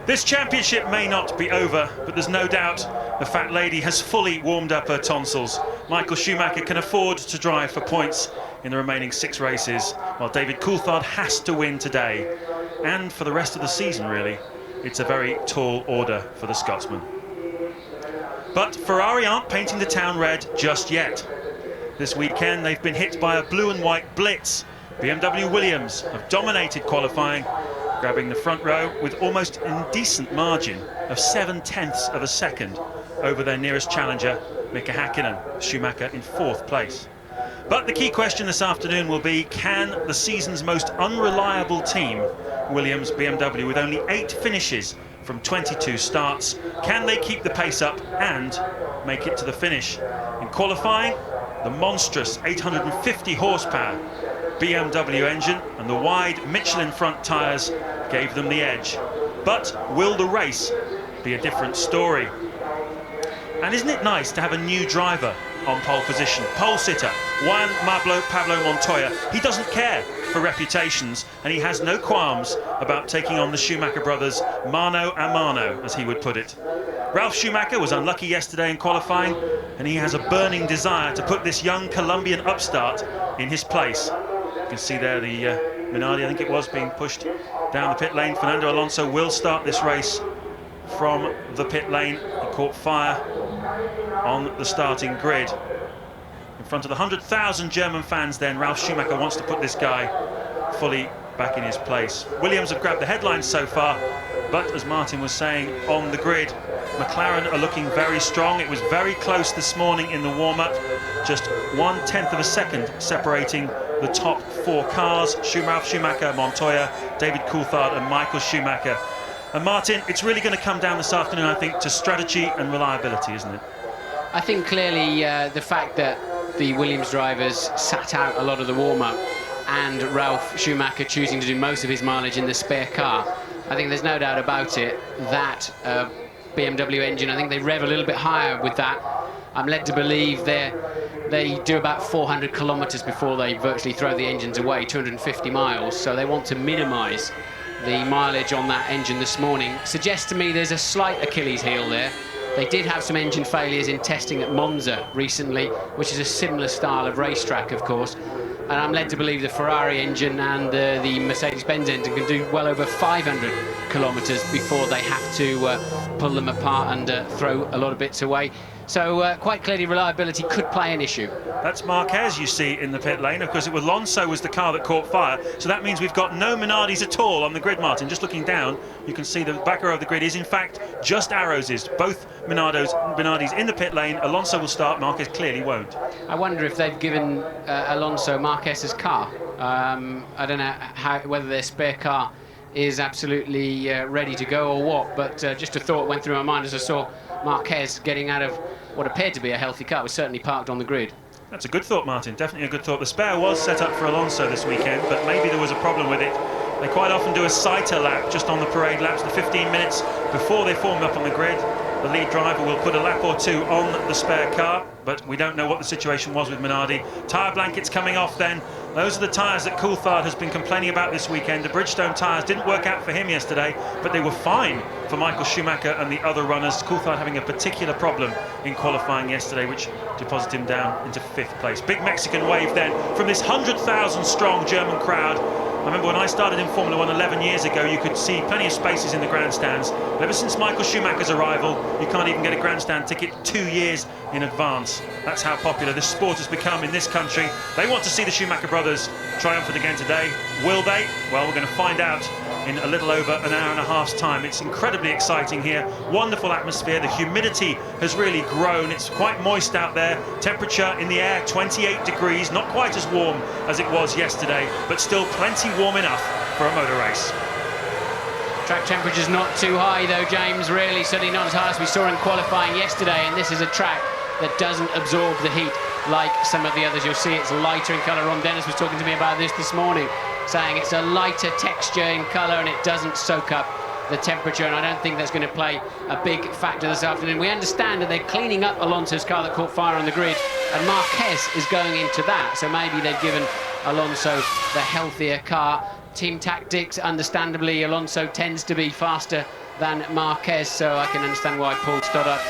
This championship may not be over, but there's no doubt the fat lady has fully warmed up her tonsils. Michael Schumacher can afford to drive for points in the remaining 6 races, while David Coulthard has to win today. And for the rest of the season, really, it's a very tall order for the Scotsman. But Ferrari aren't painting the town red just yet. This weekend, they've been hit by a blue and white blitz. BMW Williams have dominated qualifying, grabbing the front row with almost an indecent margin of 0.7 of a second over their nearest challenger, Mika Häkkinen, Schumacher in 4th place. But the key question this afternoon will be, can the season's most unreliable team, Williams BMW, with only 8 finishes from 22 starts, can they keep the pace up and make it to the finish? In qualifying, the monstrous 850 horsepower BMW engine and the wide Michelin front tyres gave them the edge. But will the race be a different story? And isn't it nice to have a new driver on pole position? Pole sitter Juan Pablo Montoya. He doesn't care for reputations, and he has no qualms about taking on the Schumacher brothers mano a mano, as he would put it. Ralf Schumacher was unlucky yesterday in qualifying, and he has a burning desire to put this young Colombian upstart in his place. You can see there the Minardi, I think it was, being pushed down the pit lane. Fernando Alonso will start this race from the pit lane. He caught fire on the starting grid. In front of the 100,000 German fans then, Ralf Schumacher wants to put this guy fully back in his place. Williams have grabbed the headlines so far, but as Martin was saying on the grid, McLaren are looking very strong. It was very close this morning in the warm-up, just 1/10 of a second separating the top 4 cars: Ralf Schumacher, Montoya, David Coulthard and Michael Schumacher. And Martin, it's really going to come down this afternoon, I think, to strategy and reliability, isn't it? I think clearly the fact that the Williams drivers sat out a lot of the warm-up and Ralf Schumacher choosing to do most of his mileage in the spare car, I think there's no doubt about it that BMW engine, I think they rev a little bit higher with that. I'm led to believe they do about 400 kilometers before they virtually throw the engines away, 250 miles, so they want to minimize the mileage on that engine this morning. Suggests to me there's a slight Achilles heel there. They did have some engine failures in testing at Monza recently, which is a similar style of racetrack, of course. And I'm led to believe the Ferrari engine and the Mercedes-Benz engine can do well over 500 kilometers before they have to pull them apart and throw a lot of bits away. So quite clearly reliability could play an issue. That's Marquez you see in the pit lane. Of course, Alonso was the car that caught fire, so that means we've got no Minardis at all on the grid, Martin. Just looking down, you can see the back row of the grid is in fact just Arrows's. Both Minardis in the pit lane. Alonso will start, Marquez clearly won't. I wonder if they've given Alonso Marquez's car. I don't know whether their spare car is absolutely ready to go or what, but just a thought went through my mind as I saw Marquez getting out of what appeared to be a healthy car. It was certainly parked on the grid. That's a good thought, Martin, definitely a good thought. The spare was set up for Alonso this weekend, but maybe there was a problem with it. They quite often do a sighter lap just on the parade laps, the 15 minutes before they form up on the grid. The lead driver will put a lap or 2 on the spare car, but we don't know what the situation was with Minardi. Tyre blankets coming off then. Those are the tyres that Coulthard has been complaining about this weekend. The Bridgestone tyres didn't work out for him yesterday, but they were fine for Michael Schumacher and the other runners. Coulthard having a particular problem in qualifying yesterday, which deposited him down into 5th place. Big Mexican wave then from this 100,000 strong German crowd. I remember when I started in Formula 1 11 years ago, you could see plenty of spaces in the grandstands. Ever since Michael Schumacher's arrival, you can't even get a grandstand ticket 2 years in advance. That's how popular this sport has become in this country. They want to see the Schumacher brothers triumphant again today. Will they? Well, we're going to find out in a little over an hour and a half's time. It's incredibly exciting here. Wonderful atmosphere. The humidity has really grown. It's quite moist out there. Temperature in the air, 28 degrees. Not quite as warm as it was yesterday, but still plenty warm enough for a motor race. Track temperature's not too high though, James, really, certainly not as high as we saw in qualifying yesterday, and this is a track that doesn't absorb the heat like some of the others. You'll see it's lighter in colour. Ron Dennis was talking to me about this morning, saying it's a lighter texture in colour and it doesn't soak up the temperature, and I don't think that's going to play a big factor this afternoon. We understand that they're cleaning up Alonso's car that caught fire on the grid, and Marquez is going into that, so maybe they've given Alonso the healthier car. Team tactics, understandably, Alonso tends to be faster than Marquez, so I can understand why Paul Stoddart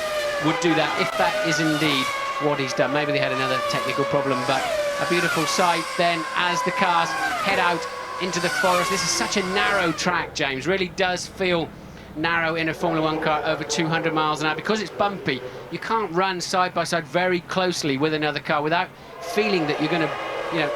would do that, if that is indeed what he's done. Maybe they had another technical problem, but a beautiful sight then as the cars head out into the forest. This is such a narrow track, James. Really does feel narrow in a Formula One car over 200 miles an hour. Because it's bumpy, you can't run side by side very closely with another car without feeling that you're going to,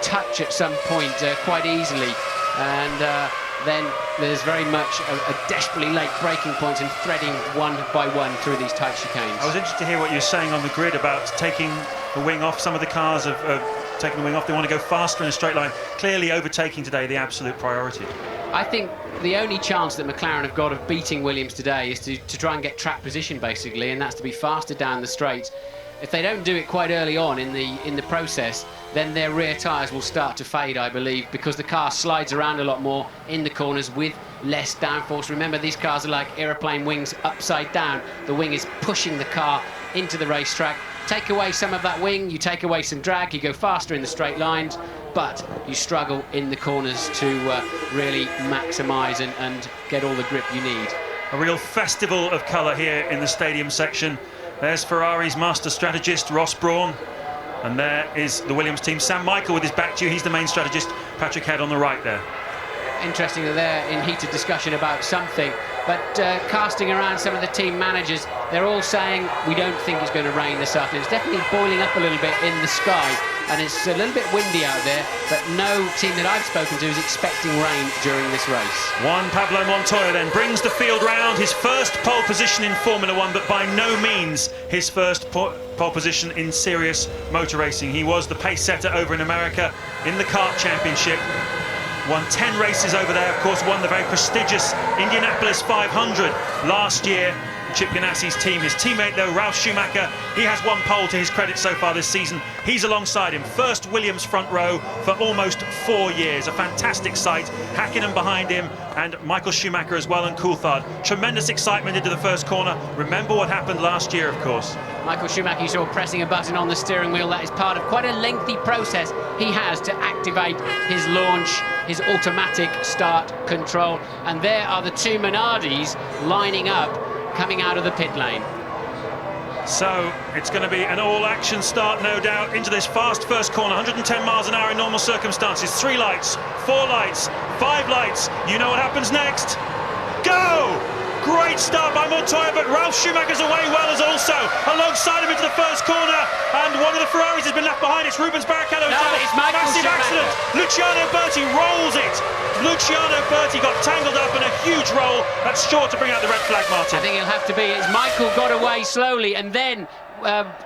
touch at some point quite easily. And then there's very much a desperately late braking point and threading one by one through these tight chicanes. I was interested to hear what you were saying on the grid about taking the wing off. Some of the cars have taken the wing off. They want to go faster in a straight line. Clearly overtaking today the absolute priority. I think the only chance that McLaren have got of beating Williams today is to try and get track position, basically, and that's to be faster down the straight. If they don't do it quite early on in the process, then their rear tyres will start to fade, I believe, because the car slides around a lot more in the corners with less downforce. Remember, these cars are like aeroplane wings upside down. The wing is pushing the car into the racetrack. Take away some of that wing, you take away some drag, you go faster in the straight lines, but you struggle in the corners to really maximise and get all the grip you need. A real festival of colour here in the stadium section. There's Ferrari's master strategist, Ross Brawn. And there is the Williams team. Sam Michael with his back to you. He's the main strategist. Patrick Head on the right there. Interesting that they're in heated discussion about something. But casting around some of the team managers, they're all saying, we don't think it's going to rain this afternoon. It's definitely boiling up a little bit in the sky. And it's a little bit windy out there, but no team that I've spoken to is expecting rain during this race. Juan Pablo Montoya then brings the field round, his first pole position in Formula One, but by no means his first pole position in serious motor racing. He was the pace setter over in America in the kart championship. Won 10 races over there, of course, won the very prestigious Indianapolis 500 last year. Chip Ganassi's team, his teammate though, Ralf Schumacher, he has one pole to his credit so far this season. He's alongside him, first Williams front row for almost 4 years. A fantastic sight. Hakkinen behind him and Michael Schumacher as well, and Coulthard. Tremendous excitement into the first corner. Remember what happened last year, of course. Michael Schumacher, you saw pressing a button on the steering wheel. That is part of quite a lengthy process he has to activate his launch, his automatic start control. And there are the two Minardis lining up, coming out of the pit lane. So it's going to be an all-action start, no doubt, into this fast first corner. 110 miles an hour in normal circumstances. 3 lights, 4 lights, 5 lights. You know what happens next? Go! Great start by Montoya, but Ralf Schumacher's away well as also alongside him into the first corner, and one of the Ferraris has been left behind. It's Rubens Barrichello. No, it's Michael Massive Schumacher. accident. Luciano Berti rolls it. Luciano Berti got tangled up in a huge roll. That's sure to bring out the red flag, Martin. I think it'll have to be. It's Michael got away slowly and then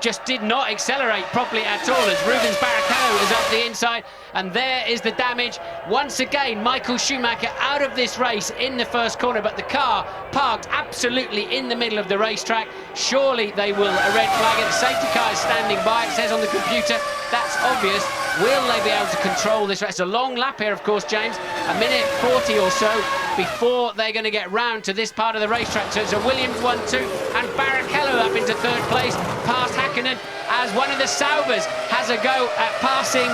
just did not accelerate properly at all as Rubens Barrichello is up the inside, and there is the damage. Once again, Michael Schumacher out of this race in the first corner, but the car parked absolutely in the middle of the racetrack. Surely they will red flag it. The safety car is standing by, it says on the computer. That's obvious. Will they be able to control this race? It's a long lap here, of course, James. A minute 40 or so before they're going to get round to this part of the racetrack. So it's a Williams 1-2 and Barrichello up into third place past Hakkinen as one of the Saubers has a go at passing.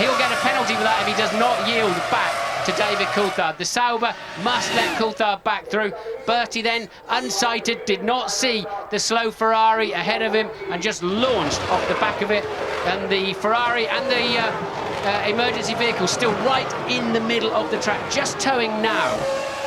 He'll get a penalty for that if he does not yield back to David Coulthard. The Sauber must let Coulthard back through. Berti then, unsighted, did not see the slow Ferrari ahead of him and just launched off the back of it. And the Ferrari and the emergency vehicle still right in the middle of the track, just towing now.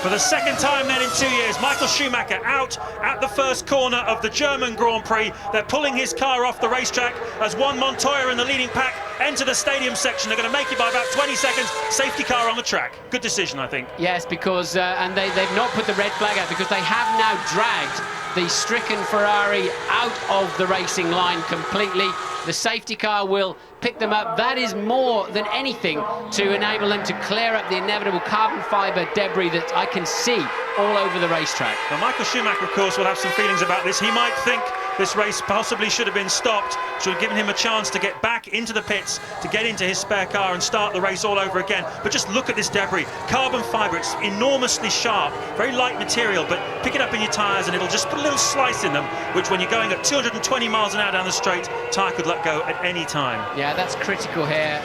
For the second time then in 2 years, Michael Schumacher out at the first corner of the German Grand Prix. They're pulling his car off the racetrack as Juan Montoya in the leading pack enter the stadium section. They're going to make it by about 20 seconds. Safety car on the track. Good decision, I think. Yes, because, and they've not put the red flag out because they have now dragged the stricken Ferrari out of the racing line completely. The safety car will pick them up. That is more than anything to enable them to clear up the inevitable carbon fibre debris that I can see all over the racetrack. Well, Michael Schumacher, of course, will have some feelings about this. He might think this race possibly should have been stopped, which would have given him a chance to get back into the pits, to get into his spare car and start the race all over again. But just look at this debris. Carbon fibre, it's enormously sharp, very light material, but pick it up in your tyres and it'll just put a little slice in them, which when you're going at 220 miles an hour down the straight, tyre could let go at any time. Yeah, that's critical here.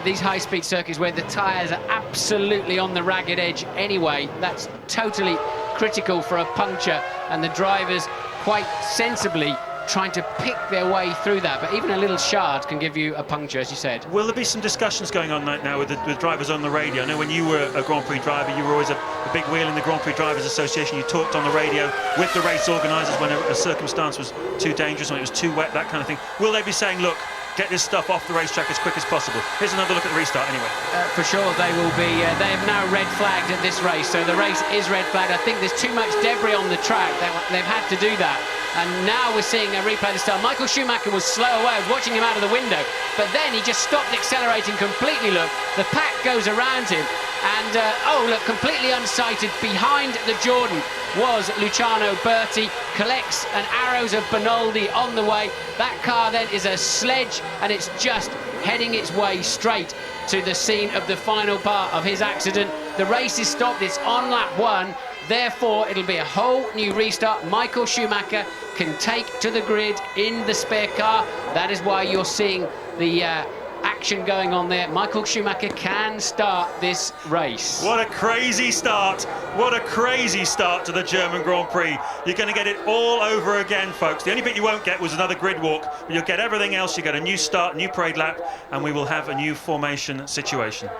These high-speed circuits where the tyres are absolutely on the ragged edge anyway, that's totally critical for a puncture, and the drivers quite sensibly trying to pick their way through that. But even a little shard can give you a puncture, as you said. Will there be some discussions going on right now with drivers on the radio? I know when you were a Grand Prix driver, you were always a big wheel in the Grand Prix Drivers Association. You talked on the radio with the race organisers when a circumstance was too dangerous, when it was too wet, that kind of thing. Will they be saying, look, get this stuff off the racetrack as quick as possible? Here's another look at the restart anyway. For sure they will be. They have now red flagged at this race, so the race is red flagged. I think there's too much debris on the track. They've had to do that. And now we're seeing a replay of the start. Michael Schumacher was slow away. I was watching him out of the window, but then he just stopped accelerating completely. Look, the pack goes around him, and oh look, completely unsighted behind the Jordan was Luciano Berti. Collects an arrows of Bonaldi on the way. That car then is a sledge, and it's just heading its way straight to the scene of the final part of his accident. The race is stopped. It's on lap 1. Therefore, it'll be a whole new restart. Michael Schumacher can take to the grid in the spare car. That is why you're seeing the action going on there. Michael Schumacher can start this race. What a crazy start. What a crazy start to the German Grand Prix. You're going to get it all over again, folks. The only bit you won't get was another grid walk, but you'll get everything else. You get a new start, new parade lap, and we will have a new formation situation.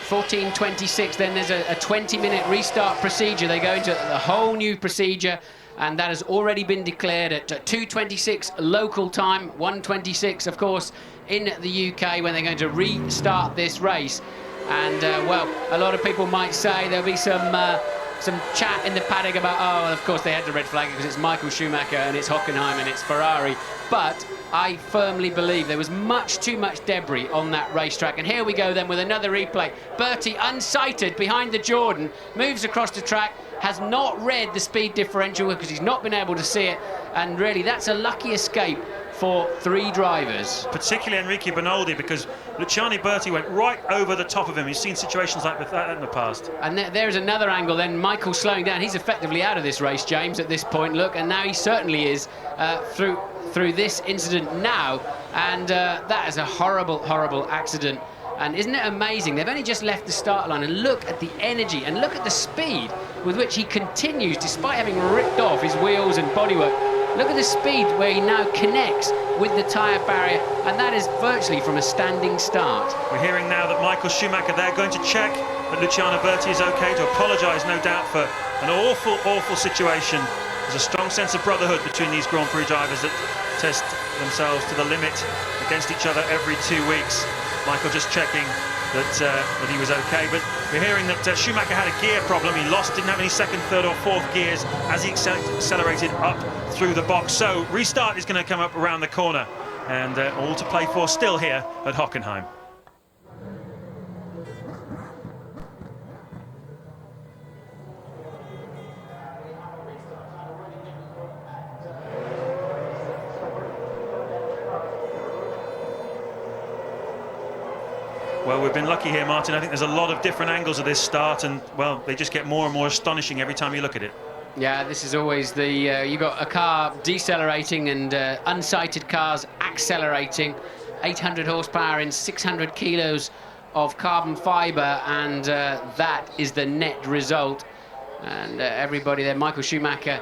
14:26, then there's a 20-minute restart procedure. They go into a whole new procedure, and that has already been declared at 2:26 local time, 1:26, of course, in the UK, when they're going to restart this race. And, well, a lot of people might say there'll be some chat in the paddock about, oh, well, of course they had to red flag it because it's Michael Schumacher and it's Hockenheim and it's Ferrari. But I firmly believe there was much too much debris on that racetrack. And here we go then with another replay. Berti, unsighted behind the Jordan, moves across the track, has not read the speed differential because he's not been able to see it. And really, that's a lucky escape for 3 drivers. Particularly Enrique Bonaldi, because Luciano Berti went right over the top of him. You've seen situations like that in the past. And there's another angle then. Michael slowing down. He's effectively out of this race, James, at this point. Look, and now he certainly is through this incident now. And that is a horrible, horrible accident. And isn't it amazing? They've only just left the start line, and look at the energy and look at the speed with which he continues, despite having ripped off his wheels and bodywork. Look at the speed where he now connects with the tyre barrier, and that is virtually from a standing start. We're hearing now that Michael Schumacher, they're going to check that Luciano Berti is okay, to apologise, no doubt, for an awful, awful situation. There's a strong sense of brotherhood between these Grand Prix drivers that test themselves to the limit against each other every 2 weeks. Michael just checking that he was okay, but we're hearing that Schumacher had a gear problem. He didn't have any second, third or fourth gears as he accelerated up through the box. So restart is going to come up around the corner, and all to play for still here at Hockenheim. Well, we've been lucky here, Martin. I think there's a lot of different angles of this start, and, well, they just get more and more astonishing every time you look at it. Yeah, this is always the... you've got a car decelerating and unsighted cars accelerating. 800 horsepower in 600 kilos of carbon fibre, and that is the net result. And everybody there, Michael Schumacher,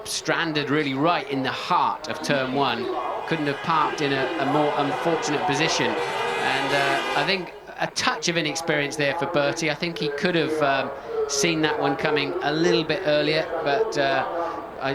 stranded really right in the heart of turn 1. Couldn't have parked in a more unfortunate position. And I think a touch of inexperience there for Berti. I think he could have seen that one coming a little bit earlier, but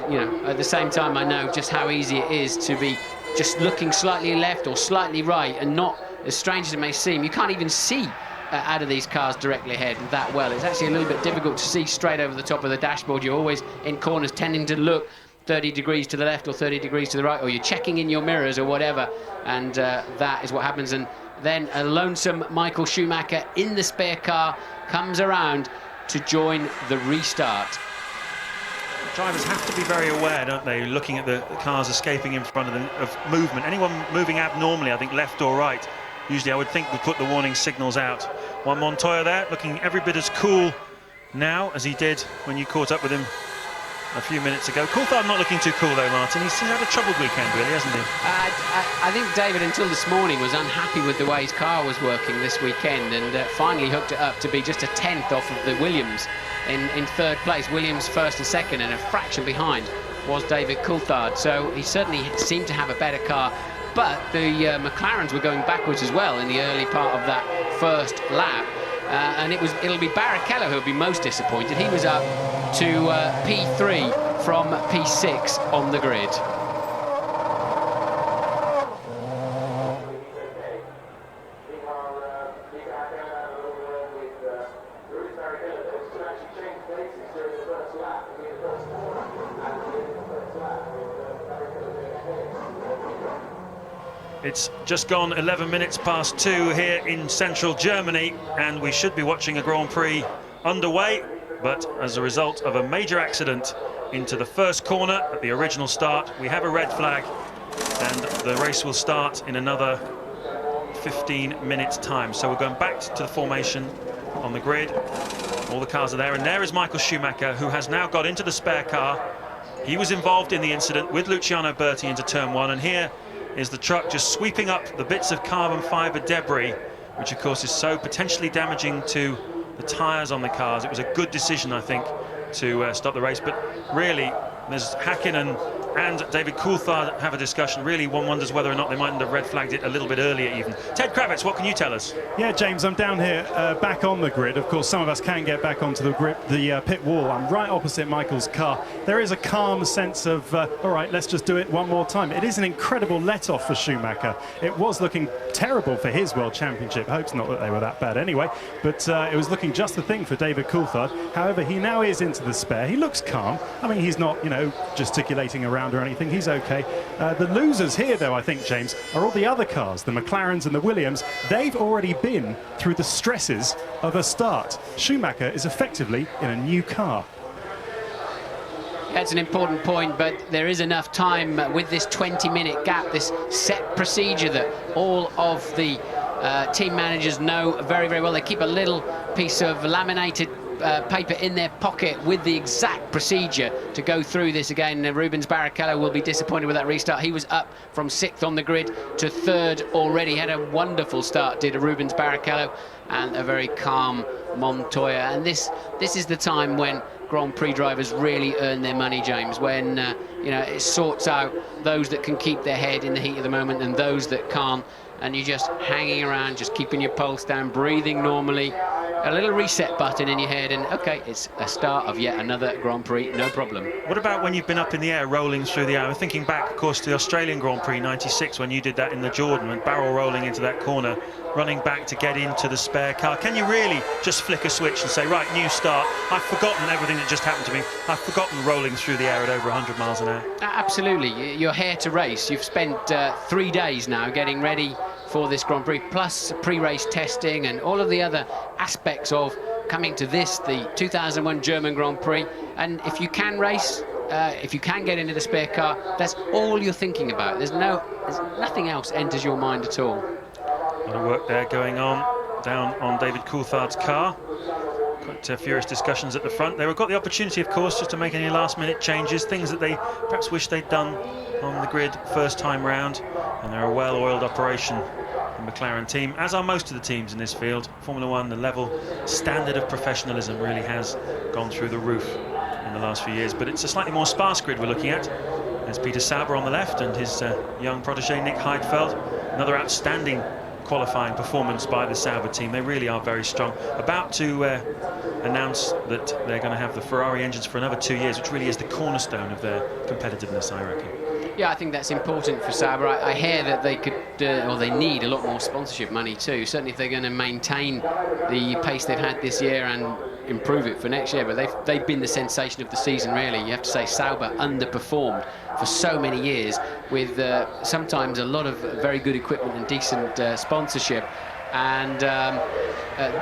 you know, at the same time, I know just how easy it is to be just looking slightly left or slightly right, and not, as strange as it may seem, you can't even see out of these cars directly ahead that well. It's actually a little bit difficult to see straight over the top of the dashboard. You're always in corners tending to look 30 degrees to the left or 30 degrees to the right, or you're checking in your mirrors or whatever, and that is what happens. And then a lonesome Michael Schumacher in the spare car comes around to join the restart. Drivers have to be very aware, don't they, looking at the cars escaping in front of them, of movement. Anyone moving abnormally, I think left or right, usually I would think would put the warning signals out. Juan Montoya there, looking every bit as cool now as he did when you caught up with him a few minutes ago. Coulthard not looking too cool though, Martin. He's had a troubled weekend, really, hasn't he? I think David, until this morning, was unhappy with the way his car was working this weekend, and finally hooked it up to be just a 10th off of the Williams in third place. Williams first and second, and a fraction behind was David Coulthard. So he certainly seemed to have a better car. But the McLarens were going backwards as well in the early part of that first lap. And it'll be Barrichello who'll be most disappointed. He was up to P3 from P6 on the grid. It's just gone 11 minutes past 2 here in central Germany, and we should be watching a Grand Prix underway, but as a result of a major accident into the first corner at the original start, we have a red flag, and the race will start in another 15 minutes time. So we're going back to the formation on the grid. All the cars are there, and there is Michael Schumacher, who has now got into the spare car. He was involved in the incident with Luciano Berti into turn 1, and here is the truck just sweeping up the bits of carbon fibre debris, which of course is so potentially damaging to the tyres on the cars. It was a good decision, I think, to stop the race, but really there's Hakkinen and David Coulthard have a discussion. Really, one wonders whether or not they mightn't have red flagged it a little bit earlier even. Ted Kravitz, what can you tell us? Yeah, James, I'm down here back on the grid. Of course, some of us can get back onto the pit wall. I'm right opposite Michael's car. There is a calm sense of, all right, let's just do it one more time. It is an incredible let-off for Schumacher. It was looking terrible for his World Championship hopes, not that they were that bad anyway, but it was looking just the thing for David Coulthard. However, he now is into the spare. He looks calm. I mean, he's not, you know, gesticulating around or anything. He's okay. The losers here, though, I think, James, are all the other cars, the McLarens and the Williams. They've already been through the stresses of a start. Schumacher is effectively in a new car. That's an important point, but there is enough time with this 20-minute gap, this set procedure that all of the team managers know very, very well. They keep a little piece of laminated paper in their pocket with the exact procedure to go through this again. Rubens Barrichello will be disappointed with that restart. He was up from 6th on the grid to 3rd already. Had a wonderful start, did Rubens Barrichello, and a very calm Montoya. And this is the time when Grand Prix drivers really earn their money, James, when you know, it sorts out those that can keep their head in the heat of the moment and those that can't, and you're just hanging around, just keeping your pulse down, breathing normally, a little reset button in your head, and okay, it's a start of yet another Grand Prix, no problem. What about when you've been up in the air, rolling through the air? I'm thinking back, of course, to the Australian Grand Prix '96 when you did that in the Jordan, and barrel rolling into that corner, running back to get into the spare car. Can you really just flick a switch and say, right, new start, I've forgotten everything that just happened to me, I've forgotten rolling through the air at over 100 miles an hour? Absolutely. You're here to race. You've spent 3 days now getting ready for this Grand Prix, plus pre-race testing and all of the other aspects of coming to this, the 2001 German Grand Prix. And if you can race, if you can get into the spare car, that's all you're thinking about. There's nothing else enters your mind at all. A lot of work there going on down on David Coulthard's car. Quite furious discussions at the front. They got the opportunity, of course, just to make any last-minute changes, things that they perhaps wish they'd done on the grid first time round. And they're a well-oiled operation, the McLaren team, as are most of the teams in this field. Formula One, the level standard of professionalism really has gone through the roof in the last few years. But it's a slightly more sparse grid we're looking at. There's Peter Sauber on the left and his young protege Nick Heidfeld. Another outstanding qualifying performance by the Sauber team. They really are very strong. About to announce that they're going to have the Ferrari engines for another 2 years, which really is the cornerstone of their competitiveness, I reckon. Yeah, I think that's important for Sauber. I hear that they could, or they need a lot more sponsorship money too. Certainly if they're going to maintain the pace they've had this year and improve it for next year. But they've been the sensation of the season, really. You have to say Sauber underperformed for so many years with sometimes a lot of very good equipment and decent sponsorship. And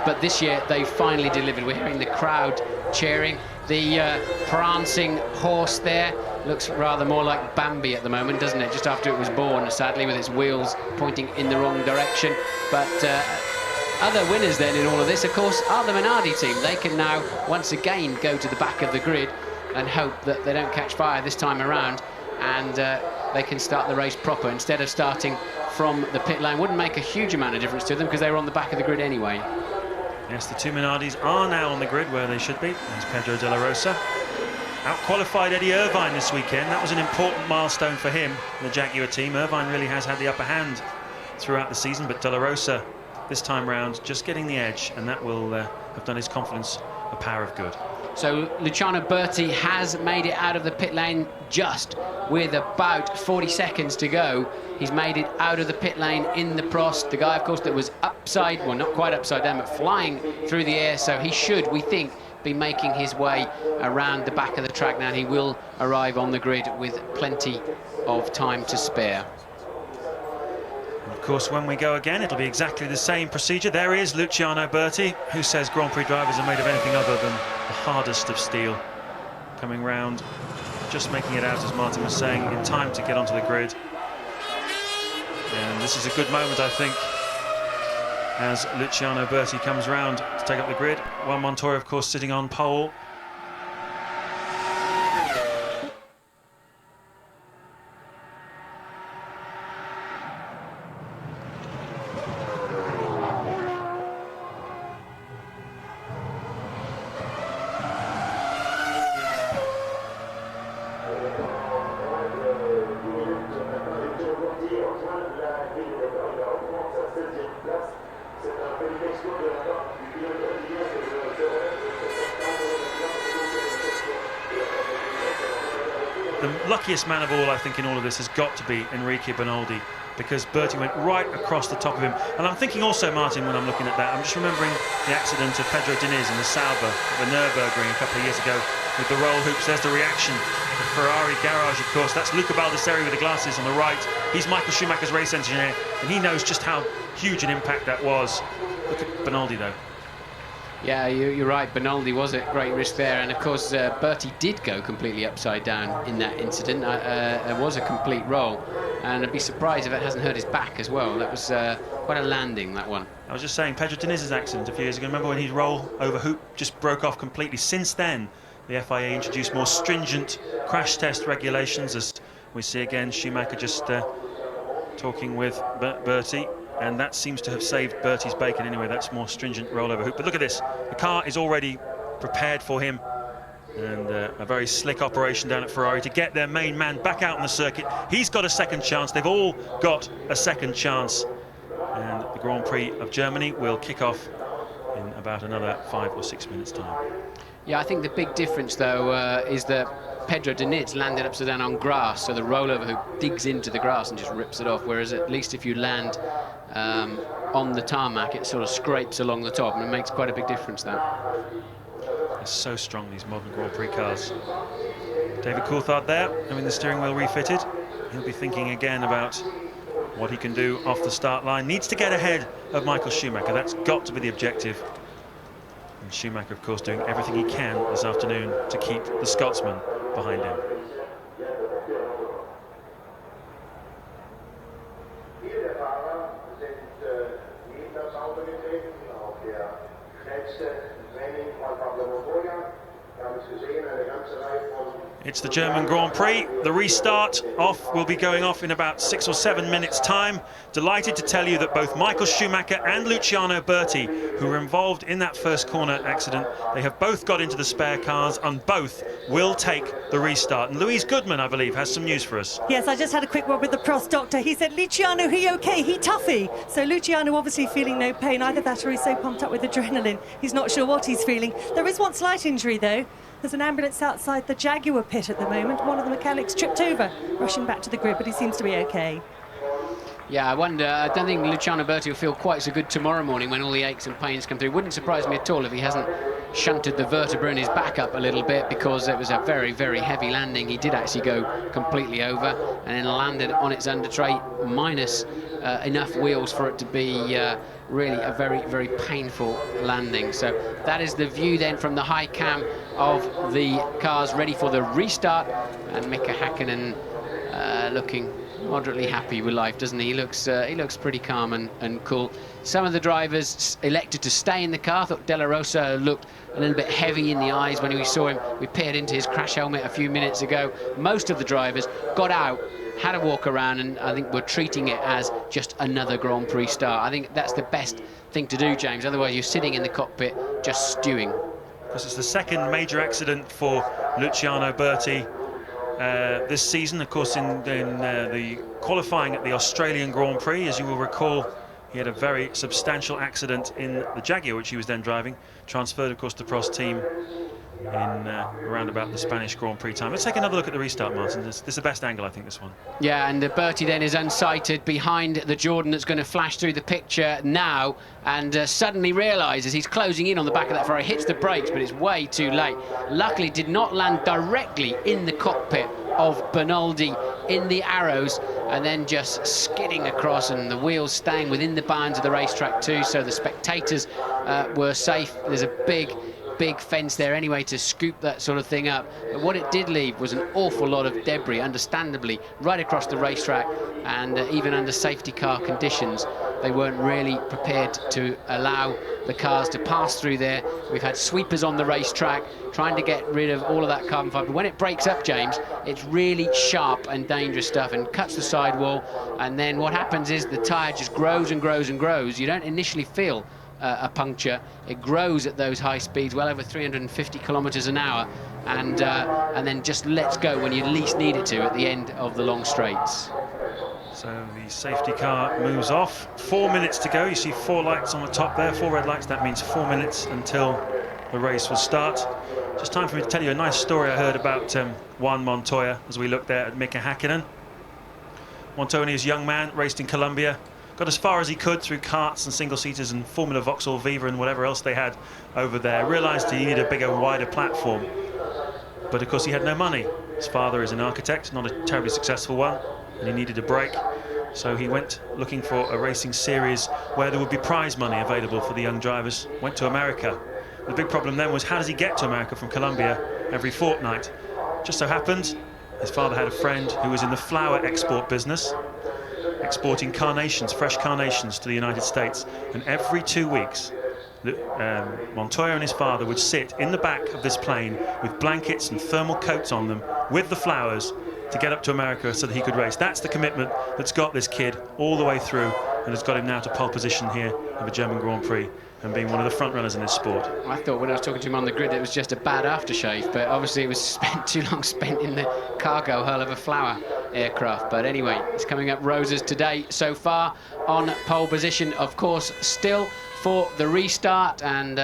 but this year they finally delivered. We're hearing the crowd cheering. The prancing horse there looks rather more like Bambi at the moment, doesn't it? Just after it was born, sadly, with its wheels pointing in the wrong direction. But other winners then in all of this, of course, are the Minardi team. They can now once again go to the back of the grid and hope that they don't catch fire this time around, and they can start the race proper instead of starting from the pit lane. Wouldn't make a huge amount of difference to them because they were on the back of the grid anyway. Yes, the two Minardis are now on the grid where they should be. There's Pedro de la Rosa. Out-qualified Eddie Irvine this weekend. That was an important milestone for him, the Jaguar team. Irvine really has had the upper hand throughout the season, but de la Rosa this time round just getting the edge, and that will have done his confidence a power of good. So Luciano Berti has made it out of the pit lane just with about 40 seconds to go. He's made it out of the pit lane in the Prost. The guy, of course, that was upside, well, not quite upside down, but flying through the air. So he should, we think, be making his way around the back of the track now. And he will arrive on the grid with plenty of time to spare. Of course, when we go again, it'll be exactly the same procedure. There is Luciano Berti, who says Grand Prix drivers are made of anything other than the hardest of steel. Coming round, just making it out, as Martin was saying, in time to get onto the grid. And this is a good moment, I think, as Luciano Berti comes round to take up the grid. Juan Montoya, of course, sitting on pole. The luckiest man of all, I think, in all of this has got to be Enrique Bonaldi, because Berti went right across the top of him. And I'm thinking also, Martin, when I'm looking at that, I'm just remembering the accident of Pedro Diniz in the Sauber at the Nürburgring a couple of years ago with the roll hoops. There's the reaction. The Ferrari garage, of course. That's Luca Baldesseri with the glasses on the right. He's Michael Schumacher's race engineer, and he knows just how huge an impact that was. Look at Bonaldi, though. Yeah, you're right. Bonaldi was at great risk there, and of course Berti did go completely upside down in that incident. It was a complete roll, and I'd be surprised if it hasn't hurt his back as well. That was quite a landing, that one. I was just saying, Pedro Diniz's accident a few years ago, remember when his roll over hoop just broke off completely? Since then, the FIA introduced more stringent crash test regulations, as we see again Schumacher just talking with Berti. And that seems to have saved Berti's bacon anyway. That's more stringent rollover hoop. But look at this. The car is already prepared for him. And a very slick operation down at Ferrari to get their main man back out on the circuit. He's got a second chance. They've all got a second chance. And the Grand Prix of Germany will kick off in about another 5 or 6 minutes' time. Yeah, I think the big difference, though, is that Pedro Diniz landed upside down on grass, so the rollover hoop digs into the grass and just rips it off, whereas at least if you land on the tarmac, it sort of scrapes along the top, and it makes quite a big difference, that. They're so strong, these modern Grand Prix cars. David Coulthard there, having the steering wheel refitted. He'll be thinking again about what he can do off the start line. Needs to get ahead of Michael Schumacher. That's got to be the objective. And Schumacher, of course, doing everything he can this afternoon to keep the Scotsman behind him. It's the German Grand Prix. The restart will be going off in about 6 or 7 minutes' time. Delighted to tell you that both Michael Schumacher and Luciano Berti, who were involved in that first corner accident, they have both got into the spare cars and both will take the restart. And Louise Goodman, I believe, has some news for us. Yes, I just had a quick word with the Prost doctor. He said, Luciano, he okay, he toughy. So Luciano obviously feeling no pain. Either that or he's so pumped up with adrenaline, he's not sure what he's feeling. There is one slight injury, though. There's an ambulance outside the Jaguar pit at the moment. One of the mechanics tripped over, rushing back to the grid, but he seems to be okay. Yeah, I wonder, I don't think Luciano Berti will feel quite so good tomorrow morning when all the aches and pains come through. Wouldn't surprise me at all if he hasn't shunted the vertebra in his back up a little bit, because it was a very, very heavy landing. He did actually go completely over and then landed on its under tray, minus enough wheels for it to be really a very, very painful landing. So that is the view then from the high cam of the cars ready for the restart, and Mika Häkkinen looking moderately happy with life, doesn't he? He looks pretty calm and cool. Some of the drivers elected to stay in the car. I thought De La Rosa looked a little bit heavy in the eyes when we saw him. We peered into his crash helmet a few minutes ago. Most of the drivers got out, had a walk around, and I think we're treating it as just another Grand Prix start. I think that's the best thing to do, James. Otherwise, you're sitting in the cockpit just stewing. Because it's the second major accident for Luciano Berti this season. Of course, in the qualifying at the Australian Grand Prix, as you will recall, he had a very substantial accident in the Jaguar, which he was then driving. Transferred, of course, to Prost team in around about the Spanish Grand Prix time. Let's take another look at the restart, Martin. This is the best angle, I think, this one. Yeah, and Berti then is unsighted behind the Jordan that's going to flash through the picture now, and suddenly realises he's closing in on the back of that Ferrari, hits the brakes, but it's way too late. Luckily did not land directly in the cockpit of Bernaldi in the arrows, and then just skidding across, and the wheels staying within the bounds of the racetrack too, so the spectators were safe. There's a big fence there anyway to scoop that sort of thing up, but what it did leave was an awful lot of debris, understandably, right across the racetrack, and even under safety car conditions they weren't really prepared to allow the cars to pass through there. We've had sweepers on the racetrack trying to get rid of all of that carbon fibre. When it breaks up, James, it's really sharp and dangerous stuff and cuts the sidewall, and then what happens is the tyre just grows and grows and grows. You don't initially feel a puncture. It grows at those high speeds, well over 350 kilometers an hour, and then just lets go when you least need it to at the end of the long straights. So the safety car moves off. 4 minutes to go. You see 4 lights on the top there, 4 red lights. That means 4 minutes until the race will start. Just time for me to tell you a nice story I heard about Juan Montoya as we looked there at Mika Hakkinen. Montoya, when he was a young man, raced in Colombia. Got as far as he could through karts and single-seaters and Formula Vauxhall Viva and whatever else they had over there. Realised he needed a bigger, wider platform. But of course he had no money. His father is an architect, not a terribly successful one, and he needed a break. So he went looking for a racing series where there would be prize money available for the young drivers. Went to America. The big problem then was, how does he get to America from Colombia every fortnight? Just so happened his father had a friend who was in the flower export business, exporting carnations, fresh carnations to the United States. And every 2 weeks, Montoya and his father would sit in the back of this plane with blankets and thermal coats on them with the flowers to get up to America so that he could race. That's the commitment that's got this kid all the way through and has got him now to pole position here of a German Grand Prix and being one of the front runners in this sport. I thought when I was talking to him on the grid it was just a bad aftershave, but obviously it was too long spent in the cargo hull of a flower aircraft. But anyway, it's coming up roses today so far on pole position, of course, still for the restart. And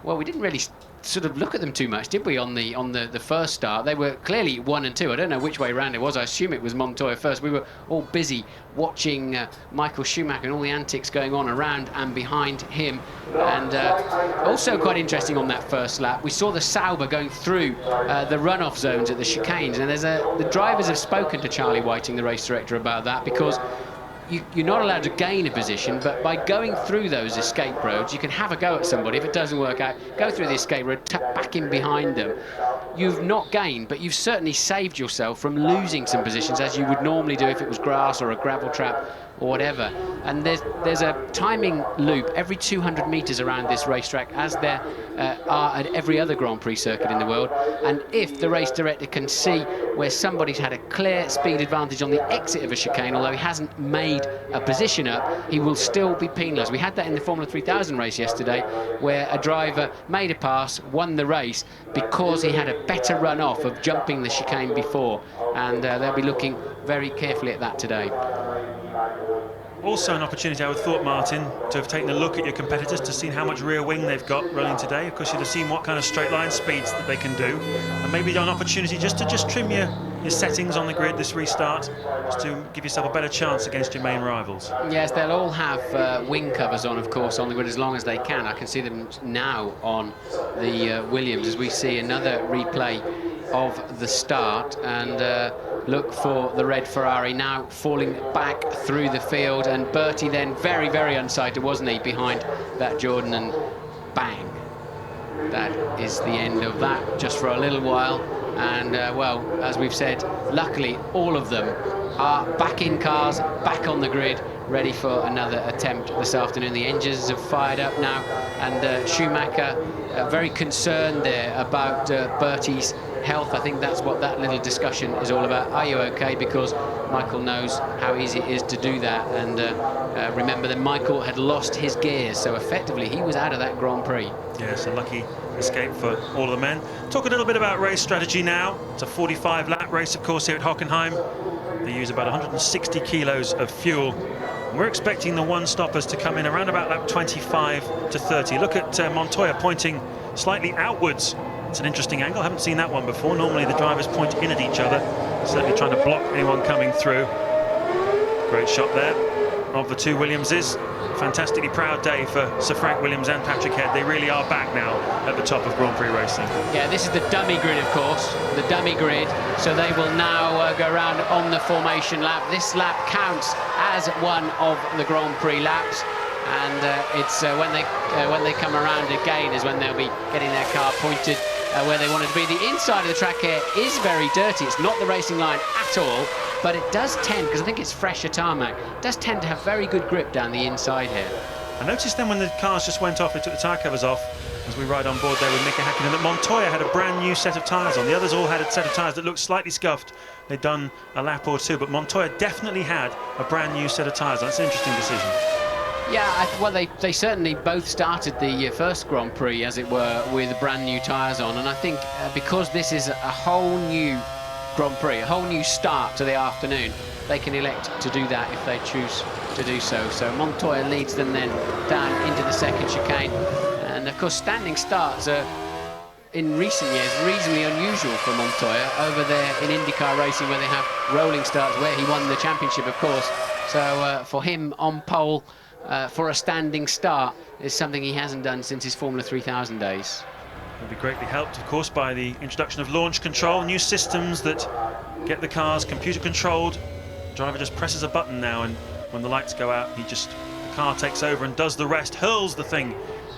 well, we didn't really sort of look at them too much, did we, on the first start? They were clearly 1 and 2. I don't know which way round it was. I assume it was Montoya first. We were all busy watching Michael Schumacher and all the antics going on around and behind him. And also quite interesting on that first lap, we saw the Sauber going through the runoff zones at the chicanes, and the drivers have spoken to Charlie Whiting, the race director, about that, because you're not allowed to gain a position, but by going through those escape roads, you can have a go at somebody. If it doesn't work out, go through the escape road, tuck back in behind them. You've not gained, but you've certainly saved yourself from losing some positions, as you would normally do if it was grass or a gravel trap or whatever. And there's a timing loop every 200 metres around this racetrack, as there are at every other Grand Prix circuit in the world. And if the race director can see where somebody's had a clear speed advantage on the exit of a chicane, although he hasn't made a position up, he will still be penalised. We had that in the Formula 3000 race yesterday, where a driver made a pass, won the race, because he had a better run off of jumping the chicane before. And they'll be looking very carefully at that today. Also an opportunity, I would have thought, Martin, to have taken a look at your competitors, to see how much rear wing they've got running today. Of course, you'd have seen what kind of straight line speeds that they can do, and maybe an opportunity just to trim your settings on the grid this restart, just to give yourself a better chance against your main rivals. Yes, they'll all have wing covers on, of course, on the grid as long as they can. I can see them now on the Williams as we see another replay of the start, and look for the red Ferrari now falling back through the field, and Berti then very, very unsighted, wasn't he, behind that Jordan, and bang. that is the end of that, just for a little while. And well, as we've said, luckily all of them are back in cars, back on the grid, ready for another attempt this afternoon. The engines have fired up now, and Schumacher very concerned there about Bertie's health. I think that's what that little discussion is all about. Are you okay? Because Michael knows how easy it is to do that. And remember that Michael had lost his gears, so effectively he was out of that Grand Prix. Yes, a lucky escape for all of the men. Talk a little bit about race strategy now. It's a 45-lap race, of course, here at Hockenheim. They use about 160 kilos of fuel. And we're expecting the one-stoppers to come in around about lap 25 to 30. Look at Montoya pointing slightly outwards. It's an interesting angle. I haven't seen that one before. Normally the drivers point in at each other, certainly trying to block anyone coming through. Great shot there of the two Williamses. Fantastically proud day for Sir Frank Williams and Patrick Head. They really are back now at the top of Grand Prix racing. Yeah, this is the dummy grid, of course, the dummy grid. So they will now go around on the formation lap. This lap counts as one of the Grand Prix laps. And it's when they come around again is when they'll be getting their car pointed where they want it to be. The inside of the track here is very dirty. It's not the racing line at all, but it does tend, because I think it's fresher tarmac, it does tend to have very good grip down the inside here. I noticed then when the cars just went off, they took the tyre covers off, as we ride on board there with Mika Hakkinen, that Montoya had a brand new set of tyres on. The others all had a set of tyres that looked slightly scuffed. They'd done a lap or two, but Montoya definitely had a brand new set of tyres on. That's an interesting decision. Yeah, well, they certainly both started the first Grand Prix, as it were, with brand new tyres on. And I think because this is a whole new Grand Prix, a whole new start to the afternoon, they can elect to do that if they choose to do so. So Montoya leads them then down into the second chicane. And of course, standing starts are, in recent years, reasonably unusual for Montoya over there in IndyCar racing, where they have rolling starts, where he won the championship, of course. So for him on pole, for a standing start is something he hasn't done since his Formula 3000 days. Will be greatly helped, of course, by the introduction of launch control, new systems that get the cars computer controlled. The driver just presses a button now, and when the lights go out, the car takes over and does the rest, hurls the thing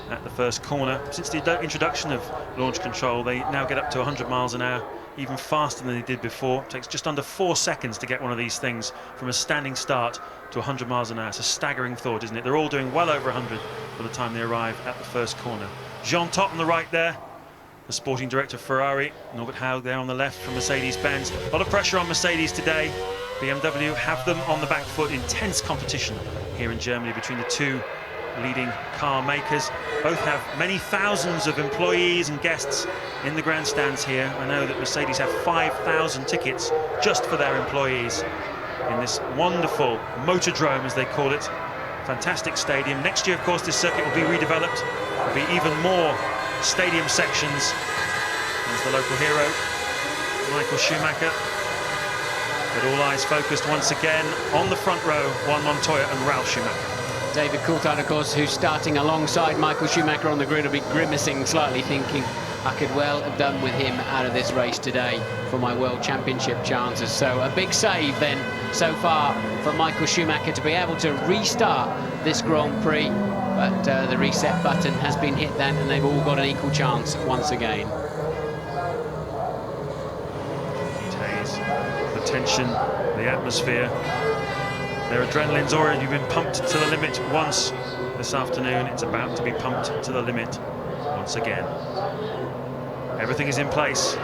at the first corner. Since the introduction of launch control, they now get up to 100 miles an hour, even faster than they did before. It takes just under 4 seconds to get one of these things from a standing start to 100 miles an hour. It's a staggering thought, isn't it? They're all doing well over 100 by the time they arrive at the first corner. Jean Todt on the right there, the sporting director of Ferrari. Norbert Haug there on the left from Mercedes-Benz. A lot of pressure on Mercedes today. BMW have them on the back foot. Intense competition here in Germany between the two leading car makers. Both have many thousands of employees and guests in the grandstands here. I know that Mercedes have 5,000 tickets just for their employees in this wonderful motordrome, as they call it. Fantastic stadium. Next year, of course, this circuit will be redeveloped. There'll be even more stadium sections. There's the local hero, Michael Schumacher. But all eyes focused once again on the front row, Juan Montoya and Ralf Schumacher. David Coulthard, of course, who's starting alongside Michael Schumacher on the grid, will be grimacing slightly, thinking, I could well have done with him out of this race today for my World Championship chances. So a big save then so far for Michael Schumacher to be able to restart this Grand Prix. But the reset button has been hit then, and they've all got an equal chance once again. The tension, the atmosphere. Their adrenaline's already been pumped to the limit once this afternoon. It's about to be pumped to the limit once again. Everything is in place.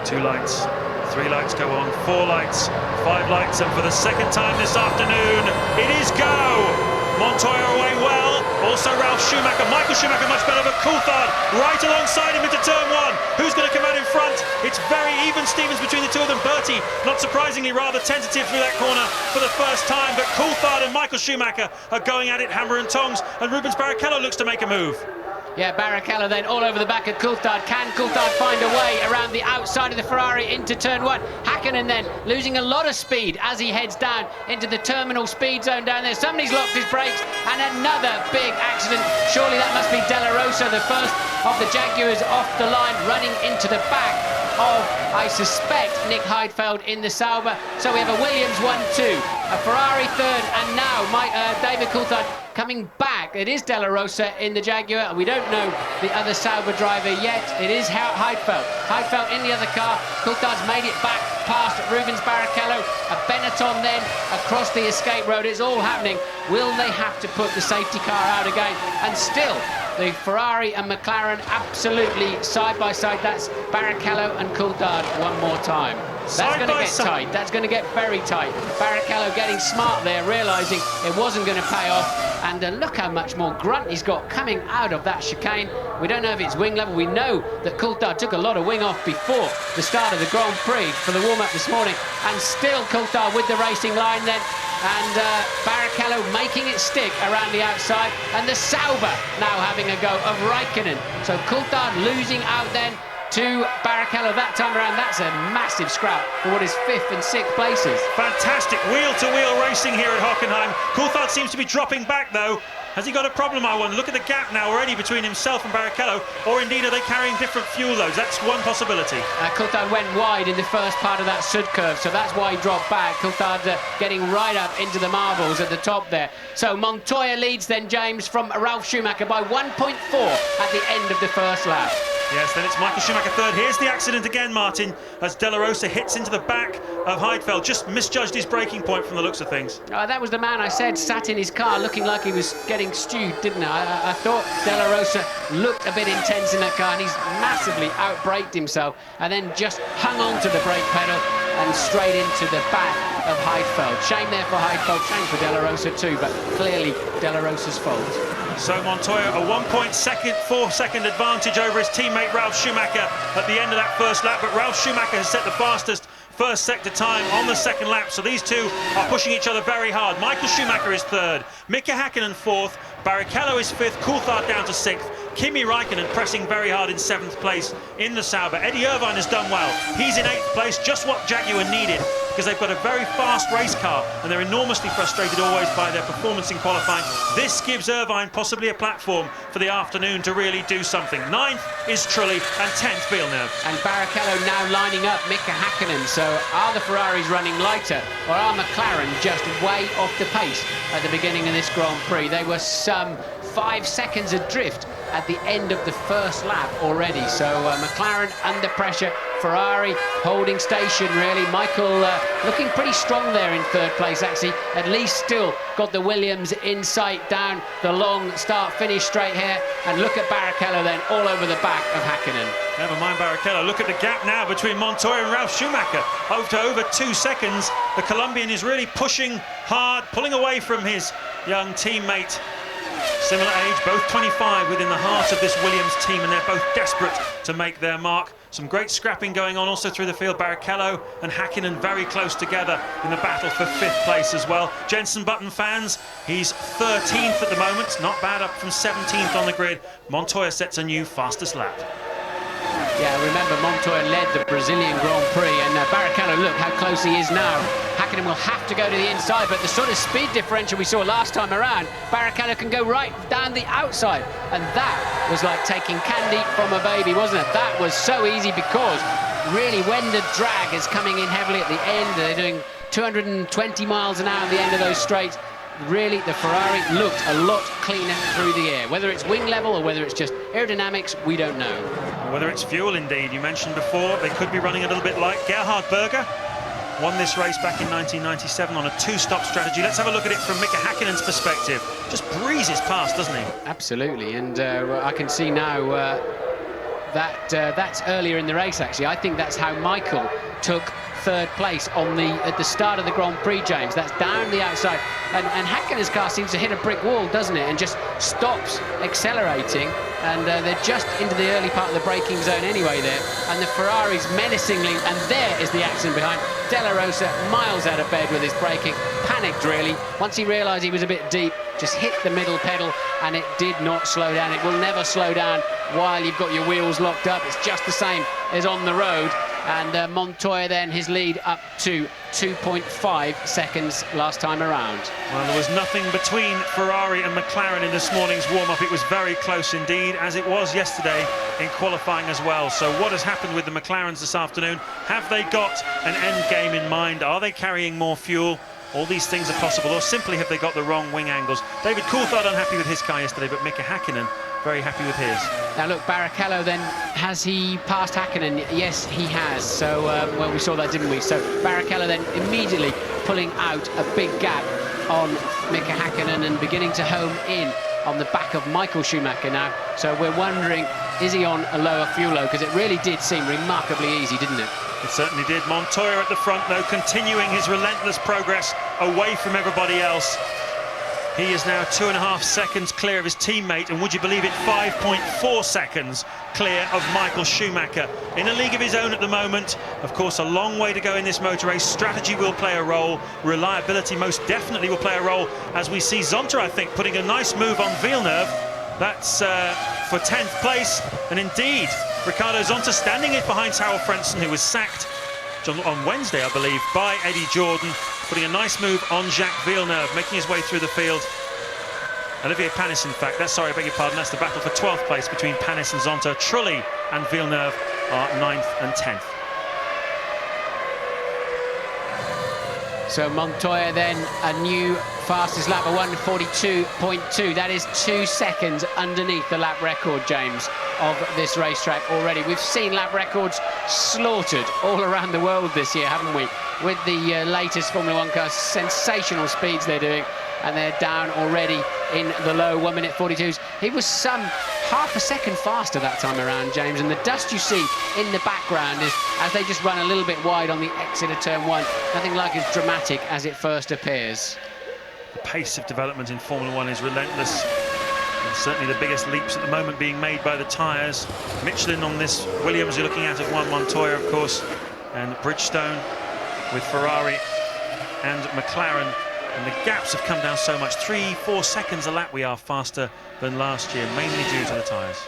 2 lights, 3 lights go on, 4 lights, 5 lights, and for the second time this afternoon, it is go! Montoya away well, also Ralf Schumacher, Michael Schumacher much better, but Coulthard right alongside him into turn 1. Who's going to come out in front? It's very even Stevens between the two of them. Bertie, not surprisingly, rather tentative through that corner for the first time, but Coulthard and Michael Schumacher are going at it hammer and tongs, and Rubens Barrichello looks to make a move. Yeah, Barrichello then all over the back of Coulthard. Can Coulthard find a way around the outside of the Ferrari into turn 1? Hakkinen then losing a lot of speed as he heads down into the terminal speed zone down there. Somebody's locked his brakes, and another big accident. Surely that must be Della Rosa, the first of the Jaguars off the line, running into the back of, I suspect, Nick Heidfeld in the Sauber. So we have a Williams 1-2, a Ferrari 3rd, and now David Coulthard coming back It is De La Rosa in the Jaguar. We don't know the other Sauber driver yet. It is Heidfeld. Heidfeld in the other car. Coulthard's made it back past Rubens Barrichello. A Benetton then across the escape road. It's all happening. Will they have to put the safety car out again? And still, the Ferrari and McLaren absolutely side by side. That's Barrichello and Coulthard one more time. That's going to get tight. That's going to get very tight. Barrichello getting smart there, realising it wasn't going to pay off. And look how much more grunt he's got coming out of that chicane. We don't know if it's wing level. We know that Coulthard took a lot of wing off before the start of the Grand Prix for the warm-up this morning. And still Coulthard with the racing line then. And Barrichello making it stick around the outside. And the Sauber now having a go of Raikkonen. So Coulthard losing out then to Barrichello that time around. That's a massive scrap for what is 5th and 6th places. Fantastic wheel-to-wheel racing here at Hockenheim. Coulthard seems to be dropping back though. Has he got a problem, I wonder? Look at the gap now already between himself and Barrichello, or indeed are they carrying different fuel loads? That's one possibility. Coulthard went wide in the first part of that sud curve, so that's why he dropped back. Coulthard getting right up into the marbles at the top there. So Montoya leads then, James, from Ralf Schumacher by 1.4 at the end of the first lap. Yes, then it's Michael Schumacher third. Here's the accident again, Martin, as De La Rosa hits into the back of Heidfeld. Just misjudged his braking point from the looks of things. That was the man I said sat in his car looking like he was getting stewed, didn't I? I thought De La Rosa looked a bit intense in that car, and he's massively out-braked himself and then just hung on to the brake pedal and straight into the back of Heidfeld. Shame there for Heidfeld, shame for De La Rosa too, but clearly De La Rosa's fault. So Montoya a 1.4-second advantage over his teammate Ralf Schumacher at the end of that first lap, but Ralf Schumacher has set the fastest first sector time on the second lap, so these two are pushing each other very hard. Michael Schumacher is third, Mika Häkkinen fourth, Barrichello is fifth, Coulthard down to sixth, Kimi Räikkönen pressing very hard in seventh place in the Sauber. Eddie Irvine has done well. He's in eighth place, just what Jaguar needed, because they've got a very fast race car and they're enormously frustrated always by their performance in qualifying. This gives Irvine possibly a platform for the afternoon to really do something. Ninth is Trulli and 10th Villeneuve. And Barrichello now lining up Mika Häkkinen. So are the Ferraris running lighter, or are McLaren just way off the pace at the beginning of this Grand Prix? They were some 5 seconds adrift at the end of the first lap already. So McLaren under pressure, Ferrari holding station really. Michael looking pretty strong there in third place actually, at least still got the Williams in sight down the long start-finish straight here. And look at Barrichello then all over the back of Häkkinen. Never mind Barrichello, look at the gap now between Montoya and Ralf Schumacher, over 2 seconds. The Colombian is really pushing hard, pulling away from his young teammate. Similar age, both 25 within the heart of this Williams team, and they're both desperate to make their mark. Some great scrapping going on also through the field. Barrichello and Häkkinen very close together in the battle for 5th place as well. Jenson Button fans, he's 13th at the moment, not bad, up from 17th on the grid. Montoya sets a new fastest lap. Yeah, remember Montoya led the Brazilian Grand Prix, and Barrichello, look how close he is now. Häkkinen will have to go to the inside, but the sort of speed differential we saw last time around, Barrichello can go right down the outside, and that was like taking candy from a baby, wasn't it? That was so easy, because really when the drag is coming in heavily at the end, they're doing 220 miles an hour at the end of those straights. Really, the Ferrari looked a lot cleaner through the air. Whether it's wing level or whether it's just aerodynamics, we don't know. Whether it's fuel, indeed. You mentioned before, they could be running a little bit light. Gerhard Berger won this race back in 1997 on a 2-stop strategy. Let's have a look at it from Mika Häkkinen's perspective. Just breezes past, doesn't he? Absolutely, and I can see now that that's earlier in the race, actually. I think that's how Michael took third place at the start of the Grand Prix, James. That's down the outside, and Häkkinen's car seems to hit a brick wall, doesn't it, and just stops accelerating, and they're just into the early part of the braking zone anyway there, and the Ferrari's menacingly, and there is the accident behind. De La Rosa miles out of bed with his braking, panicked really. Once he realised he was a bit deep, just hit the middle pedal, and it did not slow down. It will never slow down while you've got your wheels locked up. It's just the same as on the road. And Montoya then, his lead up to 2.5 seconds last time around. Well, there was nothing between Ferrari and McLaren in this morning's warm-up. It was very close indeed, as it was yesterday in qualifying as well. So what has happened with the McLarens this afternoon? Have they got an end game in mind? Are they carrying more fuel? All these things are possible, or simply have they got the wrong wing angles? David Coulthard unhappy with his car yesterday, but Mika Häkkinen very happy with his. Now look, Barrichello then, has he passed Häkkinen? Yes, he has. So, well, we saw that, didn't we? So Barrichello then immediately pulling out a big gap on Mika Häkkinen and beginning to home in on the back of Michael Schumacher now. So we're wondering, is he on a lower fuel load? Because it really did seem remarkably easy, didn't it? It certainly did. Montoya at the front, though, continuing his relentless progress away from everybody else. He is now 2.5 seconds clear of his teammate, and would you believe it, 5.4 seconds clear of Michael Schumacher. In a league of his own at the moment. Of course, a long way to go in this motor race. Strategy will play a role. Reliability most definitely will play a role, as we see Zonta, I think, putting a nice move on Villeneuve. That's for 10th place, and indeed, Ricardo Zonta standing in behind Harold Frentzen, who was sacked on Wednesday, I believe, by Eddie Jordan, putting a nice move on Jacques Villeneuve, making his way through the field. Olivier Panis, in fact, I beg your pardon, that's the battle for 12th place between Panis and Zonta. Trulli and Villeneuve are 9th and 10th. So Montoya then, a new fastest lap, a 1:42.2. That is 2 seconds underneath the lap record, James, of this racetrack already. We've seen lap records slaughtered all around the world this year, haven't we? With the latest Formula 1 cars, sensational speeds they're doing, and they're down already in the low 1:42s. He was some half a second faster that time around, James, and the dust you see in the background is as they just run a little bit wide on the exit of turn 1. Nothing like as dramatic as it first appears. The pace of development in Formula 1 is relentless. And certainly the biggest leaps at the moment being made by the tyres. Michelin on this Williams you're looking at Juan Montoya, of course, and Bridgestone with Ferrari and McLaren. And the gaps have come down so much. 3-4 seconds a lap we are faster than last year, mainly due to the tyres.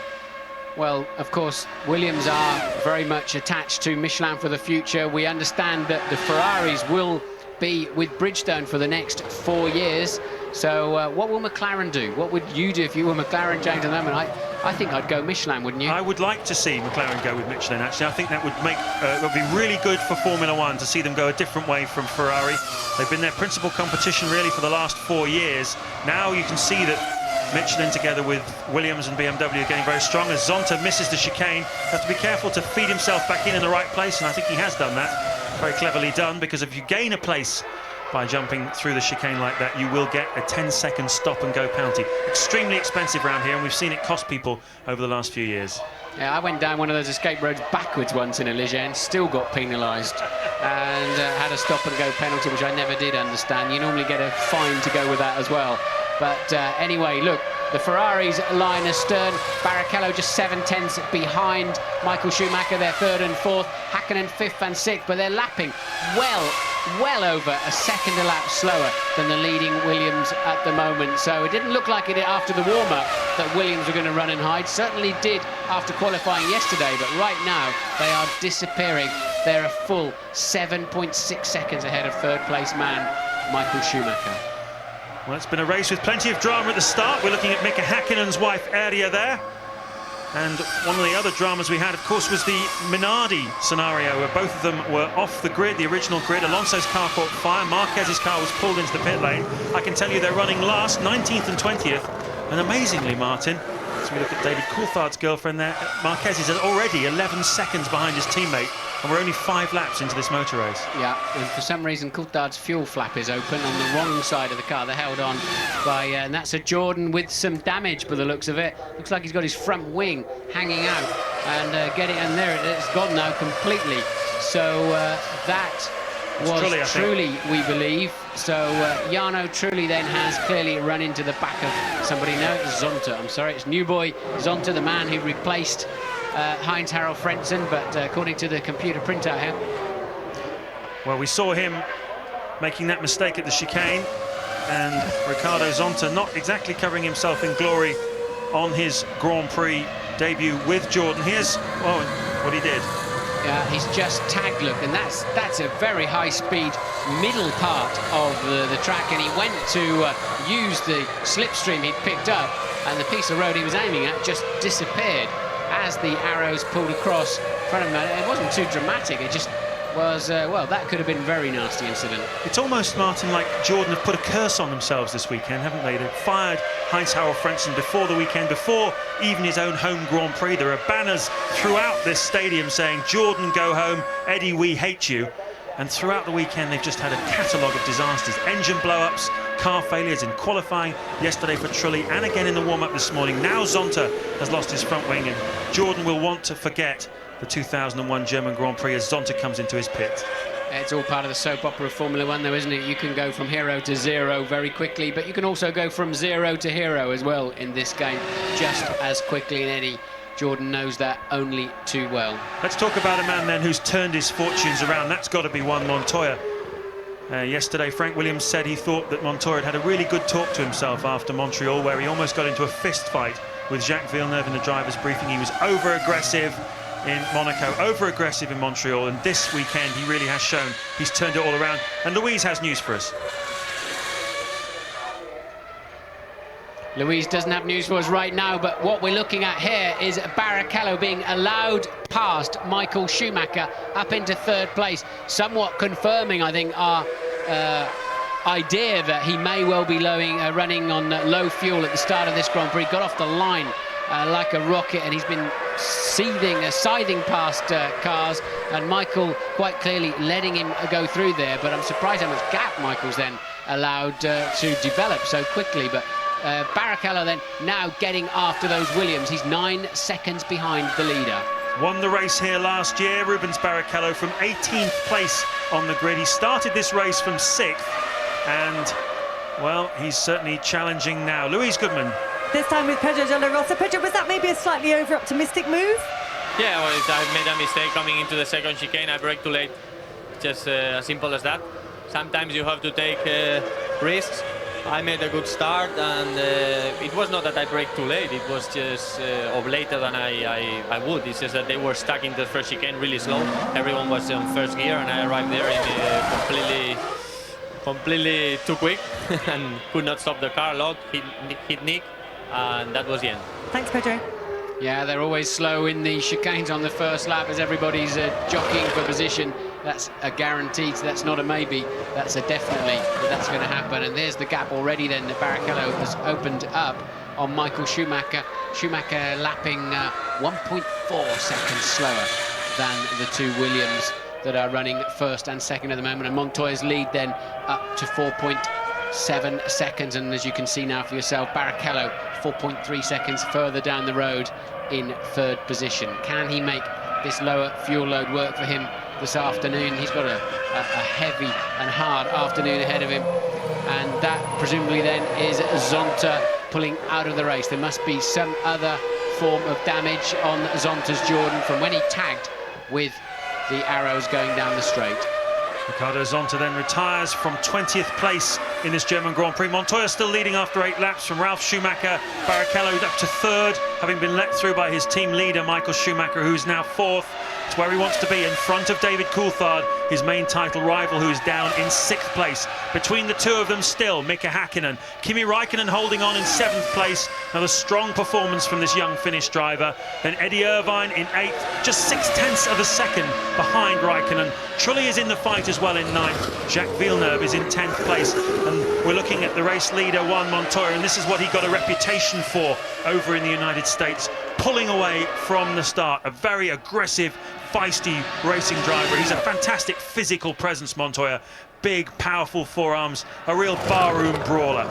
Well, of course, Williams are very much attached to Michelin for the future. We understand that the Ferraris will be with Bridgestone for the next 4 years. So what will McLaren do? What would you do if you were McLaren, James, at the moment? I think I'd go Michelin, wouldn't you? I would like to see McLaren go with Michelin, actually. I think that would make would be really good for Formula 1 to see them go a different way from Ferrari. They've been their principal competition, really, for the last 4 years. Now you can see that Michelin, together with Williams and BMW, are getting very strong. As Zonta misses the chicane, has to be careful to feed himself back in the right place, and I think he has done that. Very cleverly done, because if you gain a place by jumping through the chicane like that, you will get a 10-second stop-and-go penalty. Extremely expensive around here, and we've seen it cost people over the last few years. Yeah, I went down one of those escape roads backwards once in a Ligier and still got penalised and had a stop-and-go penalty, which I never did understand. You normally get a fine to go with that as well. But anyway, look, the Ferraris line astern. Barrichello just 7/10 behind Michael Schumacher. They're 3rd and 4th. Häkkinen 5th and 6th, but they're lapping well over a second a lap slower than the leading Williams at the moment. So it didn't look like it after the warm-up that Williams were going to run and hide. Certainly did after qualifying yesterday, but right now they are disappearing. They're a full 7.6 seconds ahead of 3rd place man Michael Schumacher. Well, it's been a race with plenty of drama at the start. We're looking at Mika Häkkinen's wife, Erja, there. And one of the other dramas we had, of course, was the Minardi scenario, where both of them were off the grid, the original grid. Alonso's car caught fire. Marquez's car was pulled into the pit lane. I can tell you they're running last, 19th and 20th. And amazingly, Martin, as we look at David Coulthard's girlfriend there, Marquez is already 11 seconds behind his teammate. And we're only 5 laps into this motor race. Yeah, and for some reason Coulthard's fuel flap is open on the wrong side of the car. They're held on by, and that's a Jordan with some damage by the looks of it. Looks like he's got his front wing hanging out and and there it's gone now completely. So that was Trulli, we believe. So Jarno Trulli then has clearly run into the back of somebody. No, it's Zonta. I'm sorry, it's new boy Zonta, the man who replaced Heinz-Harald Frentzen, but according to the computer printout here. Well, we saw him making that mistake at the chicane, and Ricardo Zonta not exactly covering himself in glory on his Grand Prix debut with Jordan. Here's what he did. Yeah, he's just tagged, look, and that's a very high-speed middle part of the track, and he went to use the slipstream he'd picked up, and the piece of road he was aiming at just disappeared as the arrows pulled across in front of him. It wasn't too dramatic, it just was, well, that could have been a very nasty incident. It's almost, Martin, like Jordan have put a curse on themselves this weekend, haven't they? They've fired Heinz-Harald Frentzen before the weekend, before even his own home Grand Prix. There are banners throughout this stadium saying, Jordan, go home, Eddie, we hate you. And throughout the weekend, they've just had a catalogue of disasters. Engine blow-ups, car failures in qualifying yesterday for Trulli, and again in the warm-up this morning. Now Zonta has lost his front wing, and Jordan will want to forget the 2001 German Grand Prix as Zonta comes into his pit. It's all part of the soap opera of Formula One, though, isn't it? You can go from hero to zero very quickly, but you can also go from zero to hero as well in this game just as quickly. And Eddie Jordan knows that only too well. Let's talk about a man then who's turned his fortunes around. That's got to be Juan Montoya. Yesterday, Frank Williams said he thought that Montoya had a really good talk to himself after Montreal, where he almost got into a fist fight with Jacques Villeneuve in the driver's briefing. He was over-aggressive in Monaco, over-aggressive in Montreal, and this weekend he really has shown he's turned it all around. And Louise has news for us. Louise doesn't have news for us right now, but what we're looking at here is Barrichello being allowed past Michael Schumacher up into third place, somewhat confirming, I think, our idea that he may well be running on low fuel at the start of this Grand Prix. Got off the line like a rocket, and he's been scything past cars, and Michael quite clearly letting him go through there. But I'm surprised how much gap Michael's then allowed to develop so quickly. But Barrichello then now getting after those Williams. He's 9 seconds behind the leader. Won the race here last year, Rubens Barrichello, from 18th place on the grid. He started this race from 6th, and, well, he's certainly challenging now. Louise Goodman. This time with Pedro de la Rosa. Pedro, was that maybe a slightly over-optimistic move? Yeah, well, I made a mistake coming into the second chicane. I braked too late. Just as simple as that. Sometimes you have to take risks. I made a good start, and it was not that I braked too late. It was just of later than I would. It's just that they were stuck in the first chicane really slow. Everyone was on first gear, and I arrived there in completely too quick and could not stop the car. Locked, hit Nick, and that was the end. Thanks, Pedro. Yeah, they're always slow in the chicanes on the first lap as everybody's jockeying for position. That's a guarantee, so that's not a maybe, that's a definitely that that's going to happen. And there's the gap already then that Barrichello has opened up on Michael Schumacher. Schumacher lapping 1.4 seconds slower than the two Williams that are running first and second at the moment. And Montoya's lead then up to 4.7 seconds. And as you can see now for yourself, Barrichello 4.3 seconds further down the road in third position. Can he make this lower fuel load work for him this afternoon? He's got a heavy and hard afternoon ahead of him, and that presumably then is Zonta pulling out of the race. There must be some other form of damage on Zonta's Jordan from when he tagged with the arrows going down the straight. Ricardo Zonta then retires from 20th place in this German Grand Prix. Montoya still leading after 8 laps from Ralf Schumacher. Barrichello up to 3rd, having been let through by his team leader, Michael Schumacher, who's now 4th. It's where he wants to be, in front of David Coulthard, his main title rival, who is down in 6th place. Between the two of them still, Mika Häkkinen. Kimi Räikkönen holding on in 7th place. Another strong performance from this young Finnish driver. Then Eddie Irvine in 8th, just 0.6 of a second behind Räikkönen. Trulli is in the fight as well in 9th. Jacques Villeneuve is in 10th place. And we're looking at the race leader, Juan Montoya, and this is what he got a reputation for over in the United States. Pulling away from the start. A very aggressive, feisty racing driver. He's a fantastic physical presence, Montoya. Big, powerful forearms, a real barroom brawler.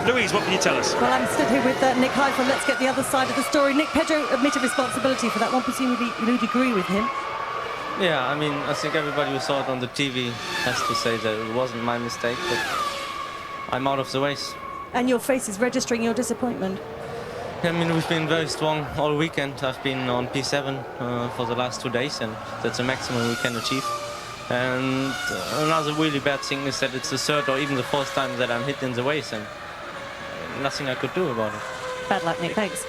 Louise, what can you tell us? Well, I'm stood here with Nick Heifel. Let's get the other side of the story. Nick, Pedro admitted responsibility for that one. Presumably you'd agree with him. Yeah, I mean, I think everybody who saw it on the TV has to say that it wasn't my mistake, but I'm out of the race. And your face is registering your disappointment. I mean, we've been very strong all weekend. I've been on P7 for the last 2 days, and that's the maximum we can achieve. And another really bad thing is that it's the 3rd or even the 4th time that I'm hit in the race, and nothing I could do about it. Bad luck, Nick. Thanks.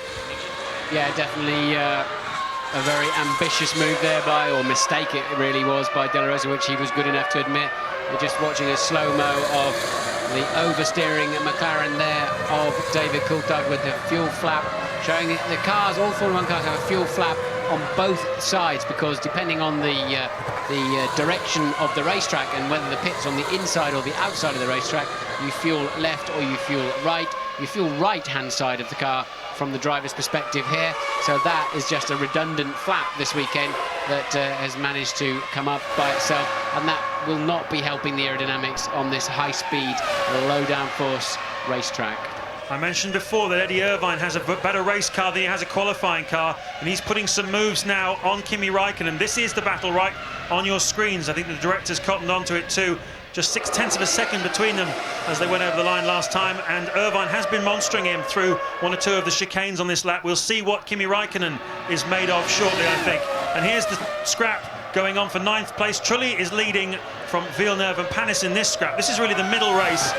Yeah, definitely a very ambitious move there or mistake it really was by De La Rosa, which he was good enough to admit. We're just watching a slow-mo of the oversteering McLaren there of David Coulthard with the fuel flap, showing the cars, all Formula 1 cars have a fuel flap on both sides, because depending on the direction of the racetrack and whether the pit's on the inside or the outside of the racetrack, you fuel left or you fuel right. You fuel right-hand side of the car from the driver's perspective here. So that is just a redundant flap this weekend that has managed to come up by itself, and that will not be helping the aerodynamics on this high-speed, low-downforce racetrack. I mentioned before that Eddie Irvine has a better race car than he has a qualifying car, and he's putting some moves now on Kimi Räikkönen. This is the battle right on your screens. I think the directors cottoned onto it too. Just 0.6 of a second between them as they went over the line last time, and Irvine has been monstering him through one or two of the chicanes on this lap. We'll see what Kimi Räikkönen is made of shortly, I think. And here's the scrap going on for 9th place. Trulli is leading from Villeneuve and Panis in this scrap. This is really the middle race,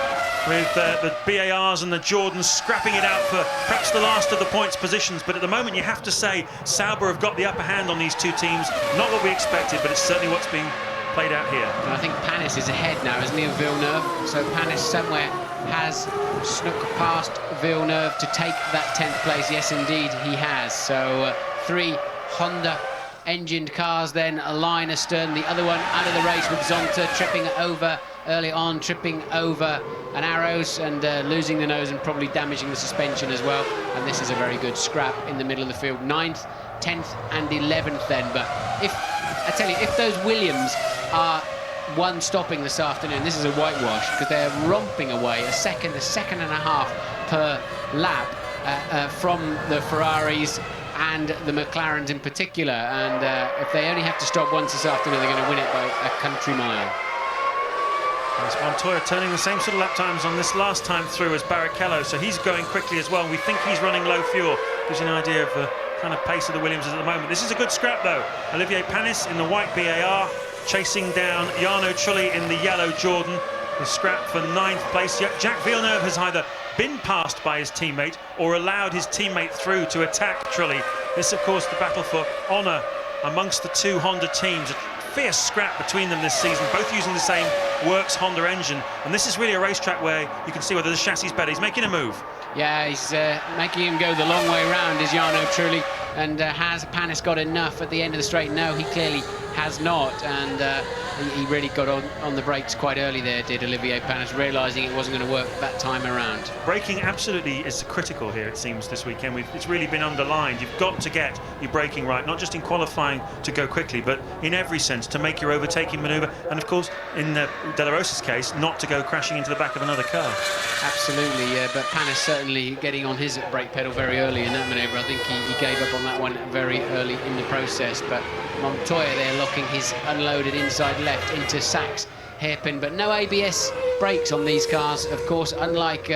with the BARs and the Jordans scrapping it out for perhaps the last of the points positions. But at the moment, you have to say Sauber have got the upper hand on these two teams. Not what we expected, but it's certainly what's being played out here. And I think Panis is ahead now, isn't he, of Villeneuve? So Panis somewhere has snuck past Villeneuve to take that 10th place. Yes, indeed, he has. So 3 Honda engined cars then, a line astern, the other one out of the race with Zonta tripping over early on, tripping over an Arrows and losing the nose and probably damaging the suspension as well. And this is a very good scrap in the middle of the field. 9th, 10th and 11th then. But if, I tell you, if those Williams are one stopping this afternoon, this is a whitewash, because they're romping away a second and a half per lap from the Ferraris and the McLarens in particular, and if they only have to stop once this afternoon, they're going to win it by a country mile. It's Montoya turning the same sort of lap times on this last time through as Barrichello, so he's going quickly as well. We think he's running low fuel. Gives you an idea of the kind of pace of the Williams at the moment. This is a good scrap though. Olivier Panis in the white BAR, chasing down Jarno Trulli in the yellow Jordan. The scrap for 9th place. Jacques Villeneuve has either been passed by his teammate or allowed his teammate through to attack Trulli. This, of course, the battle for honour amongst the two Honda teams. A fierce scrap between them this season, both using the same Works Honda engine. And this is really a racetrack where you can see whether the chassis is better. He's making a move. Yeah, he's making him go the long way round, is Jarno Trulli. And has Panis got enough at the end of the straight? No, he clearly has not. And he really got on the brakes quite early there, did Olivier Panis, realising it wasn't going to work that time around. Braking absolutely is critical here, it seems, this weekend. It's really been underlined. You've got to get your braking right, not just in qualifying to go quickly, but in every sense to make your overtaking manoeuvre. And, of course, in De La Rosa's case, not to go crashing into the back of another car. Absolutely, yeah, but Panis certainly getting on his brake pedal very early in that manoeuvre. I think he gave up on that one very early in the process, but Montoya there locking his unloaded inside left into Sachs hairpin, but no ABS brakes on these cars, of course, unlike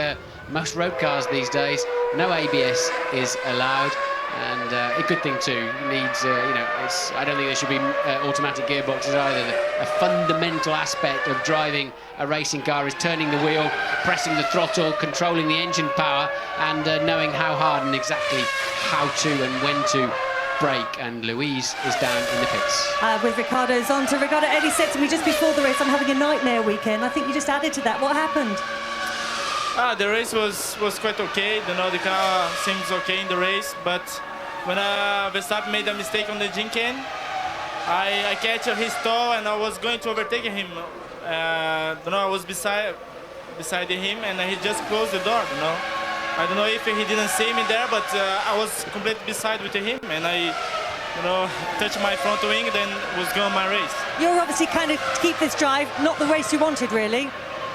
most road cars these days. No ABS is allowed, and a good thing too. Needs, I don't think there should be automatic gearboxes either. A fundamental aspect of driving a racing car is turning the wheel, pressing the throttle, controlling the engine power, and knowing how hard and exactly how to and when to brake. And Louise is down in the pits. With Ricardo Zonta. Ricardo, Eddie said to me just before the race, I'm having a nightmare weekend. I think you just added to that. What happened? The race was quite okay. The car seems okay in the race, but when Verstappen made a mistake on the chicane, I catch his toe and I was going to overtake him. I was beside him and he just closed the door. I don't know if he didn't see me there, but I was completely beside with him, and I, touched my front wing, then was going my race. You're obviously kind of keep this drive, not the race you wanted, really.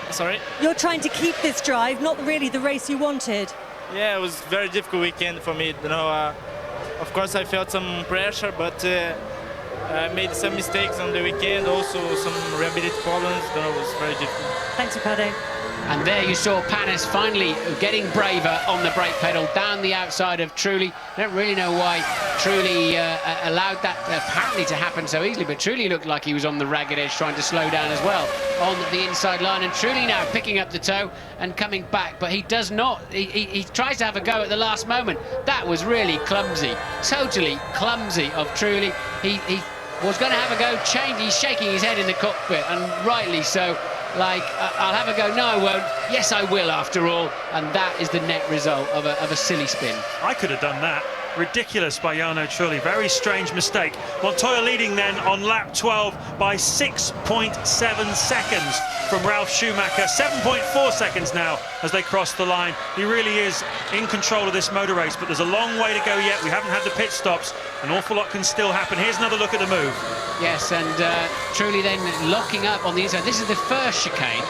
Sorry? You're trying to keep this drive, not really the race you wanted. Yeah, it was a very difficult weekend for me. Of course, I felt some pressure, but I made some mistakes on the weekend, also some reliability problems. It was very difficult. Thanks, Ricardo. And there you saw Panis finally getting braver on the brake pedal down the outside of Trulli. I don't really know why Trulli allowed that apparently to happen so easily, but Trulli looked like he was on the ragged edge trying to slow down as well on the inside line. And Trulli now picking up the toe and coming back, but he does not. He tries to have a go at the last moment. That was really clumsy, totally clumsy of Trulli. He was going to have a go, he's shaking his head in the cockpit, and rightly so. Like, I'll have a go. No, I won't. Yes, I will, after all. And that is the net result of a silly spin. I could have done that. ridiculous by Jarno Trulli. Very strange mistake. Montoya leading then on lap 12 by 6.7 seconds from Ralf Schumacher. 7.4 seconds now as they cross the line. He really is in control of this motor race, but there's a long way to go yet. We haven't had the pit stops. An awful lot can still happen. Here's another look at the move. Yes, and Trulli then locking up on the inside. This is the first chicane.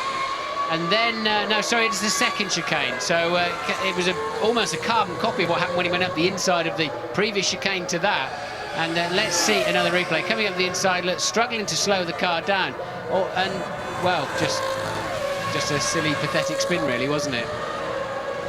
And then, no, sorry, it's the second chicane. So it was almost a carbon copy of what happened when he went up the inside of the previous chicane to that. And let's see another replay. Coming up the inside, struggling to slow the car down. Well, just a silly, pathetic spin, really, wasn't it?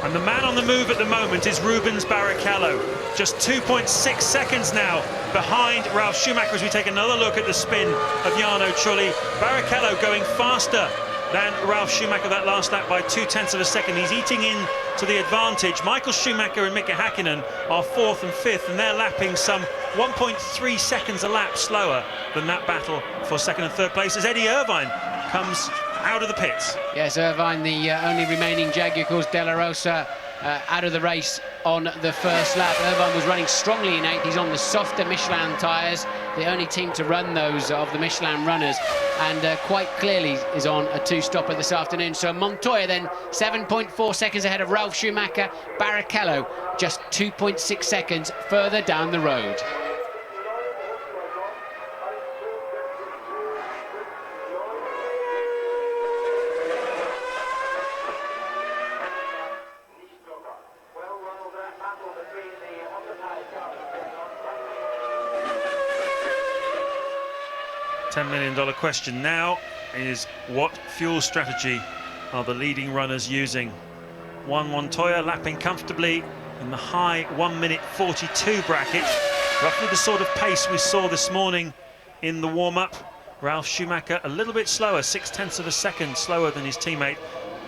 And the man on the move at the moment is Rubens Barrichello. Just 2.6 seconds now behind Ralf Schumacher as we take another look at the spin of Jarno Trulli. Barrichello going faster than Ralf Schumacher that last lap by 0.2 of a second. He's eating into the advantage. Michael Schumacher and Mika Häkkinen are 4th and 5th, and they're lapping some 1.3 seconds a lap slower than that battle for 2nd and 3rd place as Eddie Irvine comes out of the pits. Yes, Irvine, the only remaining Jaguar, of course, De La Rosa out of the race on the first lap. Irvine was running strongly in 8th. He's on the softer Michelin tyres, the only team to run those of the Michelin runners, and quite clearly is on a 2-stopper this afternoon. So Montoya then 7.4 seconds ahead of Ralf Schumacher. Barrichello just 2.6 seconds further down the road. $10 million question now is what fuel strategy are the leading runners using? Juan Montoya lapping comfortably in the high 1:42 bracket, roughly the sort of pace we saw this morning in the warm-up. Ralf Schumacher a little bit slower, 0.6 of a second slower than his teammate,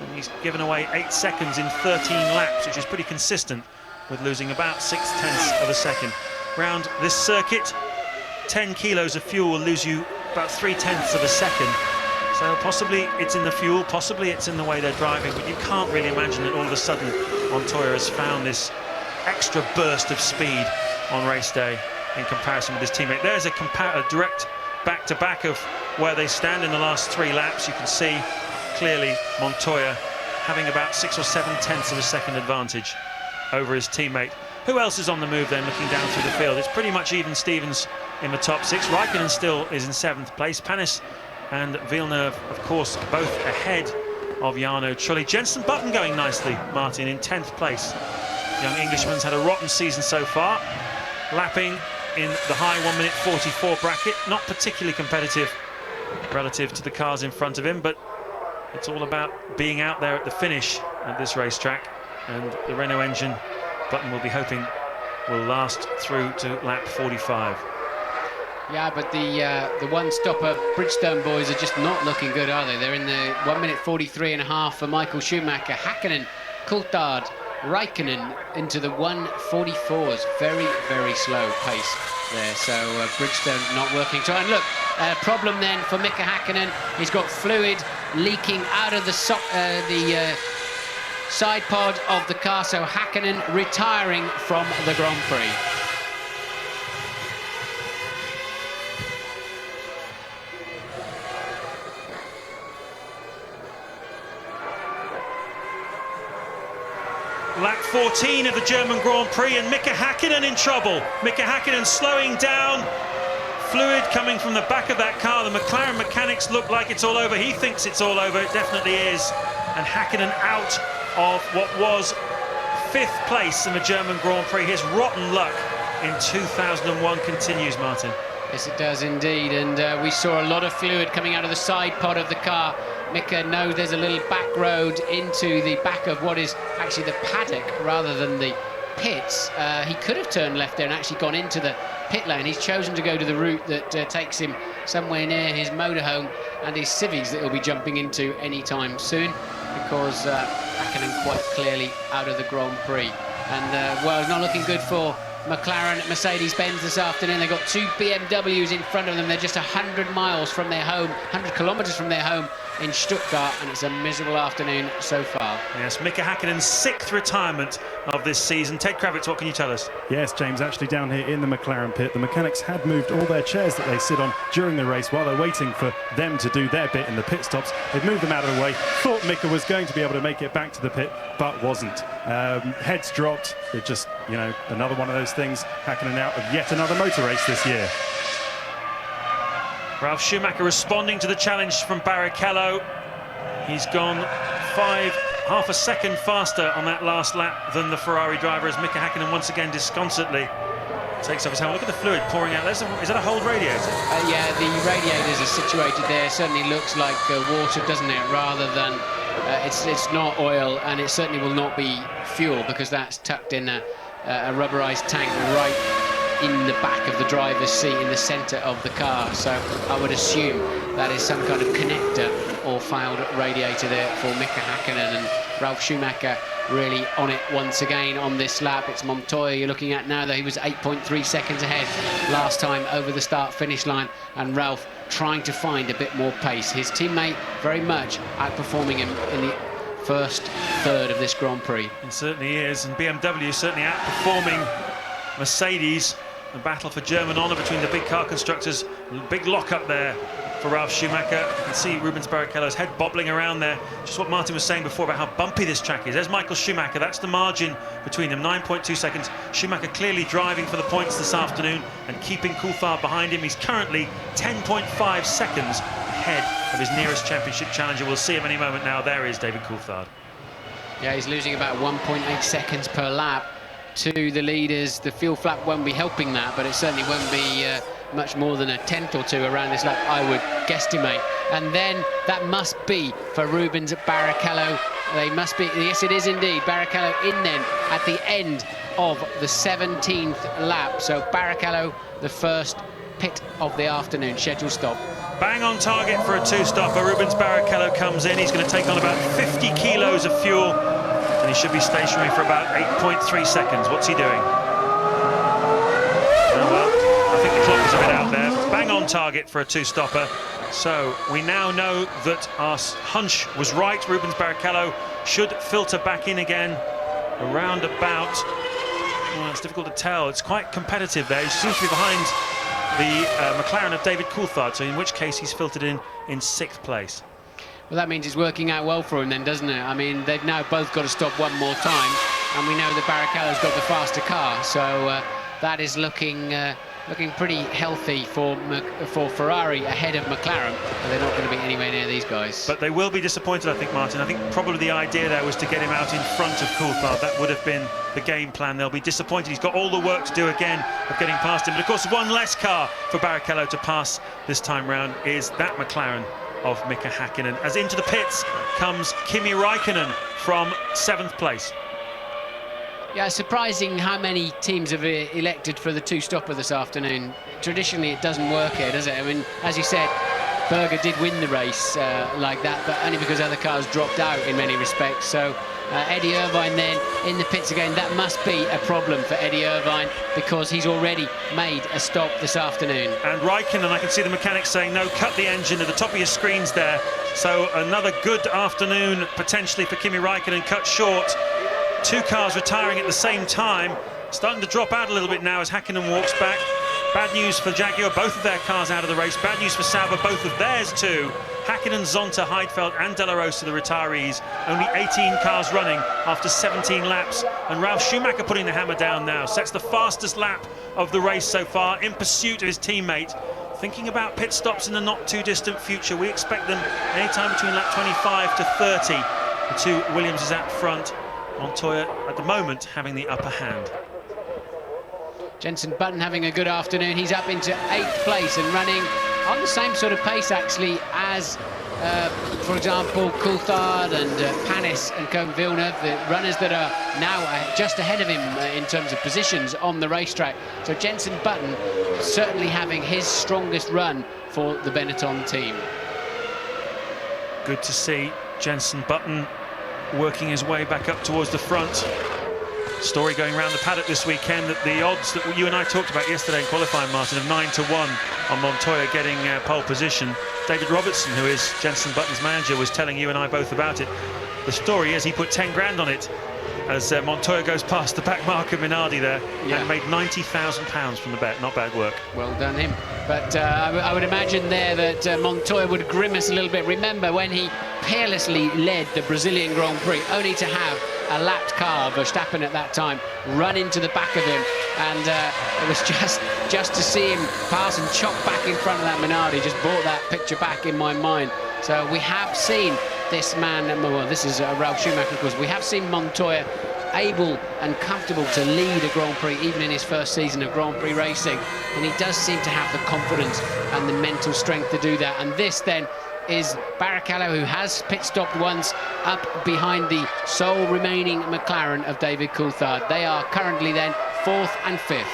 and he's given away 8 seconds in 13 laps, which is pretty consistent with losing about 0.6 of a second. Round this circuit, 10 kilos of fuel will lose you about 0.3 of a second. So possibly it's in the fuel, possibly it's in the way they're driving, but you can't really imagine that all of a sudden Montoya has found this extra burst of speed on race day in comparison with his teammate. There's a direct back-to-back of where they stand in the last 3 laps. You can see clearly Montoya having about 6 or 7/10 of a second advantage over his teammate. Who else is on the move then, looking down through the field? It's pretty much even Stevens in the top 6. Raikkonen still is in 7th place. Panis and Villeneuve, of course, both ahead of Jarno Trulli. Jenson Button going nicely, Martin, in 10th place. Young Englishman's had a rotten season so far, lapping in the high 1:44 bracket. Not particularly competitive relative to the cars in front of him, but it's all about being out there at the finish at this racetrack, and the Renault engine, Button will be hoping, will last through to lap 45. Yeah, but the one-stopper Bridgestone boys are just not looking good, are they? They're in the 1:43.5 for Michael Schumacher. Häkkinen, Coulthard, Raikkonen into the 1:44s. Very, very slow pace there. So Bridgestone not working. So, and look, problem then for Mika Häkkinen. He's got fluid leaking out of the side pod of the car. So Häkkinen retiring from the Grand Prix. Lap 14 of the German Grand Prix, and Mika Häkkinen in trouble. Mika Häkkinen slowing down. Fluid coming from the back of that car. The McLaren mechanics look like it's all over. He thinks it's all over. It definitely is. And Häkkinen out of what was 5th place in the German Grand Prix. His rotten luck in 2001 continues, Martin. Yes, it does indeed. And we saw a lot of fluid coming out of the side pod of the car. Mika knows there's a little back road into the back of what is actually the paddock rather than the pits. He could have turned left there and actually gone into the pit lane. He's chosen to go to the route that takes him somewhere near his motorhome and his civvies that he'll be jumping into anytime soon, because Häkkinen quite clearly out of the Grand Prix. And well, it's not looking good for McLaren, Mercedes-Benz this afternoon. They've got 2 BMWs in front of them. They're just 100 miles from their home, 100 kilometers from their home in Stuttgart, and it's a miserable afternoon so far. Yes, Mika Häkkinen's 6th retirement of this season. Ted Kravitz, what can you tell us? Yes, James, actually down here in the McLaren pit, the mechanics had moved all their chairs that they sit on during the race while they're waiting for them to do their bit in the pit stops. They've moved them out of the way. Thought Mika was going to be able to make it back to the pit, but wasn't. Heads dropped. It just, you know, another one of those things. Häkkinen out of yet another motor race this year. Ralf Schumacher responding to the challenge from Barrichello. He's gone half a second faster on that last lap than the Ferrari driver, as Mika Häkkinen once again disconsolately takes off his helmet. Look at the fluid pouring out. Is that a hold radiator? Yeah, the radiators are situated there. Certainly looks like water, doesn't it? Rather than it's not oil, and it certainly will not be fuel, because that's tucked in a rubberized tank right in the back of the driver's seat in the centre of the car. So I would assume that is some kind of connector or failed radiator there for Mika Häkkinen, and Ralf Schumacher really on it once again on this lap. It's Montoya you're looking at now, though. He was 8.3 seconds ahead last time over the start-finish line, and Ralf trying to find a bit more pace. His teammate very much outperforming him in the first third of this Grand Prix. It certainly is, and BMW certainly outperforming Mercedes. A battle for German honour between the big car constructors. Big lock-up there for Ralf Schumacher. You can see Rubens Barrichello's head bobbling around there. Just what Martin was saying before about how bumpy this track is. There's Michael Schumacher. That's the margin between them, 9.2 seconds. Schumacher clearly driving for the points this afternoon and keeping Coulthard behind him. He's currently 10.5 seconds ahead of his nearest championship challenger. We'll see him any moment now. There is David Coulthard. Yeah, he's losing about 1.8 seconds per lap to the leaders. The fuel flap won't be helping that, but it certainly won't be much more than a tenth or two around this lap, I would guesstimate. And then that must be for Rubens Barrichello. They must be, yes it is indeed, Barrichello in then at the end of the 17th lap. So Barrichello, the first pit of the afternoon, scheduled stop. Bang on target for a two-stopper. Rubens Barrichello comes in. He's going to take on about 50 kilos of fuel, and he should be stationary for about 8.3 seconds. What's he doing? Oh, well, I think the clock is a bit out there. Bang on target for a two-stopper. So we now know that our hunch was right. Rubens Barrichello should filter back in again around about... Well, it's difficult to tell. It's quite competitive there. He seems to be behind the McLaren of David Coulthard, so in which case he's filtered in 6th place. Well, that means it's working out well for him then, doesn't it? I mean, they've now both got to stop one more time, and we know that Barrichello's got the faster car, so that is looking pretty healthy for Ferrari ahead of McLaren, but they're not going to be anywhere near these guys. But they will be disappointed, I think, Martin. I think probably the idea there was to get him out in front of Coulthard. That would have been the game plan. They'll be disappointed. He's got all the work to do again of getting past him. But of course, one less car for Barrichello to pass this time round is that McLaren of Mika Häkkinen. As into the pits comes Kimi Räikkönen from 7th place. Yeah, surprising how many teams have elected for the two-stopper this afternoon. Traditionally, it doesn't work here, does it? I mean, as you said, Berger did win the race like that, but only because other cars dropped out in many respects. So Eddie Irvine then in the pits again. That must be a problem for Eddie Irvine, because he's already made a stop this afternoon. And Räikkönen, I can see the mechanics saying, no, cut the engine at the top of your screens there. So another good afternoon potentially for Kimi Räikkönen, cut short. Two cars retiring at the same time, starting to drop out a little bit now as Häkkinen walks back. Bad news for Jaguar, both of their cars out of the race. Bad news for Sauber, both of theirs too. Häkkinen, Zonta, Heidfeld and De La Rosa, the retirees. Only 18 cars running after 17 laps. And Ralf Schumacher putting the hammer down now. Sets the fastest lap of the race so far, in pursuit of his teammate. Thinking about pit stops in the not too distant future. We expect them anytime between lap 25 to 30. The two Williamses out front. Montoya at the moment having the upper hand. Jenson Button having a good afternoon. He's up into 8th place and running on the same sort of pace actually as for example Coulthard and Panis and Koen Villeneuve, the runners that are now just ahead of him in terms of positions on the racetrack. So Jenson Button certainly having his strongest run for the Benetton team. Good to see Jenson Button working his way back up towards the front. Story going around the paddock this weekend that the odds that you and I talked about yesterday in qualifying, Martin, of 9-1 on Montoya getting pole position. David Robertson, who is Jenson Button's manager, was telling you and I both about it. The story is he put 10 grand on it as Montoya goes past the back marker Minardi there, and made £90,000 from the bet. Not bad work. Well done him. But I would imagine there that Montoya would grimace a little bit. Remember when he peerlessly led the Brazilian Grand Prix, only to have a lapped car, Verstappen at that time, run into the back of him, and it was just to see him pass and chop back in front of that Minardi just brought that picture back in my mind. So we have seen this man, well, this is Ralf Schumacher, of course. We have seen Montoya able and comfortable to lead a Grand Prix, even in his first season of Grand Prix racing, and he does seem to have the confidence and the mental strength to do that. And this then is Barrichello, who has pit stopped once, up behind the sole remaining McLaren of David Coulthard. They are currently then 4th and 5th.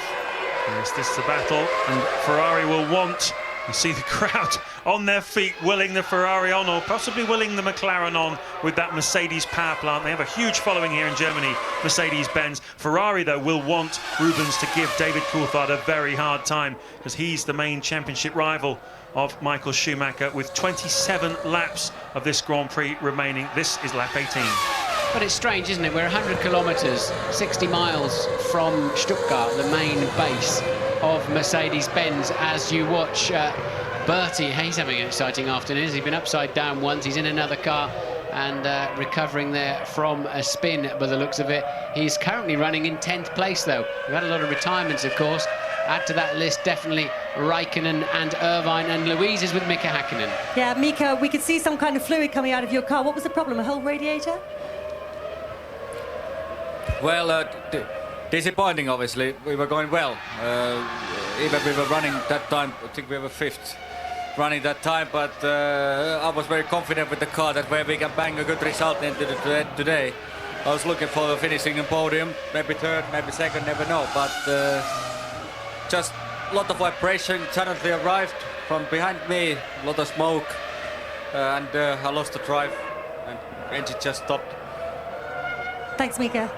Yes, this is the battle, and Ferrari will want, you see the crowd on their feet, willing the Ferrari on, or possibly willing the McLaren on with that Mercedes power plant. They have a huge following here in Germany, Mercedes-Benz. Ferrari, though, will want Rubens to give David Coulthard a very hard time, because he's the main championship rival of Michael Schumacher, with 27 laps of this Grand Prix remaining. This is lap 18. But it's strange, isn't it? We're 100 kilometres, 60 miles from Stuttgart, the main base of Mercedes-Benz, as you watch Bertie. He's having an exciting afternoon. He's been upside down once. He's in another car and recovering there from a spin by the looks of it. He's currently running in 10th place, though. We've had a lot of retirements, of course. Add to that list definitely Raikkonen and Irvine, and Louise is with Mika Hakkinen. Yeah, Mika, we could see some kind of fluid coming out of your car. What was the problem, a whole radiator? Well, disappointing, obviously. We were going well. Even we were running that time, I think we were 5th running that time, but I was very confident with the car that where we can bang a good result into today. I was looking for the finishing in podium, maybe 3rd, maybe 2nd, never know, but just a lot of vibration suddenly arrived from behind me, a lot of smoke, and I lost the drive and engine just stopped. Thanks, Mika.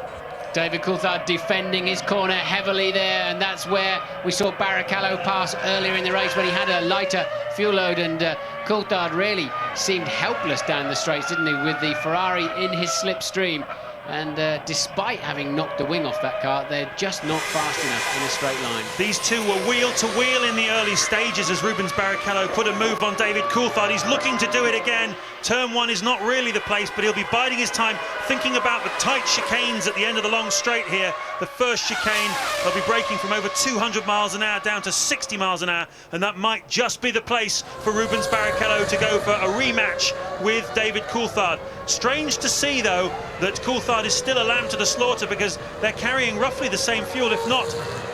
David Coulthard defending his corner heavily there, and that's where we saw Barrichello pass earlier in the race when he had a lighter fuel load, and Coulthard really seemed helpless down the straights, didn't he, with the Ferrari in his slipstream. And despite having knocked the wing off that car, they're just not fast enough in a straight line. These two were wheel to wheel in the early stages as Rubens Barrichello put a move on David Coulthard. He's looking to do it again. Turn 1 is not really the place, but he'll be biding his time, thinking about the tight chicanes at the end of the long straight here. The first chicane, they'll be braking from over 200 miles an hour down to 60 miles an hour, and that might just be the place for Rubens Barrichello to go for a rematch with David Coulthard. Strange to see, though, that Coulthard is still a lamb to the slaughter, because they're carrying roughly the same fuel. If not,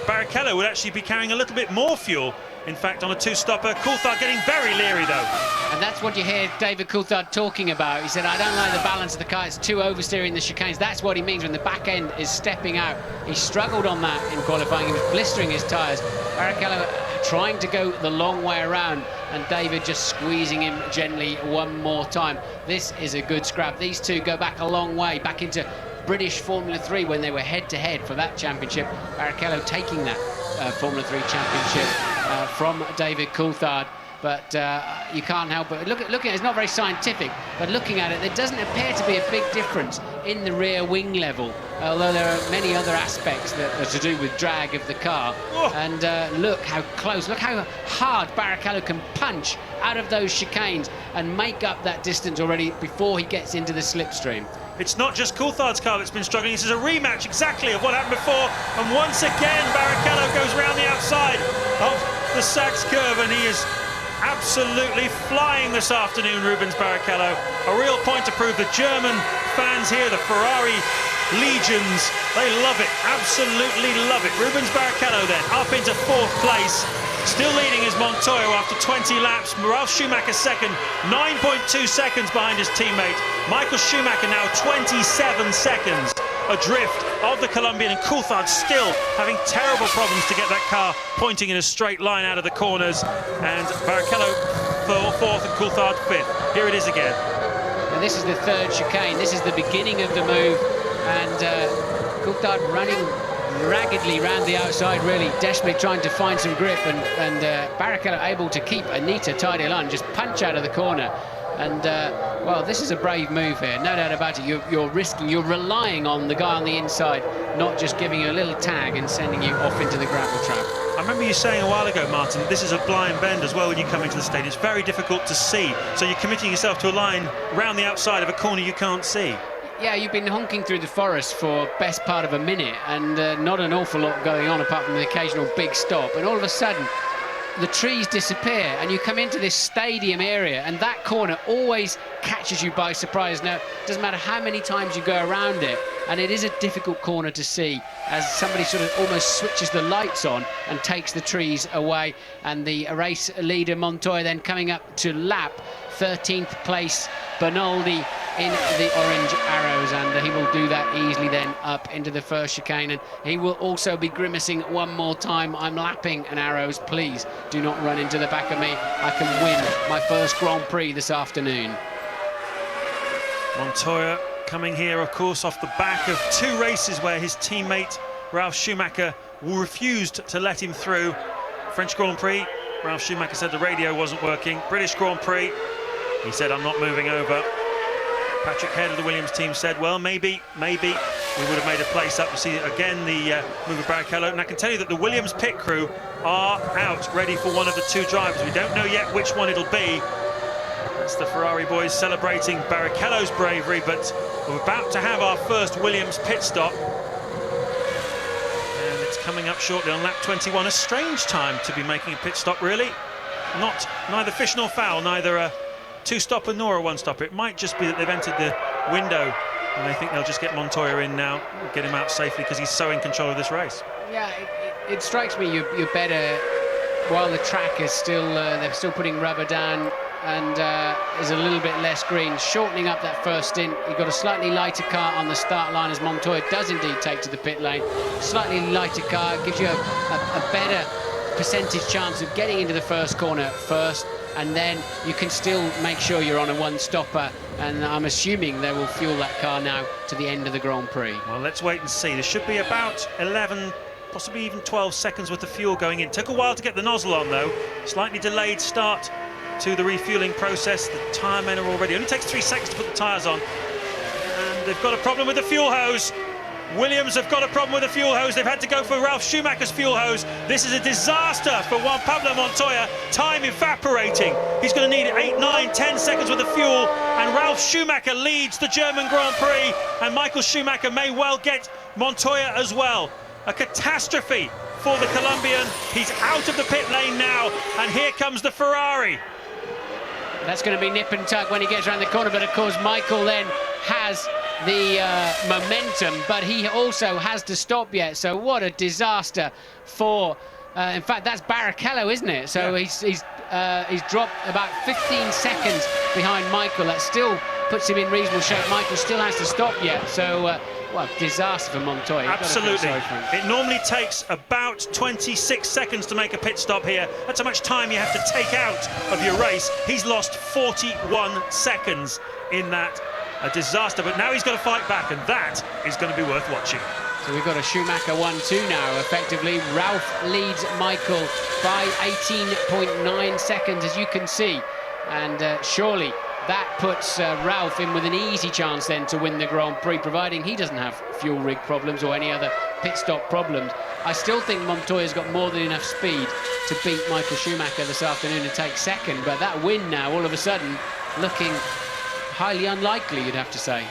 Barrichello would actually be carrying a little bit more fuel. In fact, on a two-stopper, Coulthard getting very leery, though. And that's what you hear David Coulthard talking about. He said, I don't like the balance of the car. It's too oversteering the chicanes. That's what he means when the back end is stepping out. He struggled on that in qualifying. He was blistering his tyres. Barrichello trying to go the long way around, and David just squeezing him gently one more time. This is a good scrap. These two go back a long way, back into British Formula 3 when they were head-to-head for that championship. Barrichello taking that Formula 3 championship from David Coulthard. But you can't help but looking at it, it's not very scientific, but looking at it, there doesn't appear to be a big difference in the rear wing level, although there are many other aspects that are to do with drag of the car. Oh. And look how close, look how hard Barrichello can punch out of those chicanes and make up that distance already before he gets into the slipstream. It's not just Coulthard's car that's been struggling. This is a rematch exactly of what happened before. And once again, Barrichello goes round the outside of the Sachs curve, and he is absolutely flying this afternoon, Rubens Barrichello. A real point to prove. The German fans here, the Ferrari legions, they love it, absolutely love it. Rubens Barrichello then up into 4th place. Still leading is Montoya after 20 laps. Ralf Schumacher second, 9.2 seconds behind his teammate. Michael Schumacher now 27 seconds adrift of the Colombian, and Coulthard still having terrible problems to get that car pointing in a straight line out of the corners. And Barrichello 4th and Coulthard 5th. Here it is again. And this is the 3rd chicane. This is the beginning of the move, and Coulthard running raggedly round the outside, really desperately trying to find some grip, and Barrichello able to keep Anita tidy line, just punch out of the corner. And well, this is a brave move here, no doubt about it. You're risking, you're relying on the guy on the inside, not just giving you a little tag and sending you off into the gravel trap. I remember you saying a while ago, Martin, this is a blind bend as well when you come into the stadium. It's very difficult to see, so you're committing yourself to a line round the outside of a corner you can't see. Yeah, you've been honking through the forest for best part of a minute, and not an awful lot going on apart from the occasional big stop, and all of a sudden the trees disappear and you come into this stadium area, and that corner always catches you by surprise. Now, it doesn't matter how many times you go around it, and it is a difficult corner to see as somebody sort of almost switches the lights on and takes the trees away. And the race leader Montoya then coming up to lap 13th place Bernaldi in the orange arrows, and he will do that easily then up into the first chicane, and he will also be grimacing one more time. I'm lapping an arrows, please do not run into the back of me. I can win my first Grand Prix this afternoon. Montoya coming here, of course, off the back of 2 races where his teammate Ralf Schumacher refused to let him through. French Grand Prix, Ralf Schumacher said the radio wasn't working. British Grand Prix, he said, I'm not moving over. Patrick Head of the Williams team said, well, maybe we would have made a place up. You see again the move of Barrichello, and I can tell you that the Williams pit crew are out ready for one of the 2 drivers. We don't know yet which one it'll be. That's the Ferrari boys celebrating Barrichello's bravery, but we're about to have our first Williams pit stop, and it's coming up shortly on lap 21. A strange time to be making a pit stop, really. Neither fish nor fowl, neither a 2-stopper nor a 1-stopper. It might just be that they've entered the window and they think they'll just get Montoya in now, get him out safely because he's so in control of this race. Yeah, it strikes me you're better while the track is still, they're still putting rubber down and there's a little bit less green, shortening up that first stint. You've got a slightly lighter car on the start line as Montoya does indeed take to the pit lane. Slightly lighter car gives you a better percentage chance of getting into the first corner first, and then you can still make sure you're on a 1-stopper, and I'm assuming they will fuel that car now to the end of the Grand Prix. Well, let's wait and see. There should be about 11, possibly even 12 seconds worth of fuel going in. Took a while to get the nozzle on, though. Slightly delayed start to the refueling process. The tyre men are already, only takes 3 seconds to put the tyres on, and they've got a problem with the fuel hose. Williams have got a problem with the fuel hose. They've had to go for Ralf Schumacher's fuel hose. This is a disaster for Juan Pablo Montoya. Time evaporating. He's going to need 8, 9, 10 seconds with the fuel, and Ralf Schumacher leads the German Grand Prix, and Michael Schumacher may well get Montoya as well. A catastrophe for the Colombian. He's out of the pit lane now, and here comes the Ferrari. That's going to be nip and tuck when he gets around the corner, but of course Michael then has the momentum, but he also has to stop yet. So what a disaster for in fact that's Barrichello, isn't it? So yeah. He's dropped about 15 seconds behind Michael. That still puts him in reasonable shape. Michael still has to stop yet, so well, disaster for Montoya. Absolutely. It normally takes about 26 seconds to make a pit stop here. That's how much time you have to take out of your race. He's lost 41 seconds in that. A disaster, but now he's got to fight back, and that is going to be worth watching. So we've got a Schumacher 1-2 now, effectively. Ralf leads Michael by 18.9 seconds, as you can see. And surely that puts Ralf in with an easy chance then to win the Grand Prix, providing he doesn't have fuel rig problems or any other pit stop problems. I still think Montoya's got more than enough speed to beat Michael Schumacher this afternoon and take second, but that win now, all of a sudden, looking highly unlikely, you'd have to say.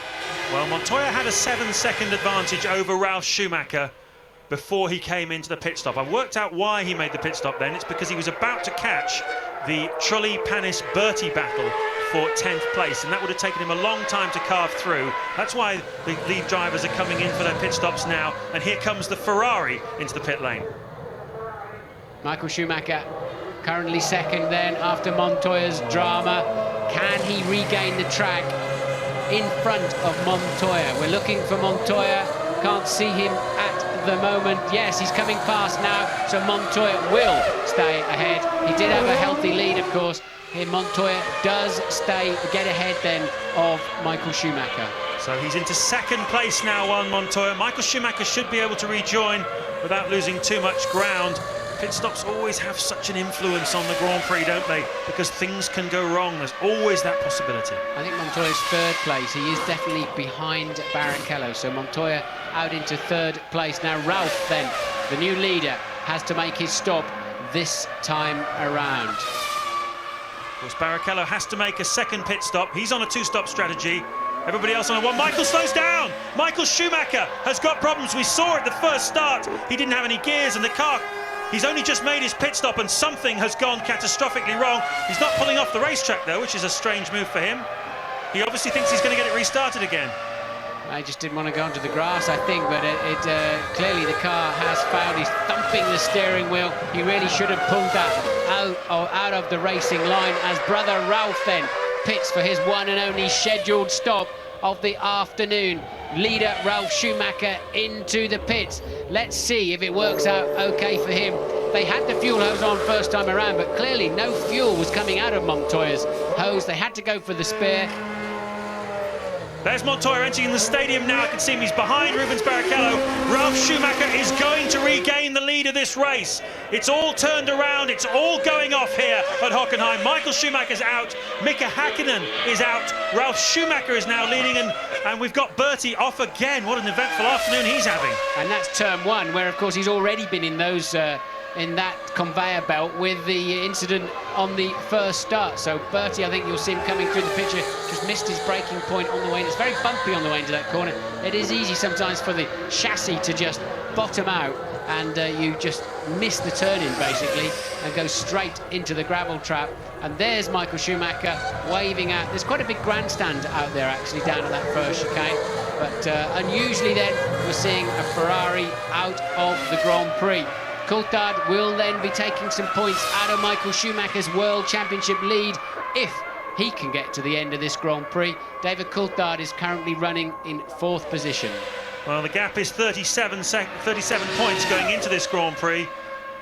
Well, Montoya had a 7-second advantage over Ralf Schumacher before he came into the pit stop. I've worked out why he made the pit stop then. It's because he was about to catch the Trulli-Panis-Berti battle for 10th place, and that would have taken him a long time to carve through. That's why the lead drivers are coming in for their pit stops now, and here comes the Ferrari into the pit lane. Michael Schumacher currently second then after Montoya's drama. Can he regain the track in front of Montoya? We're looking for Montoya. Can't see him at the moment. Yes, he's coming past now, so Montoya will stay ahead. He did have a healthy lead, of course. Here Montoya does get ahead then of Michael Schumacher. So he's into second place now, Juan Montoya. Michael Schumacher should be able to rejoin without losing too much ground. Pit stops always have such an influence on the Grand Prix, don't they? Because things can go wrong. There's always that possibility. I think Montoya's third place. He is definitely behind Barrichello. So Montoya out into third place. Now Ralph, then, the new leader, has to make his stop this time around. Of course, Barrichello has to make a second pit stop. He's on a two-stop strategy. Everybody else on a one. Michael slows down. Michael Schumacher has got problems. We saw it the first start. He didn't have any gears, and the car... He's only just made his pit stop and something has gone catastrophically wrong. He's not pulling off the racetrack though, which is a strange move for him. He obviously thinks he's going to get it restarted again. I just didn't want to go onto the grass, I think, but clearly the car has fouled. He's thumping the steering wheel. He really should have pulled that out of the racing line as brother Ralph then pits for his one and only scheduled stop of the afternoon. Leader Ralf Schumacher into the pits. Let's see if it works out okay for him. They had the fuel hose on first time around, but clearly no fuel was coming out of Montoya's hose. They had to go for the spare. There's Montoya entering the stadium now. I can see him. He's behind Rubens Barrichello. Ralf Schumacher is going to regain the lead of this race. It's all turned around. It's all going off here at Hockenheim. Michael Schumacher's out. Mika Hakkinen is out. Ralf Schumacher is now leading, and we've got Bertie off again. What an eventful afternoon he's having. And that's turn one, where of course he's already been in those in that conveyor belt with the incident on the first start. So Bertie, I think you'll see him coming through the picture, just missed his braking point on the way in. It's very bumpy on the way into that corner. It is easy sometimes for the chassis to just bottom out and you just miss the turn-in basically and go straight into the gravel trap. And there's Michael Schumacher waving out. There's quite a big grandstand out there actually down at that first chicane. But unusually then we're seeing a Ferrari out of the Grand Prix. Coulthard will then be taking some points out of Michael Schumacher's World Championship lead if he can get to the end of this Grand Prix. David Coulthard is currently running in fourth position. Well, the gap is 37 points going into this Grand Prix.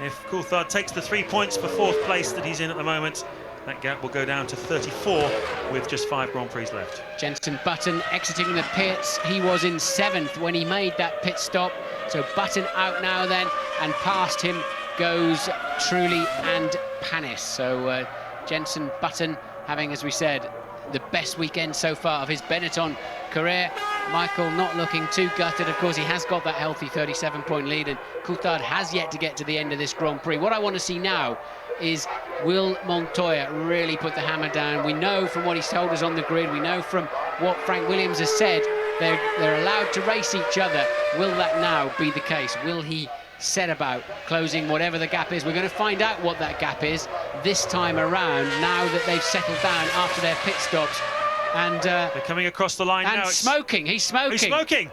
If Coulthard takes the 3 points for fourth place that he's in at the moment, that gap will go down to 34 with just 5 Grand Prix left. Jenson Button exiting the pits. He was in 7th when he made that pit stop. So Button out now then, and past him goes Trulli and Panis. So Jenson Button having, as we said, the best weekend so far of his Benetton career. Michael not looking too gutted. Of course, he has got that healthy 37-point lead, and Coulthard has yet to get to the end of this Grand Prix. What I want to see now is, will Montoya really put the hammer down? We know from what he's told us on the grid, we know from what Frank Williams has said, they're allowed to race each other. Will that now be the case? Will he set about closing whatever the gap is? We're going to find out what that gap is this time around, now that they've settled down after their pit stops. And they're coming across the line now. And smoking, he's smoking. He's smoking.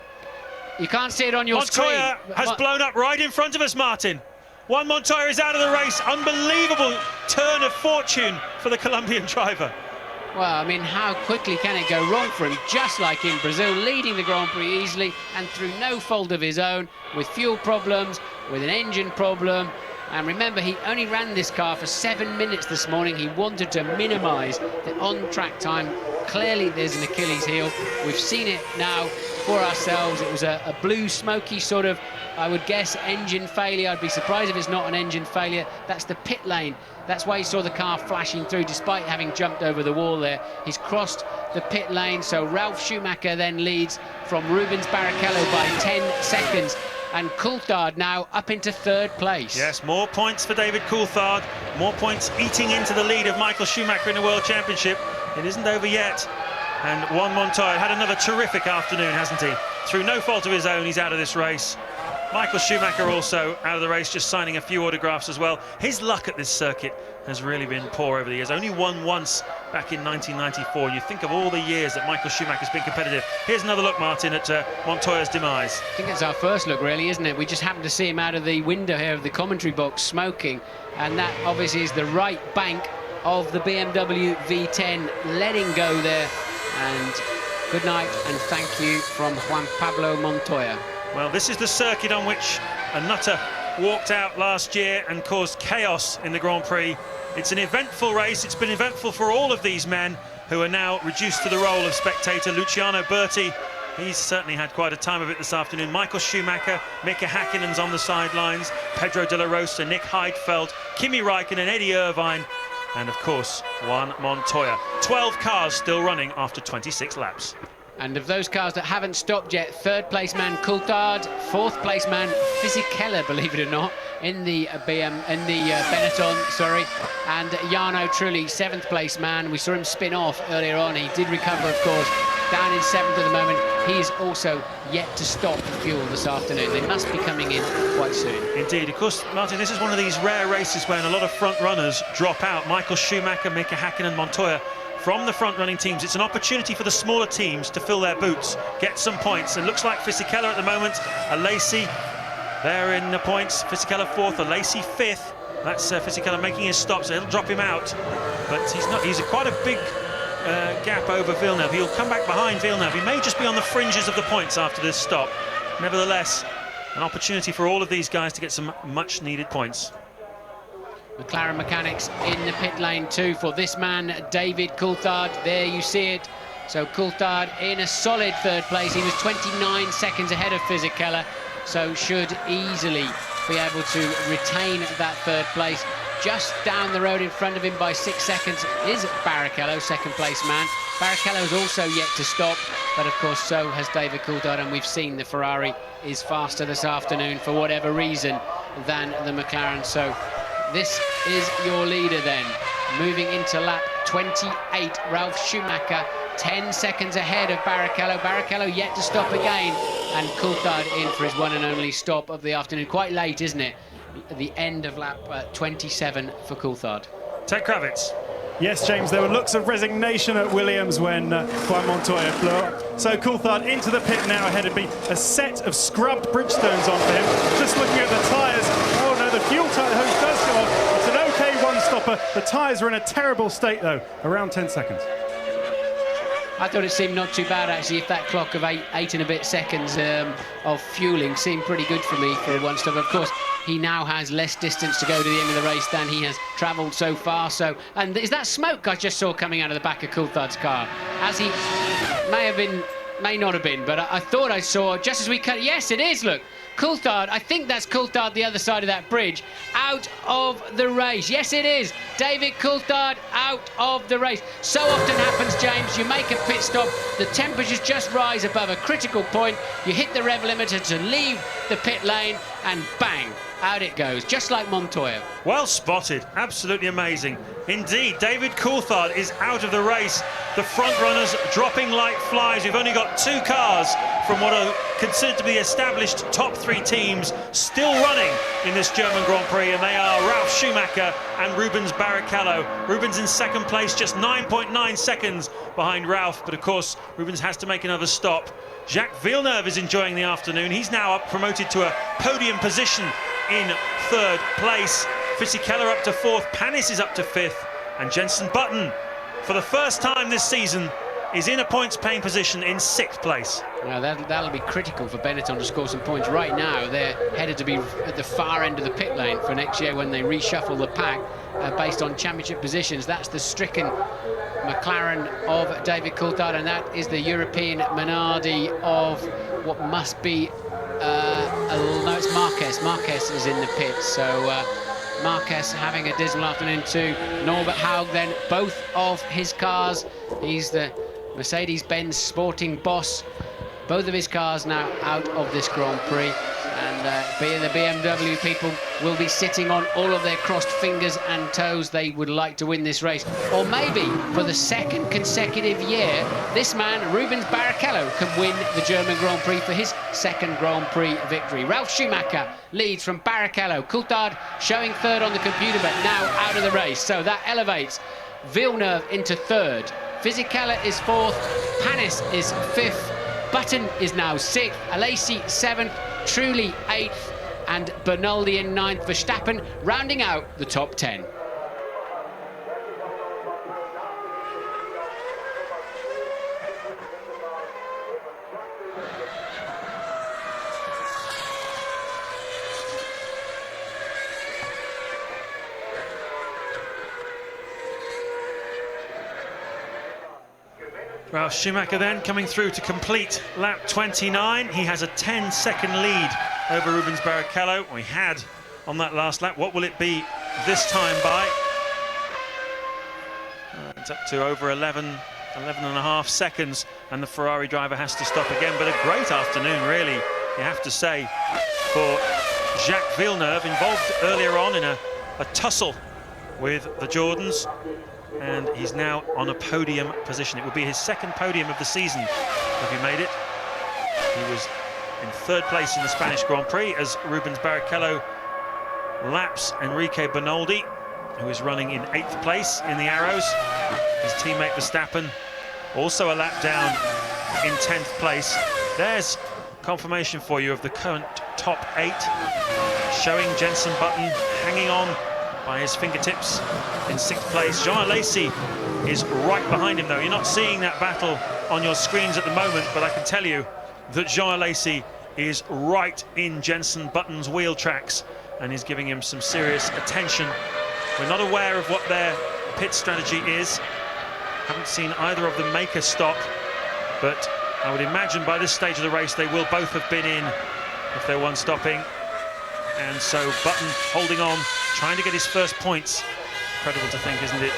You can't see it on your screen. Montoya has blown up right in front of us, Martin. Juan Montoya is out of the race. Unbelievable turn of fortune for the Colombian driver. Well, I mean, how quickly can it go wrong for him? Just like in Brazil, leading the Grand Prix easily and through no fault of his own, with fuel problems, with an engine problem. And remember, he only ran this car for 7 minutes this morning. He wanted to minimise the on-track time. Clearly, there's an Achilles heel. We've seen it now for ourselves. It was a blue, smoky sort of, I would guess, engine failure. I'd be surprised if it's not an engine failure. That's the pit lane. That's why you saw the car flashing through, despite having jumped over the wall there. He's crossed the pit lane, so Ralf Schumacher then leads from Rubens Barrichello by 10 seconds. And Coulthard now up into third place. Yes, more points for David Coulthard. More points eating into the lead of Michael Schumacher in the World Championship. It isn't over yet. And Juan Montoya had another terrific afternoon, hasn't he? Through no fault of his own, he's out of this race. Michael Schumacher also out of the race, just signing a few autographs as well. His luck at this circuit has really been poor over the years. Only won once back in 1994. You think of all the years that Michael Schumacher's been competitive. Here's another look, Martin, at Montoya's demise. I think it's our first look, really, isn't it? We just happened to see him out of the window here of the commentary box smoking, and that obviously is the right bank of the BMW V10 letting go there. And good night and thank you from Juan Pablo Montoya. Well, this is the circuit on which a nutter walked out last year and caused chaos in the Grand Prix. It's an eventful race. It's been eventful for all of these men who are now reduced to the role of spectator. Luciano Berti He's certainly had quite a time of it this afternoon. Michael Schumacher, Mika Häkkinen's on the sidelines, Pedro de la Rosa, Nick Heidfeld, Kimi Räikkönen, Eddie Irvine, and of course Juan Montoya. 12 cars still running after 26 laps. And of those cars that haven't stopped yet, third place man Coulthard, fourth place man Fisichella, believe it or not, in the Benetton, sorry, and Jarno Trulli, seventh place man. We saw him spin off earlier on. He did recover, of course, down in seventh at the moment. He is also yet to stop for fuel this afternoon. They must be coming in quite soon. Indeed, of course, Martin, this is one of these rare races when a lot of front runners drop out. Michael Schumacher, Mika Häkkinen, Montoya. From the front-running teams, it's an opportunity for the smaller teams to fill their boots, get some points. It looks like Fisichella at the moment, Alesi there in the points. Fisichella fourth, Alesi fifth. That's Fisichella making his stop, so it'll drop him out. But he's quite a big gap over Villeneuve. He'll come back behind Villeneuve. He may just be on the fringes of the points after this stop. Nevertheless, an opportunity for all of these guys to get some much-needed points. McLaren mechanics in the pit lane too for this man, David Coulthard. There you see it. So Coulthard in a solid third place. He was 29 seconds ahead of Fisichella, so should easily be able to retain that third place. Just down the road in front of him by 6 seconds is Barrichello, second place man. Barrichello is also yet to stop, but of course so has David Coulthard, and we've seen the Ferrari is faster this afternoon for whatever reason than the McLaren. So this is your leader then. Moving into lap 28, Ralf Schumacher, 10 seconds ahead of Barrichello. Barrichello yet to stop again, and Coulthard in for his one and only stop of the afternoon. Quite late, isn't it? At the end of lap 27 for Coulthard. Ted Kravitz. Yes, James, there were looks of resignation at Williams when Juan Montoya blew up. So Coulthard into the pit now ahead of me. A set of scrubbed Bridgestones on for him. Just looking at the tyres. Oh no, the fuel tank hose does go off. It's an OK one-stopper. The tyres are in a terrible state though, around 10 seconds. I thought it seemed not too bad actually. If that clock of eight and a bit seconds of fueling seemed pretty good for me for one stop. Of course, he now has less distance to go to the end of the race than he has travelled so far. So, and is that smoke I just saw coming out of the back of Coulthard's car? As he may have been, may not have been, but I thought I saw just as we cut. Yes, it is. Look, Coulthard. I think that's Coulthard the other side of that bridge, out of the race. Yes, it is. David Coulthard out of the race. So often happens, James. You make a pit stop, the temperatures just rise above a critical point. You hit the rev limiter to leave the pit lane, and bang, out it goes, just like Montoya. Well spotted, absolutely amazing. Indeed, David Coulthard is out of the race. The front runners dropping like flies. We've only got two cars from what are considered to be established top three teams still running in this German Grand Prix, and they are Ralf Schumacher and Rubens Barrichello. Rubens in second place, just 9.9 seconds behind Ralf, but of course Rubens has to make another stop. Jacques Villeneuve is enjoying the afternoon. He's now up promoted to a podium position in third place. Fisichella up to fourth, Panis is up to fifth, and Jenson Button, for the first time this season, is in a points-paying position in sixth place. Now that'll be critical for Benetton to score some points. Right now, they're headed to be at the far end of the pit lane for next year when they reshuffle the pack based on championship positions. That's the stricken McLaren of David Coulthard, and that is the European Minardi of what must be no, it's Marquez. Marquez is in the pit, so Marquez having a dismal afternoon too. Norbert Haug then, both of his cars. He's the Mercedes-Benz sporting boss. Both of his cars now out of this Grand Prix, and the BMW people will be sitting on all of their crossed fingers and toes. They would like to win this race, or maybe for the second consecutive year this man Rubens Barrichello can win the German Grand Prix for his second Grand Prix victory. Ralf Schumacher leads from Barrichello. Coulthard showing third on the computer, but now out of the race, so that elevates Villeneuve into third. Fisichella is fourth, Panis is fifth, Button is now sixth, Alesi seventh, Trulli eighth, and Bernaldi in ninth. Verstappen rounding out the top 10. Ralf Schumacher then coming through to complete lap 29. He has a 10-second lead over Rubens Barrichello. We had on that last lap. What will it be this time by? It's up to over 11 and a half seconds, and the Ferrari driver has to stop again. But a great afternoon, really, you have to say, for Jacques Villeneuve, involved earlier on in a tussle with the Jordans, and he's now on a podium position. It would be his second podium of the season if he made it. He was in third place in the Spanish Grand Prix as Rubens Barrichello laps Enrique Bernoldi, who is running in 8th place in the Arrows. His teammate Verstappen also a lap down in 10th place. There's confirmation for you of the current top 8, showing Jenson Button hanging on by his fingertips in 6th place. Jean Alesi is right behind him, though. You're not seeing that battle on your screens at the moment, but I can tell you that Jean Alesi is right in Jenson Button's wheel tracks and is giving him some serious attention. We're not aware of what their pit strategy is. Haven't seen either of them make a stop, but I would imagine by this stage of the race they will both have been in if they're one stopping. And so Button holding on, trying to get his first points. Incredible to think, isn't it?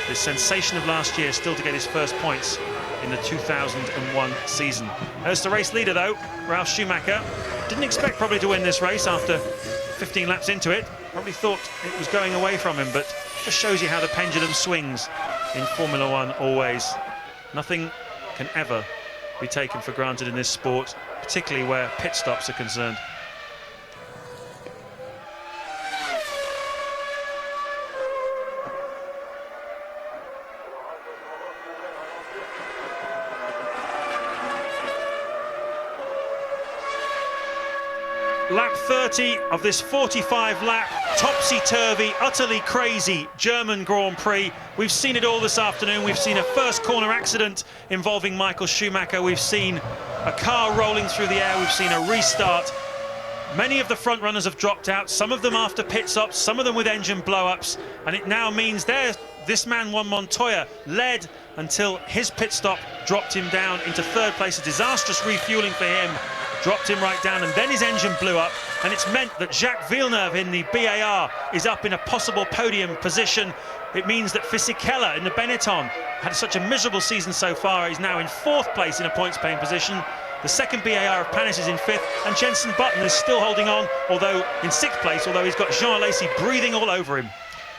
The sensation of last year still to get his first points in the 2001 season. There's the race leader, though, Ralf Schumacher. Didn't expect probably to win this race after 15 laps into it. Probably thought it was going away from him, but just shows you how the pendulum swings in Formula One always. Nothing can ever be taken for granted in this sport, particularly where pit stops are concerned. Lap 30 of this 45-lap, topsy-turvy, utterly crazy German Grand Prix. We've seen it all this afternoon. We've seen a first corner accident involving Michael Schumacher. We've seen a car rolling through the air. We've seen a restart. Many of the front runners have dropped out, some of them after pit stops, some of them with engine blow-ups. And it now means this man, Juan Montoya, led until his pit stop dropped him down into 3rd place. A disastrous refueling for him. Dropped him right down, and then his engine blew up, and it's meant that Jacques Villeneuve in the BAR is up in a possible podium position. It means that Fisichella in the Benetton had such a miserable season so far. He's now in 4th place in a points-paying position. The second BAR of Panis is in 5th, and Jenson Button is still holding on, although in 6th place, although he's got Jean Alesi breathing all over him.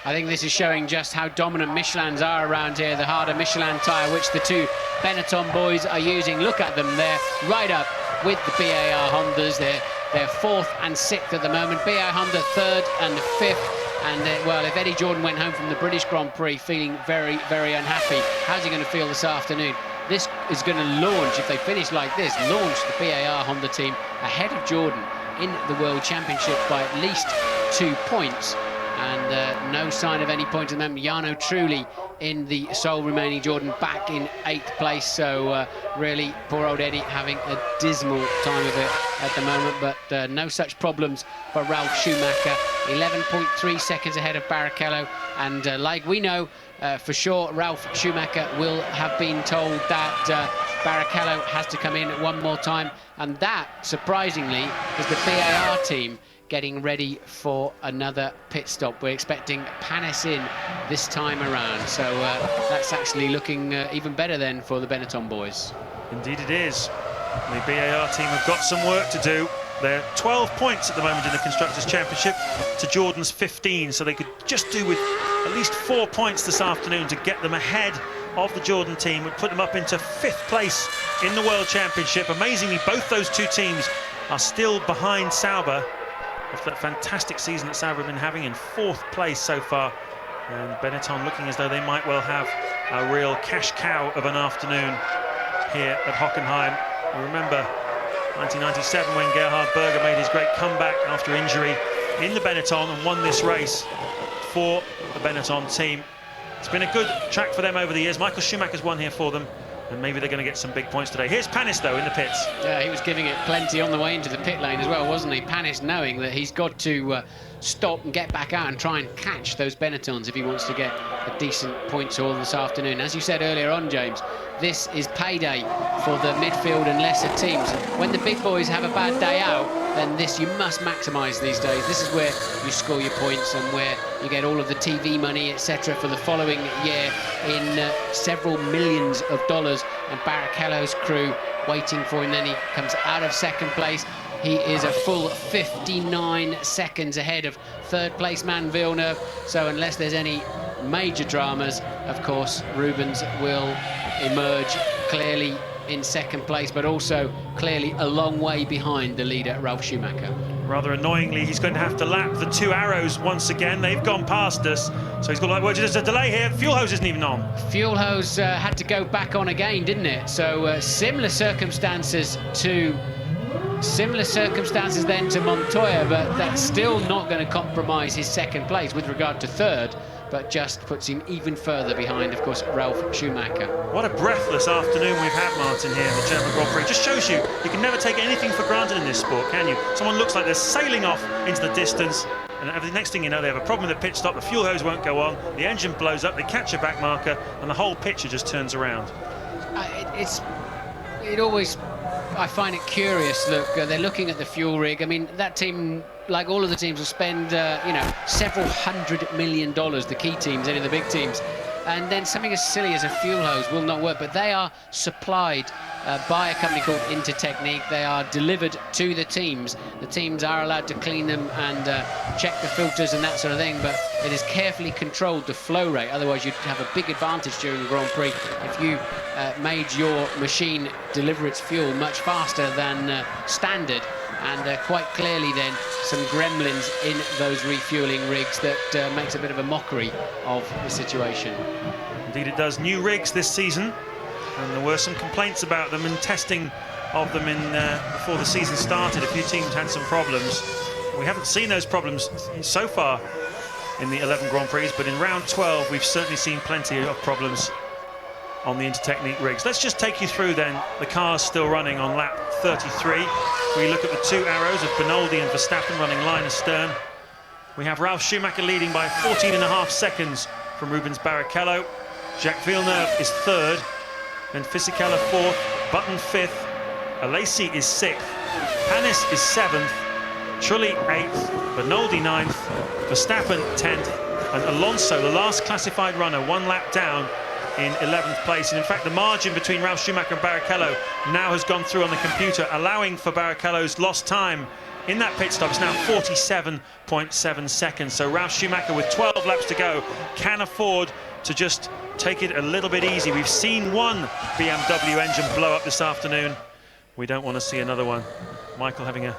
I think this is showing just how dominant Michelins are around here. The harder Michelin tyre, which the two Benetton boys are using. Look at them, they're right up with the BAR Hondas. They're 4th and 6th at the moment. BAR Honda 3rd and 5th. And well, if Eddie Jordan went home from the British Grand Prix feeling very, very unhappy, how's he going to feel this afternoon? This is going to launch, if they finish like this, launch the BAR Honda team ahead of Jordan in the World Championship by at least 2 points. And no sign of any point at the moment. Jarno Trulli in the sole remaining Jordan back in 8th place. So really, poor old Eddie having a dismal time of it at the moment. But no such problems for Ralf Schumacher. 11.3 seconds ahead of Barrichello. And like we know for sure, Ralf Schumacher will have been told that Barrichello has to come in one more time. And that, surprisingly, is the BAR team getting ready for another pit stop. We're expecting Panis in this time around, so that's actually looking even better then for the Benetton boys. Indeed it is. The BAR team have got some work to do. They're 12 points at the moment in the Constructors' Championship to Jordan's 15, so they could just do with at least 4 points this afternoon to get them ahead of the Jordan team. Would put them up into 5th place in the World Championship. Amazingly, both those two teams are still behind Sauber after that fantastic season that Sauber have been having, in 4th place so far. And Benetton looking as though they might well have a real cash cow of an afternoon here at Hockenheim. You remember 1997 when Gerhard Berger made his great comeback after injury in the Benetton and won this race for the Benetton team. It's been a good track for them over the years. Michael Schumacher's won here for them, and maybe they're going to get some big points today. Here's Panis, though, in the pits. Yeah, he was giving it plenty on the way into the pit lane as well, wasn't he? Panis knowing that he's got to stop and get back out and try and catch those Benettons if he wants to get a decent point haul this afternoon. As you said earlier on, James, this is payday for the midfield and lesser teams. When the big boys have a bad day out, then this you must maximise these days. This is where you score your points and where you get all of the TV money, etc., for the following year in several millions of dollars. And Barrichello's crew waiting for him. Then he comes out of second place. He is a full 59 seconds ahead of third place man Villeneuve. So unless there's any major dramas, of course, Rubens will emerge clearly in second place, but also clearly a long way behind the leader, Ralf Schumacher. Rather annoyingly, he's going to have to lap the two arrows once again. They've gone past us, so he's got like, well, there's a delay here. Fuel hose isn't even on. Fuel hose had to go back on again, didn't it? So similar circumstances then to Montoya, but that's still not going to compromise his second place with regard to third, but just puts him even further behind, of course, Ralf Schumacher. What a breathless afternoon we've had, Martin, here in the German Grand Prix. Just shows you can never take anything for granted in this sport, can you? Someone looks like they're sailing off into the distance, and the next thing you know, they have a problem with the pit stop, the fuel hose won't go on, the engine blows up, they catch a back marker, and the whole picture just turns around. I find it curious. Look, they're looking at the fuel rig. I mean, that team, like all of the teams, will spend, several $100 million, the key teams, any of the big teams. And then something as silly as a fuel hose will not work. But they are supplied by a company called Intertechnique. They are delivered to the teams. The teams are allowed to clean them and check the filters and that sort of thing. But it is carefully controlled, the flow rate. Otherwise, you'd have a big advantage during the Grand Prix if you made your machine deliver its fuel much faster than standard. And quite clearly then some gremlins in those refueling rigs that makes a bit of a mockery of the situation. Indeed it does. New rigs this season, and there were some complaints about them and testing of them before the season started. A few teams had some problems. We haven't seen those problems so far in the 11 Grand Prix, but in round 12 we've certainly seen plenty of problems on the Intertechnique rigs. Let's just take you through then the cars still running on lap 33. We look at the two arrows of Benoldi and Verstappen running line astern. We have Ralf Schumacher leading by 14.5 seconds from Rubens Barrichello. Jacques Villeneuve is third, then Fisichella fourth, Button fifth, Alesi is sixth, Panis is seventh, Trulli eighth, Benoldi ninth, Verstappen 10th, and Alonso, the last classified runner, one lap down, in 11th place. And in fact the margin between Ralf Schumacher and Barrichello now has gone through on the computer, allowing for Barrichello's lost time in that pit stop. It's now 47.7 seconds. So Ralf Schumacher, with 12 laps to go, can afford to just take it a little bit easy. We've seen one BMW engine blow up this afternoon. We don't want to see another one. Michael having a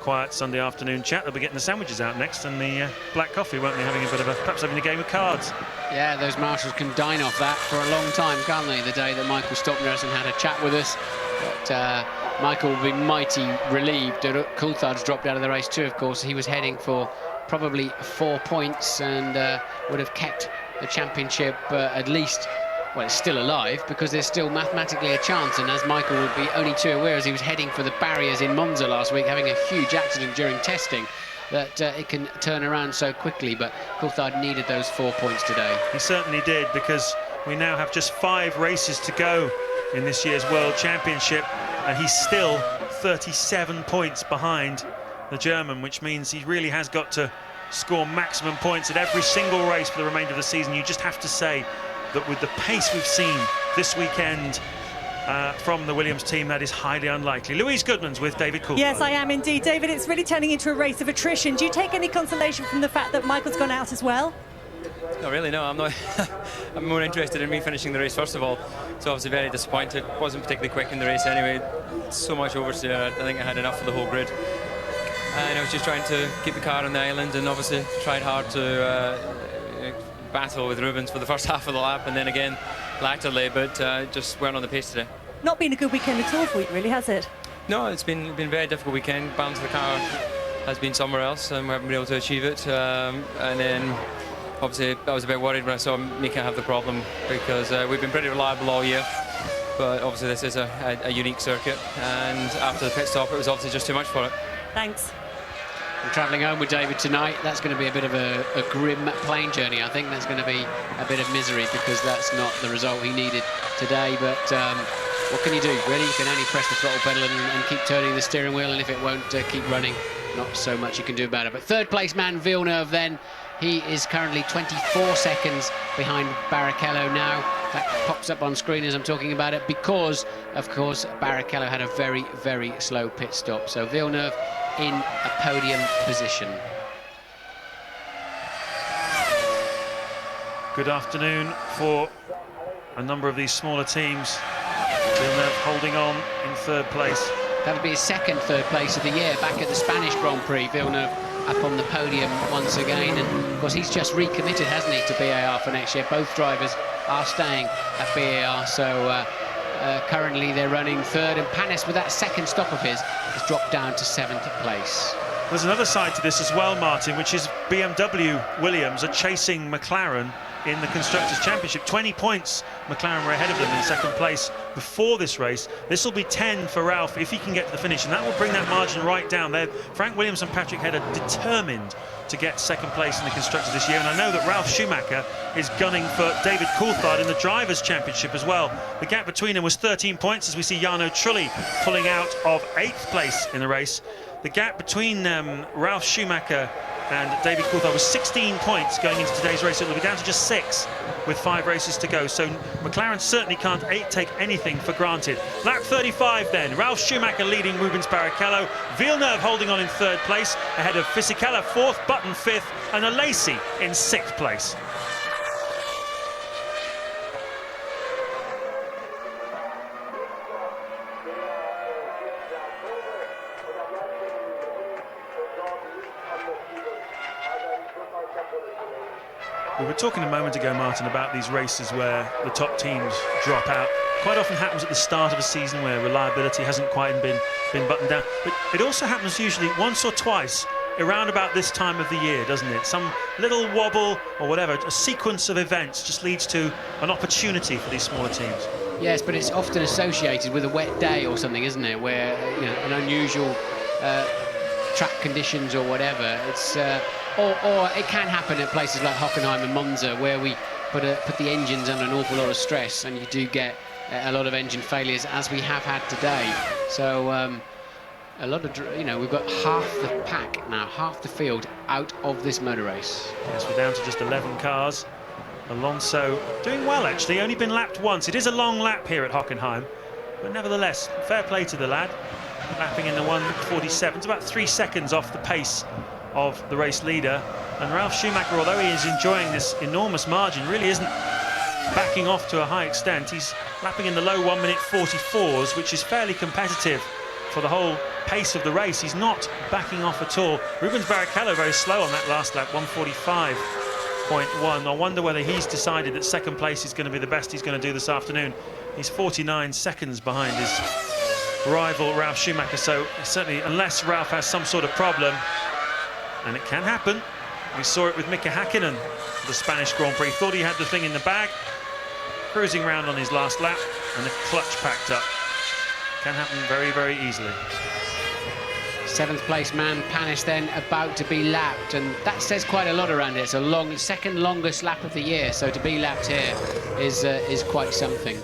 quiet Sunday afternoon chat. They'll be getting the sandwiches out next and the black coffee, won't they? Having a bit of perhaps having a game of cards. Yeah, those marshals can dine off that for a long time, can't they? The day that Michael Stockner hasn't had a chat with us. But Michael will be mighty relieved that Coulthard's dropped out of the race too, of course. He was heading for probably 4 points and would have kept the championship at least. Well, it's still alive because there's still mathematically a chance, and as Michael would be only too aware, as he was heading for the barriers in Monza last week, having a huge accident during testing, that it can turn around so quickly. But Coulthard needed those 4 points today. He certainly did, because we now have just 5 races to go in this year's World Championship, and he's still 37 points behind the German, which means he really has got to score maximum points at every single race for the remainder of the season. You just have to say that with the pace we've seen this weekend from the Williams team, that is highly unlikely. Louise Goodman's with David Coulthard. Yes, I am indeed. David, it's really turning into a race of attrition. Do you take any consolation from the fact that Michael's gone out as well? Not really, no. I'm not. I'm more interested in me finishing the race, first of all. So obviously very disappointed. Wasn't particularly quick in the race anyway. So much oversteer. I think I had enough for the whole grid. And I was just trying to keep the car on the island, and obviously tried hard to battle with Rubens for the first half of the lap, and then again latterly, but just weren't on the pace today. Not been a good weekend at all for you, really, has it? No, it's been a very difficult weekend. Balance of the car has been somewhere else, and we haven't been able to achieve it. And then obviously I was a bit worried when I saw Mika have the problem, because we've been pretty reliable all year, but obviously this is a unique circuit, and after the pit stop it was obviously just too much for it. Thanks. I'm travelling home with David tonight. That's going to be a bit of a grim plane journey. I think that's going to be a bit of misery because that's not the result he needed today. But what can you do, really? You can only press the throttle pedal and keep turning the steering wheel, and if it won't keep running, not so much you can do about it. But third place man Villeneuve then, he is currently 24 seconds behind Barrichello now. That pops up on screen as I'm talking about it because, of course, Barrichello had a very, very slow pit stop. So Villeneuve in a podium position. Good afternoon for a number of these smaller teams. Villeneuve holding on in third place. That'll be his second third place of the year, back at the Spanish Grand Prix. Villeneuve up on the podium once again, and of course he's just recommitted, hasn't he, to BAR for next year. Both drivers are staying at BAR, so currently they're running third, and Panis, with that second stop of his, has dropped down to 7th place. There's another side to this as well, Martin, which is BMW Williams are chasing McLaren in the Constructors' Championship. 20 points McLaren were ahead of them in second place before this race. This will be 10 for Ralph if he can get to the finish, and that will bring that margin right down there. Frank Williams and Patrick Head are determined to get second place in the Constructors this year, and I know that Ralf Schumacher is gunning for David Coulthard in the Drivers' Championship as well. The gap between them was 13 points as we see Jarno Trulli pulling out of 8th place in the race. The gap between Ralf Schumacher and David Coulthard was 16 points going into today's race. It will be down to just 6 with 5 races to go. So McLaren certainly can't take anything for granted. Lap 35 then. Ralf Schumacher leading Rubens Barrichello. Villeneuve holding on in 3rd place ahead of Fisichella 4th, Button 5th, and Alesi in 6th place. We were talking a moment ago, Martin, about these races where the top teams drop out. Quite often happens at the start of a season where reliability hasn't quite been buttoned down. But it also happens usually once or twice around about this time of the year, doesn't it? Some little wobble or whatever, a sequence of events just leads to an opportunity for these smaller teams. Yes, but it's often associated with a wet day or something, isn't it? Where, you know, an unusual track conditions or whatever. It's or it can happen at places like Hockenheim and Monza, where we put the engines under an awful lot of stress, and you do get a lot of engine failures, as we have had today. So a lot of, you know, we've got half the pack now, half the field out of this motor race. Yes, we're down to just 11 cars. Alonso doing well, actually, only been lapped once. It is a long lap here at Hockenheim, but nevertheless, fair play to the lad. Lapping in the 1:47, it's about 3 seconds off the pace of the race leader. And Ralf Schumacher, although he is enjoying this enormous margin, really isn't backing off to a high extent. He's lapping in the low 1:44s, which is fairly competitive for the whole pace of the race. He's not backing off at all. Rubens Barrichello very slow on that last lap, 1:45.1. I wonder whether he's decided that second place is going to be the best he's going to do this afternoon. He's 49 seconds behind his rival Ralf Schumacher, so certainly unless Ralf has some sort of problem, and it can happen. We saw it with Mika Hakkinen, the Spanish Grand Prix. Thought he had the thing in the bag, cruising around on his last lap, and the clutch packed up. Can happen very, very easily. 7th place man Panis then about to be lapped, and that says quite a lot around it. It's a second longest lap of the year, so to be lapped here is quite something.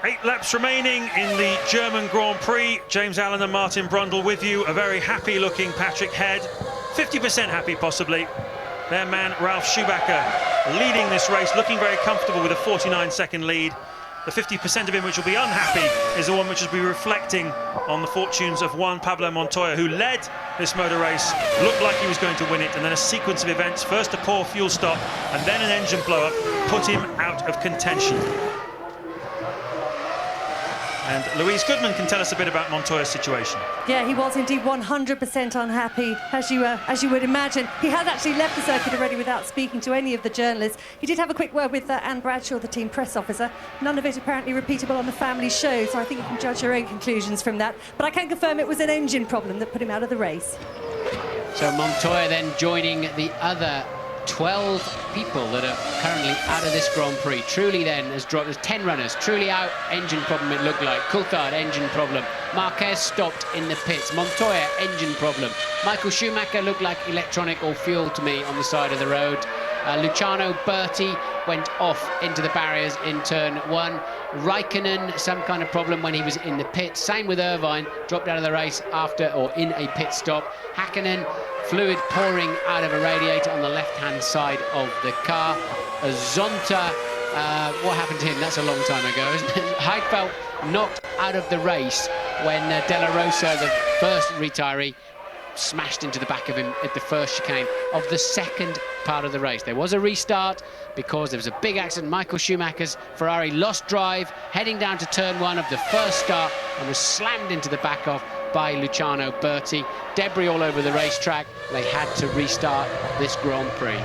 Eight laps remaining in the German Grand Prix. James Allen and Martin Brundle with you. A very happy looking Patrick Head. 50% happy possibly. Their man Ralf Schumacher leading this race, looking very comfortable with a 49-second lead. The 50% of him which will be unhappy is the one which will be reflecting on the fortunes of Juan Pablo Montoya, who led this motor race, looked like he was going to win it, and then a sequence of events, first a poor fuel stop and then an engine blow-up, put him out of contention. And Louise Goodman can tell us a bit about Montoya's situation. Yeah, he was indeed 100% unhappy, as you would imagine. He had actually left the circuit already without speaking to any of the journalists. He did have a quick word with Anne Bradshaw, the team press officer. None of it apparently repeatable on the family show, so I think you can judge your own conclusions from that. But I can confirm it was an engine problem that put him out of the race. So Montoya then joining the other 12 people that are currently out of this Grand Prix. Truly then has dropped, there's 10 runners, truly out, engine problem it looked like. Coulthard, engine problem. Marquez stopped in the pits. Montoya, engine problem. Michael Schumacher looked like electronic or fuel to me on the side of the road. Luciano Berti went off into the barriers in turn 1. Raikkonen, some kind of problem when he was in the pit. Same with Irvine, dropped out of the race after or in a pit stop. Hakkinen, fluid pouring out of a radiator on the left-hand side of the car. Zonta, what happened to him? That's a long time ago, isn't it? Heidfeld knocked out of the race when De La Rosa, the first retiree, smashed into the back of him at the first chicane of the second part of the race. There was a restart because there was a big accident. Michael Schumacher's Ferrari lost drive, heading down to turn 1 of the first start and was slammed into the back of by Luciano Berti. Debris all over the racetrack. They had to restart this Grand Prix.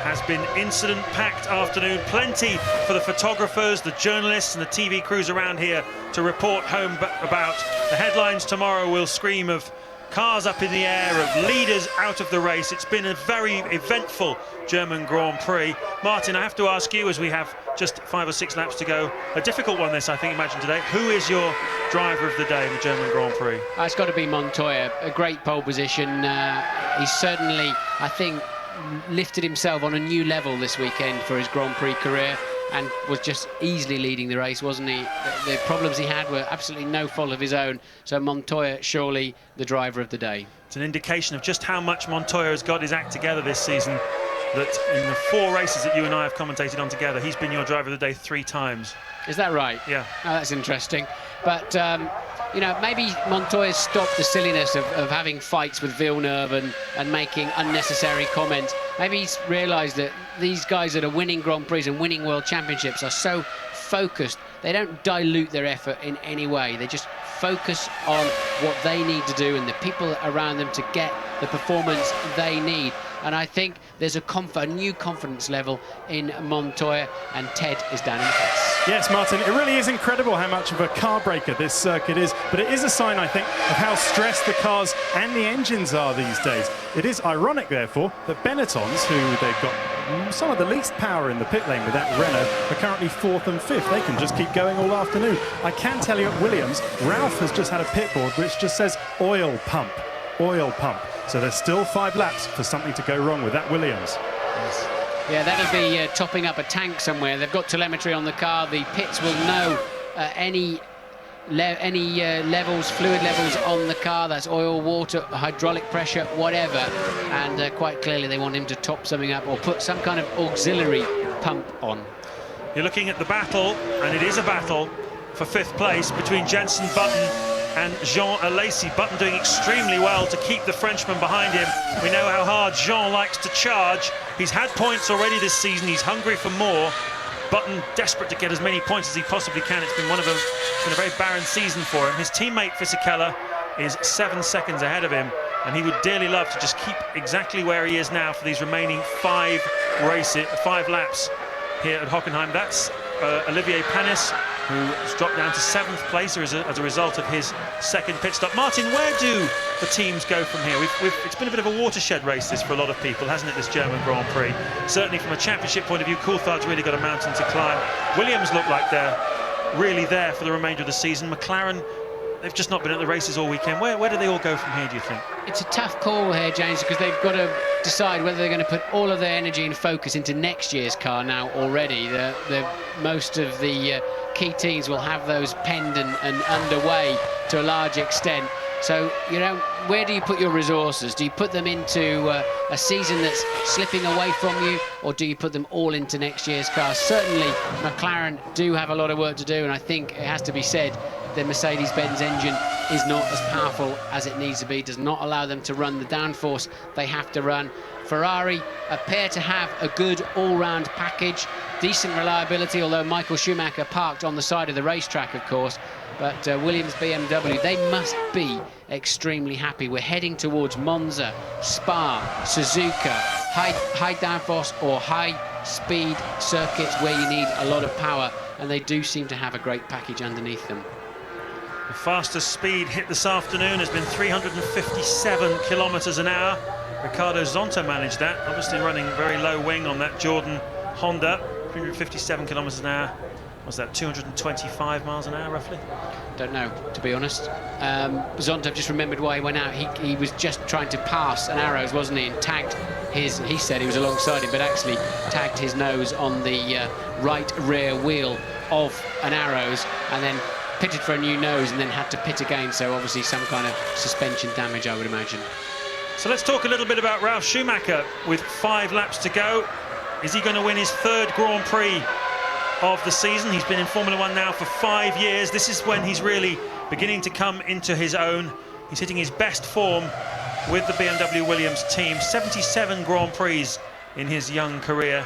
Has been incident-packed afternoon. Plenty for the photographers, the journalists and the TV crews around here to report home about. The headlines tomorrow will scream of cars up in the air, of leaders out of the race. It's been a very eventful German Grand Prix. Martin, I have to ask you, as we have just 5 or 6 laps to go, a difficult one this, I think, imagine today. Who is your driver of the day in the German Grand Prix? It's got to be Montoya. A great pole position. He's certainly, I think, lifted himself on a new level this weekend for his Grand Prix career and was just easily leading the race, wasn't he? The problems he had were absolutely no fault of his own, so Montoya surely the driver of the day. It's an indication of just how much Montoya has got his act together this season, that in the 4 races that you and I have commentated on together, he's been your driver of the day 3 times. Is that right? Yeah. Oh, that's interesting. But, you know, maybe Montoya stopped the silliness of having fights with Villeneuve and making unnecessary comments. Maybe he's realised that these guys that are winning Grand Prix and winning World Championships are so focused. They don't dilute their effort in any way. They just focus on what they need to do and the people around them to get the performance they need. And I think there's a new confidence level in Montoya, and Ted is down in the pits. Yes, Martin, it really is incredible how much of a car breaker this circuit is, but it is a sign, I think, of how stressed the cars and the engines are these days. It is ironic, therefore, that Benettons, who they've got some of the least power in the pit lane with that Renault, are currently 4th and 5th. They can just keep going all afternoon. I can tell you at Williams, Ralph has just had a pit board which just says oil pump, oil pump. So there's still 5 laps for something to go wrong with that Williams. Yes. Yeah, that'll be topping up a tank somewhere. They've got telemetry on the car. The pits will know any levels, fluid levels on the car. That's oil, water, hydraulic pressure, whatever. And quite clearly they want him to top something up or put some kind of auxiliary pump on. You're looking at the battle, and it is a battle for 5th place between Jenson Button and Jean Alesi. Button doing extremely well to keep the Frenchman behind him. We know how hard Jean likes to charge. He's had points already this season. He's hungry for more. Button desperate to get as many points as he possibly can. It's been a very barren season for him. His teammate Fisichella is 7 seconds ahead of him, and he would dearly love to just keep exactly where he is now for these remaining 5 laps here at Hockenheim. That's Olivier Panis, who has dropped down to 7th place as a result of his second pit stop. Martin, where do the teams go from here? It's been a bit of a watershed race this for a lot of people, hasn't it, this German Grand Prix? Certainly from a championship point of view, Coulthard's really got a mountain to climb. Williams look like they're really there for the remainder of the season. McLaren, they've just not been at the races all weekend. Where do they all go from here, do you think? It's a tough call here, James, because they've got to decide whether they're going to put all of their energy and focus into next year's car now already. Most of the key teams will have those penned and underway to a large extent. So, you know, where do you put your resources? Do you put them into a season that's slipping away from you, or do you put them all into next year's car? Certainly, McLaren do have a lot of work to do, and I think it has to be said the Mercedes-Benz engine is not as powerful as it needs to be, does not allow them to run the downforce they have to run. Ferrari appear to have a good all-round package, decent reliability, although Michael Schumacher parked on the side of the racetrack, of course. But Williams BMW, they must be extremely happy. We're heading towards Monza, Spa, Suzuka, high downforce or high-speed circuits where you need a lot of power, and they do seem to have a great package underneath them. The fastest speed hit this afternoon has been 357 kilometres an hour. Ricardo Zonta managed that, obviously running very low wing on that Jordan Honda. 357 kilometres an hour. Was that 225 miles an hour, roughly? Don't know, to be honest. Zonta, I've just remembered why he went out. He was just trying to pass an Arrows, wasn't he? And tagged his, he said he was alongside him, but actually tagged his nose on the right rear wheel of an Arrows, and then pitted for a new nose and then had to pit again. So obviously some kind of suspension damage, I would imagine. So let's talk a little bit about Ralf Schumacher with 5 laps to go. Is he going to win his 3rd Grand Prix of the season? He's been in Formula 1 now for 5 years. This is when he's really beginning to come into his own. He's hitting his best form with the BMW Williams team. 77 Grand Prix in his young career.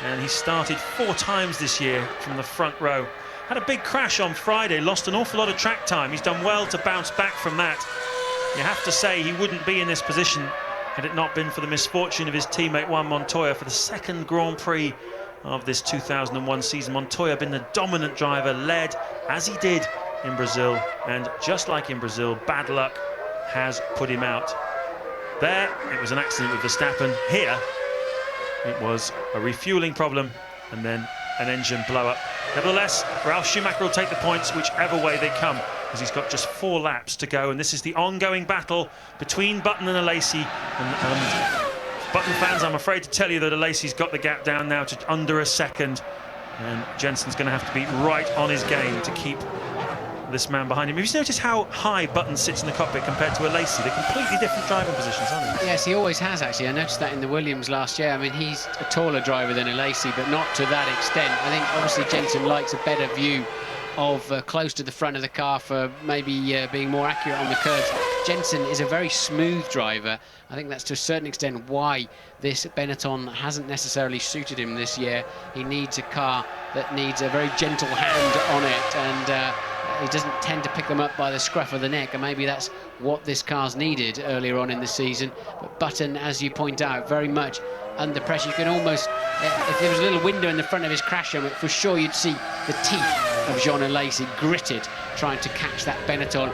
And he started 4 times this year from the front row. Had a big crash on Friday, lost an awful lot of track time. He's done well to bounce back from that. You have to say he wouldn't be in this position had it not been for the misfortune of his teammate Juan Montoya for the 2nd Grand Prix of this 2001 season. Montoya been the dominant driver, led as he did in Brazil, and just like in Brazil, bad luck has put him out. There, it was an accident with Verstappen. Here, it was a refueling problem and then an engine blow-up. Nevertheless, Ralf Schumacher will take the points whichever way they come, as he's got just 4 laps to go, and this is the ongoing battle between Button and Alesi. And Button fans, I'm afraid to tell you that Alesi's got the gap down now to under a second, and Jensen's going to have to be right on his game to keep this man behind him. Have you noticed how high Button sits in the cockpit compared to Alesi? They're completely different driving positions, aren't they? Yes, he always has, actually. I noticed that in the Williams last year. I mean, he's a taller driver than Alesi, but not to that extent. I think, obviously, Jensen likes a better view of close to the front of the car for maybe being more accurate on the curves. Jensen is a very smooth driver. I think that's to a certain extent why this Benetton hasn't necessarily suited him this year. He needs a car that needs a very gentle hand on it, and he doesn't tend to pick them up by the scruff of the neck, and maybe that's what this car's needed earlier on in the season. But Button, as you point out, very much under pressure. You can almost, if there was a little window in the front of his crash helmet, for sure you'd see the teeth of Jean Alesi gritted, trying to catch that Benetton.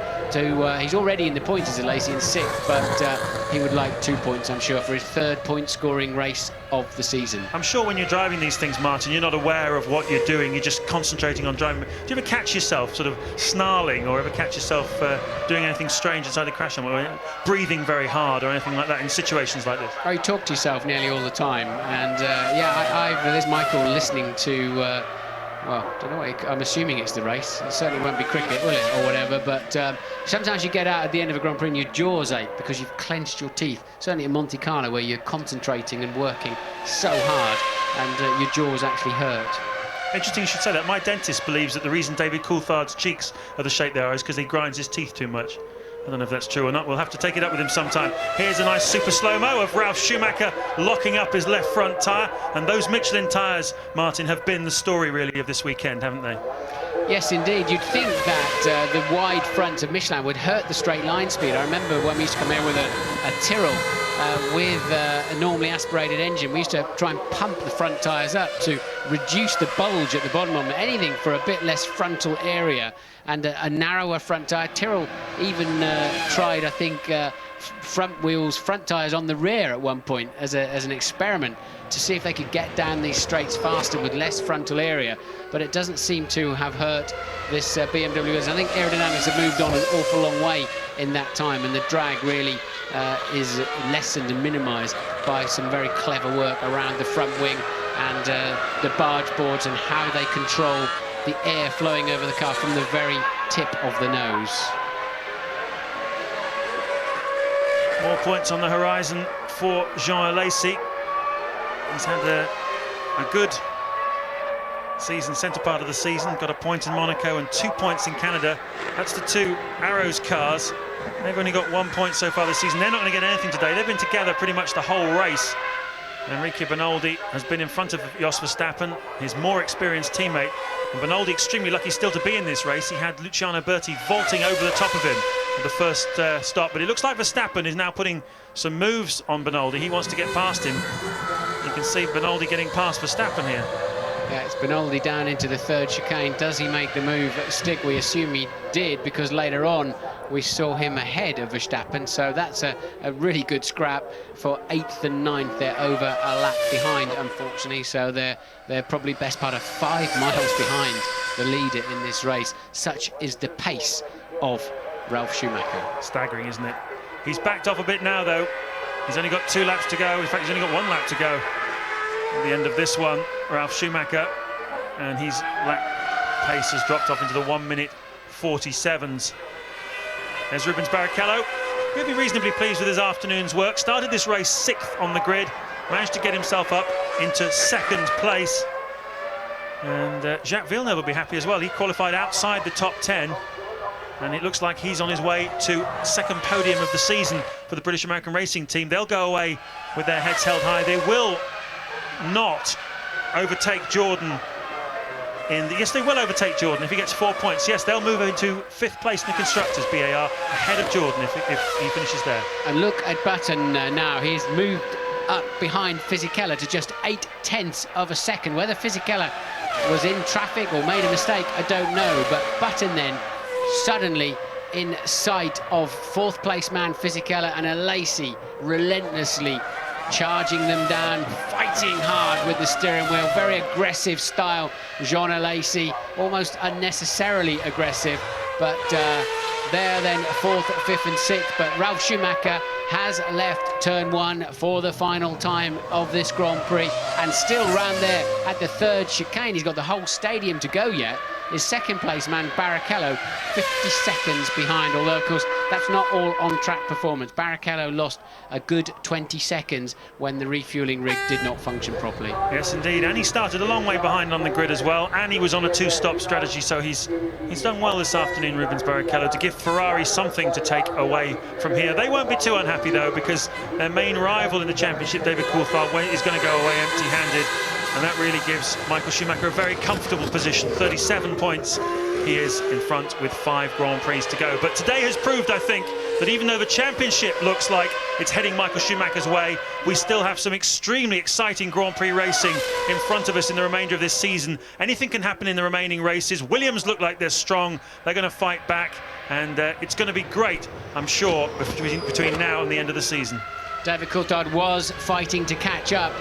He's already in the points as Alesi in 6th, but he would like 2 points, I'm sure, for his 3rd point-scoring race of the season. I'm sure when you're driving these things, Martin, you're not aware of what you're doing. You're just concentrating on driving. Do you ever catch yourself sort of snarling, or ever catch yourself doing anything strange inside the crash helmet, or breathing very hard or anything like that in situations like this? Oh, you talk to yourself nearly all the time, and yeah, there's Michael listening to. Well, I don't know, I'm assuming it's the race. It certainly won't be cricket, will it, or whatever, but sometimes you get out at the end of a Grand Prix and your jaws ache because you've clenched your teeth. Certainly in Monte Carlo, where you're concentrating and working so hard, and your jaws actually hurt. Interesting you should say that. My dentist believes that the reason David Coulthard's cheeks are the shape they are is because he grinds his teeth too much. I don't know if that's true or not. We'll have to take it up with him sometime. Here's a nice super slow-mo of Ralf Schumacher locking up his left front tyre. And those Michelin tyres, Martin, have been the story, really, of this weekend, haven't they? Yes, indeed. You'd think that the wide front of Michelin would hurt the straight line speed. I remember when we used to come here with a Tyrrell with a normally aspirated engine, we used to try and pump the front tyres up to reduce the bulge at the bottom of them, anything for a bit less frontal area and a narrower front tyre. Tyrrell even tried, I think, front tyres on the rear at one point as an experiment to see if they could get down these straights faster with less frontal area, but it doesn't seem to have hurt this BMW. I think aerodynamics have moved on an awful long way in that time, and the drag really is lessened and minimised by some very clever work around the front wing and the barge boards and how they control the air flowing over the car from the very tip of the nose. More points on the horizon for Jean Alesi. He's had a good season, centre part of the season. Got a point in Monaco and 2 points in Canada. That's the 2 Arrows cars. They've only got 1 point so far this season. They're not going to get anything today. They've been together pretty much the whole race. Enrique Bernoldi has been in front of Jos Verstappen. His more experienced teammate And Benoldi extremely lucky still to be in this race. He had Luciano Berti vaulting over the top of him at the first stop. But it looks like Verstappen is now putting some moves on Benoldi. He wants to get past him. You can see Benoldi getting past Verstappen here. Yeah, it's Benoldi down into the third chicane. Does he make the move stick? We assume he did, because later on we saw him ahead of Verstappen. So that's a really good scrap for 8th and 9th. They're over a lap behind, unfortunately. So they're probably best part of 5 miles behind the leader in this race. Such is the pace of Ralf Schumacher. Staggering, isn't it? He's backed off a bit now, though. He's only got 2 laps to go. In fact, he's only got 1 lap to go at the end of this one, Ralf Schumacher, and his lap pace has dropped off into the 1 minute 47s. There's Rubens Barrichello. He'll be reasonably pleased with his afternoon's work. Started this race 6th on the grid, managed to get himself up into 2nd place. And Jacques Villeneuve will be happy as well. He qualified outside the top 10. And it looks like he's on his way to 2nd podium of the season for the British American Racing Team. They'll go away with their heads held high. They will not overtake Jordan yes, they will overtake Jordan if he gets 4 points. Yes, they'll move into 5th place in the Constructors, BAR, ahead of Jordan if he finishes there. And look at Button now. He's moved up behind Fisichella to just 0.8 of a second. Whether Fisichella was in traffic or made a mistake, I don't know. But Button then suddenly in sight of 4th place man Fisichella, and Alesi relentlessly charging them down, fighting hard with the steering wheel. Very aggressive style, Jean Alesi, almost unnecessarily aggressive. But they're then 4th, 5th and 6th. But Ralf Schumacher has left turn 1 for the final time of this Grand Prix, and still round there at the 3rd chicane. He's got the whole stadium to go yet. His 2nd place man Barrichello 50 seconds behind, although of course that's not all on track performance. Barrichello lost a good 20 seconds when the refueling rig did not function properly. Yes indeed, and he started a long way behind on the grid as well, and he was on a 2-stop strategy, so he's done well this afternoon, Rubens Barrichello, to give Ferrari something to take away from here. They won't be too unhappy though, because their main rival in the championship, David Coulthard, is going to go away empty-handed. And that really gives Michael Schumacher a very comfortable position. 37 points he is in front with 5 Grand Prix to go. But today has proved, I think, that even though the championship looks like it's heading Michael Schumacher's way, we still have some extremely exciting Grand Prix racing in front of us in the remainder of this season. Anything can happen in the remaining races. Williams look like they're strong. They're going to fight back. And it's going to be great, I'm sure, between now and the end of the season. David Coulthard was fighting to catch up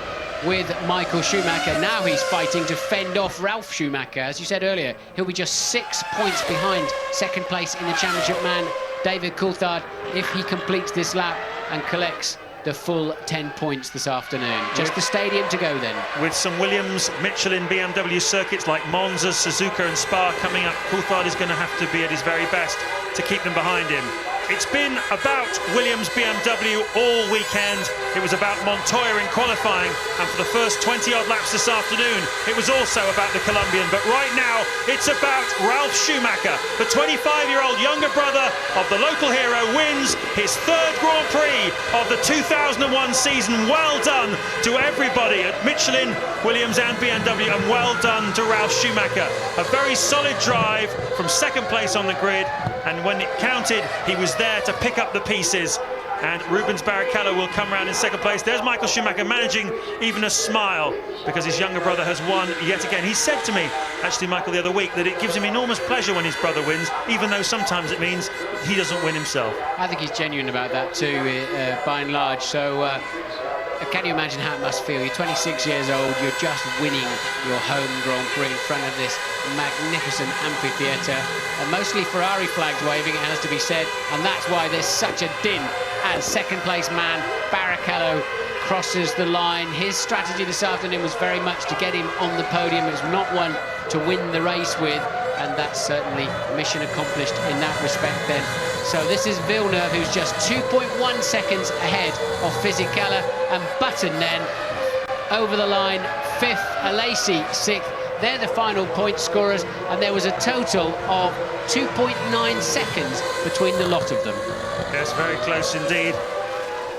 with Michael Schumacher. Now he's fighting to fend off Ralf Schumacher. As you said earlier, he'll be just 6 points behind 2nd place in the championship man David Coulthard if he completes this lap and collects the full 10 points this afternoon. Just the stadium to go then. With some Williams, Michelin, BMW circuits like Monza, Suzuka and Spa coming up, Coulthard is going to have to be at his very best to keep them behind him. It's been about Williams BMW all weekend. It was about Montoya in qualifying, and for the first 20-odd laps this afternoon, it was also about the Colombian. But right now, it's about Ralf Schumacher. The 25-year-old younger brother of the local hero wins his 3rd Grand Prix of the 2001 season. Well done to everybody at Michelin, Williams and BMW, and well done to Ralf Schumacher. A very solid drive from 2nd place on the grid, and when it counted, he was there to pick up the pieces. And Rubens Barrichello will come round in 2nd place. There's Michael Schumacher managing even a smile because his younger brother has won yet again. He said to me, actually, Michael, the other week, that it gives him enormous pleasure when his brother wins, even though sometimes it means he doesn't win himself. I think he's genuine about that too, by and large. So can you imagine how it must feel? You're 26 years old, you're just winning your home Grand Prix in front of this magnificent amphitheatre. And mostly Ferrari flags waving, it has to be said, and that's why there's such a din as 2nd place man Barrichello crosses the line. His strategy this afternoon was very much to get him on the podium. It was not one to win the race with, and that's certainly mission accomplished in that respect then. So this is Villeneuve, who's just 2.1 seconds ahead of Fisichella, and Button then over the line 5th, Alesi 6th. They're the final point scorers, and there was a total of 2.9 seconds between the lot of them. Yes, very close indeed.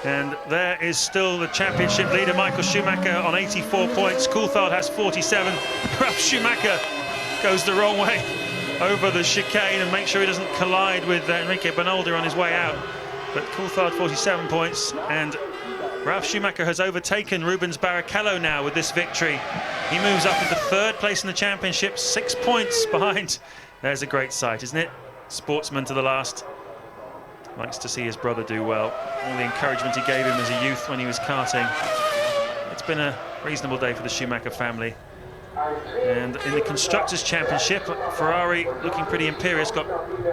And there is still the championship leader, Michael Schumacher, on 84 points. Coulthard has 47. Ralf Schumacher goes the wrong way over the chicane and make sure he doesn't collide with Enrique Bonolder on his way out. But Coulthard 47 points, and Ralf Schumacher has overtaken Rubens Barrichello now with this victory. He moves up into 3rd place in the championship, 6 points behind. There's a great sight, isn't it? Sportsman to the last. Likes to see his brother do well. All the encouragement he gave him as a youth when he was karting. It's been a reasonable day for the Schumacher family. And in the Constructors' Championship, Ferrari looking pretty imperious, got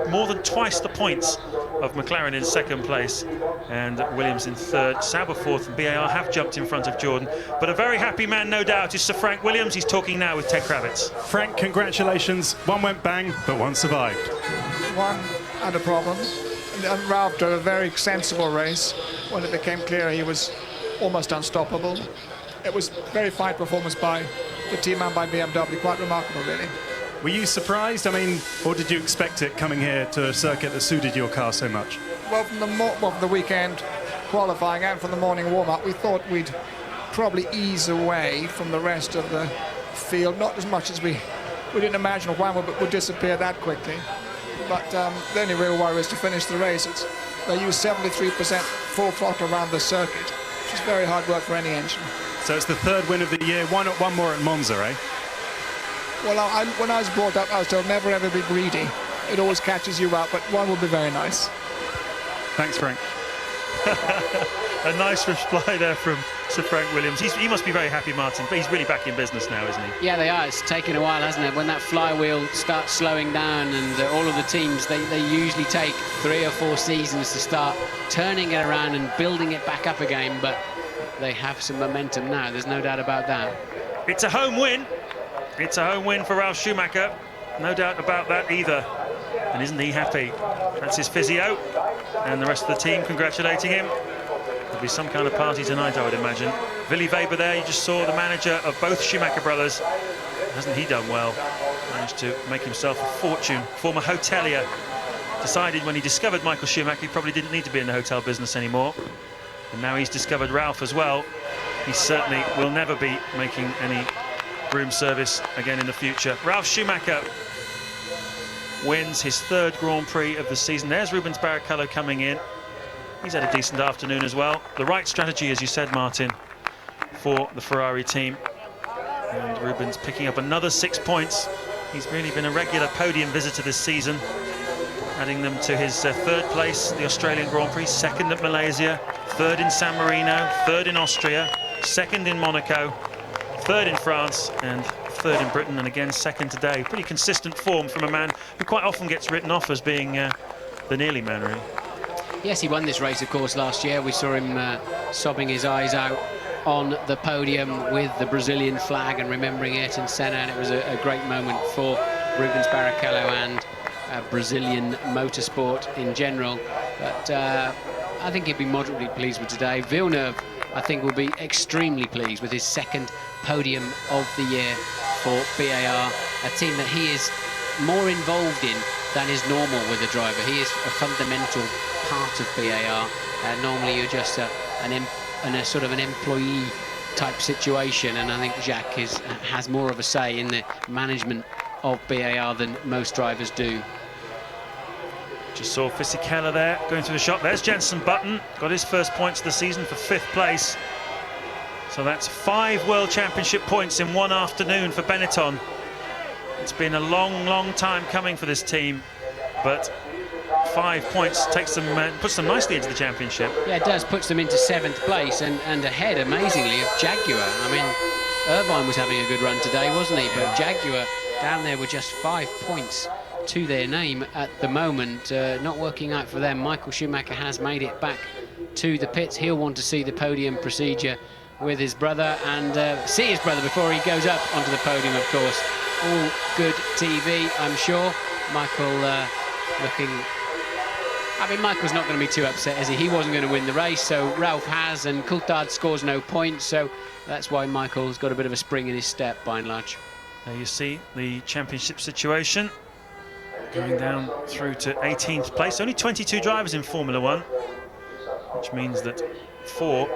more than twice the points of McLaren in 2nd place and Williams in 3rd. Sauber 4th, and BAR have jumped in front of Jordan. But a very happy man, no doubt, is Sir Frank Williams. He's talking now with Ted Kravitz. Frank, congratulations. One went bang, but one survived. One had a problem. And Ralph drove a very sensible race. When it became clear he was almost unstoppable. It was very fine performance by the team and by BMW, quite remarkable, really. Were you surprised? I mean, or did you expect it coming here to a circuit that suited your car so much? Well, from the weekend qualifying and from the morning warm-up, we thought we'd probably ease away from the rest of the field, not as much as we didn't imagine one would disappear that quickly. But the only real worry is to finish the race. They use 73% full throttle around the circuit, which is very hard work for any engine. So it's the 3rd win of the year. Why not one more at Monza, eh? Well, when I was brought up, I was told never ever be greedy. It always catches you up, but one would be very nice. Thanks, Frank. A nice reply there from Sir Frank Williams. He must be very happy, Martin, but he's really back in business now, isn't he? Yeah, they are. It's taken a while, hasn't it? When that flywheel starts slowing down, and all of the teams, they usually take 3 or 4 seasons to start turning it around and building it back up again, but they have some momentum now, there's no doubt about that. It's a home win. It's a home win for Ralf Schumacher. No doubt about that either. And isn't he happy? That's his physio and the rest of the team congratulating him. There'll be some kind of party tonight, I would imagine. Willy Weber there, you just saw the manager of both Schumacher brothers. Hasn't he done well? Managed to make himself a fortune. Former hotelier. Decided when he discovered Michael Schumacher he probably didn't need to be in the hotel business anymore. And now he's discovered Ralf as well. He certainly will never be making any room service again in the future. Ralf Schumacher wins his 3rd Grand Prix of the season. There's Rubens Barrichello coming in. He's had a decent afternoon as well. The right strategy, as you said, Martin, for the Ferrari team. And Rubens picking up another 6 points. He's really been a regular podium visitor this season, adding them to his 3rd place, the Australian Grand Prix, 2nd at Malaysia, 3rd in San Marino, 3rd in Austria, 2nd in Monaco, 3rd in France, and 3rd in Britain, and again 2nd today. Pretty consistent form from a man who quite often gets written off as being the nearly man, really. Yes, he won this race, of course, last year. We saw him sobbing his eyes out on the podium with the Brazilian flag and remembering Ayrton Senna, and it was a great moment for Rubens Barrichello and Brazilian motorsport in general. But I think he'd be moderately pleased with today. Villeneuve, I think, will be extremely pleased with his 2nd podium of the year for BAR, a team that he is more involved in than is normal with a driver. He is a fundamental part of BAR. Normally you're just in a sort of an employee type situation, and I think Jacques has more of a say in the management of BAR than most drivers do. Just saw Fisichella there going through the shot. There's Jenson Button, got his 1st points of the season for 5th place. So that's 5 World Championship points in one afternoon for Benetton. It's been a long, long time coming for this team, but 5 points takes them, puts them nicely into the championship. Yeah, it does, puts them into 7th place and ahead, amazingly, of Jaguar. I mean, Irvine was having a good run today, wasn't he? But Jaguar down there with just 5 points to their name at the moment. Not working out for them. Michael Schumacher has made it back to the pits. He'll want to see the podium procedure with his brother and see his brother before he goes up onto the podium, of course. All good TV, I'm sure. Michael looking... I mean, Michael's not going to be too upset, is he? He wasn't going to win the race, so Ralph has, and Coulthard scores no points, so that's why Michael's got a bit of a spring in his step, by and large. There you see the championship situation. Going down through to 18th place. Only 22 drivers in Formula 1. which means that 4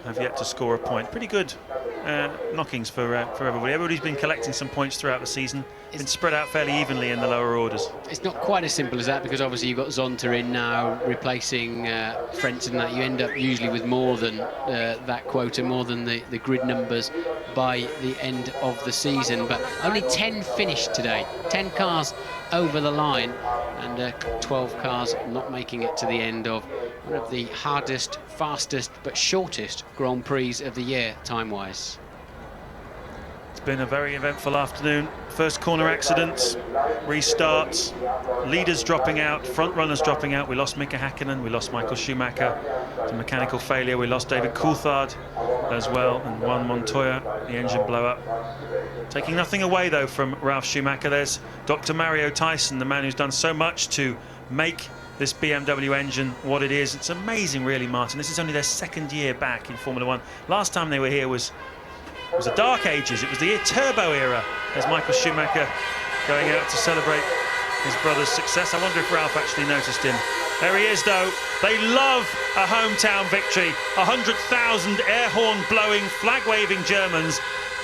have yet to score a point. Pretty good knockings for everybody. Everybody's been collecting some points throughout the season. Been spread out fairly evenly in the lower orders. It's not quite as simple as that, because obviously you've got Zonta in now replacing Frentzen, and that you end up usually with more than that quota, more than the grid numbers by the end of the season. But only 10 finished today, 10 cars over the line, and 12 cars not making it to the end of one of the hardest, fastest but shortest Grand Prix of the year time-wise. It's been a very eventful afternoon. First corner accidents, restarts, leaders dropping out, front runners dropping out. We lost Mika Häkkinen, we lost Michael Schumacher to mechanical failure. We lost David Coulthard as well, and Juan Montoya, the engine blow up. Taking nothing away though from Ralf Schumacher. There's Dr. Mario Tyson, the man who's done so much to make this BMW engine what it is. It's amazing really, Martin. This is only their 2nd year back in Formula 1. Last time they were here was the dark ages. It was the turbo era. There's Michael Schumacher going out to celebrate his brother's success. I wonder if Ralph actually noticed him. There he is though. They love a hometown victory. 100,000 air horn blowing, flag waving Germans.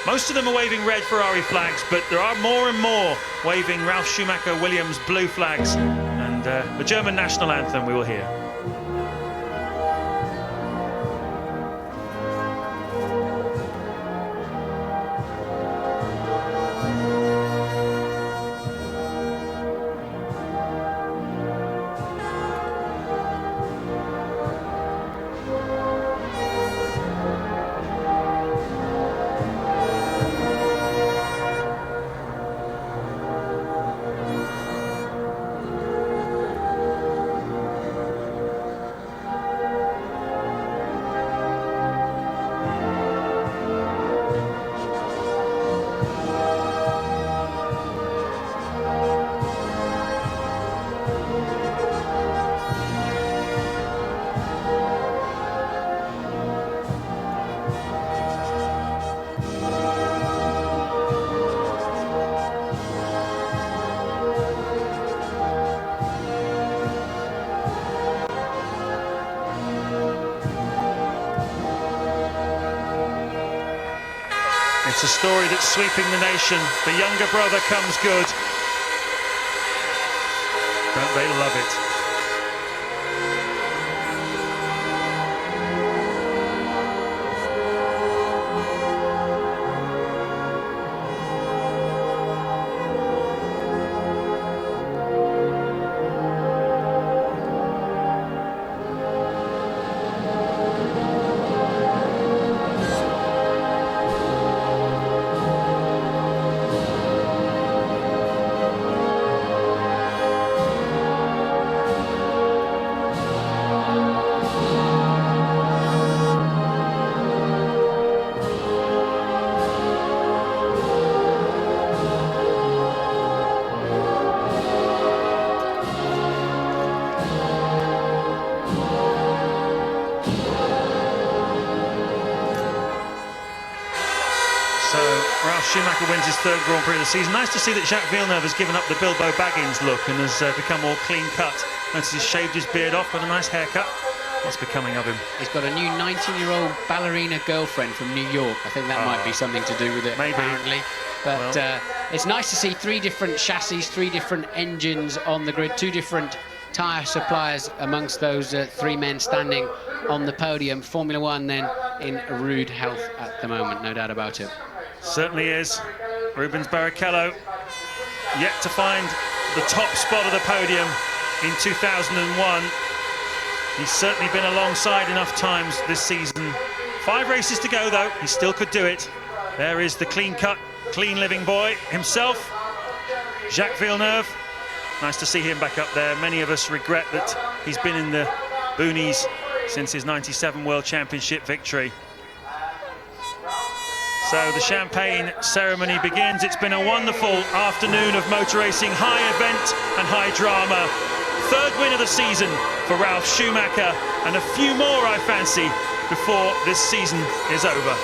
Most of them are waving red Ferrari flags, but there are more and more waving Ralf Schumacher Williams blue flags. And the German national anthem we will hear. It's a story that's sweeping the nation. The younger brother comes good. Don't they love it? Schumacher wins his 3rd Grand Prix of the season. Nice to see that Jacques Villeneuve has given up the Bilbo Baggins look and has become more clean cut. Notice he's shaved his beard off, got a nice haircut. What's becoming of him? He's got a new 19-year-old ballerina girlfriend from New York. I think that might be something to do with it, maybe. Apparently. But well, it's nice to see 3 different chassis, 3 different engines on the grid, 2 different tyre suppliers amongst those 3 men standing on the podium. Formula 1 then in rude health at the moment, no doubt about it. Certainly is. Rubens Barrichello yet to find the top spot of the podium in 2001. He's certainly been alongside enough times this season. 5 races to go though, he still could do it. There is the clean-cut, clean-living boy himself, Jacques Villeneuve. Nice to see him back up there. Many of us regret that he's been in the boonies since his 97 World Championship victory. So the champagne ceremony begins. It's been a wonderful afternoon of motor racing, high event and high drama. 3rd win of the season for Ralf Schumacher, and a few more I fancy before this season is over.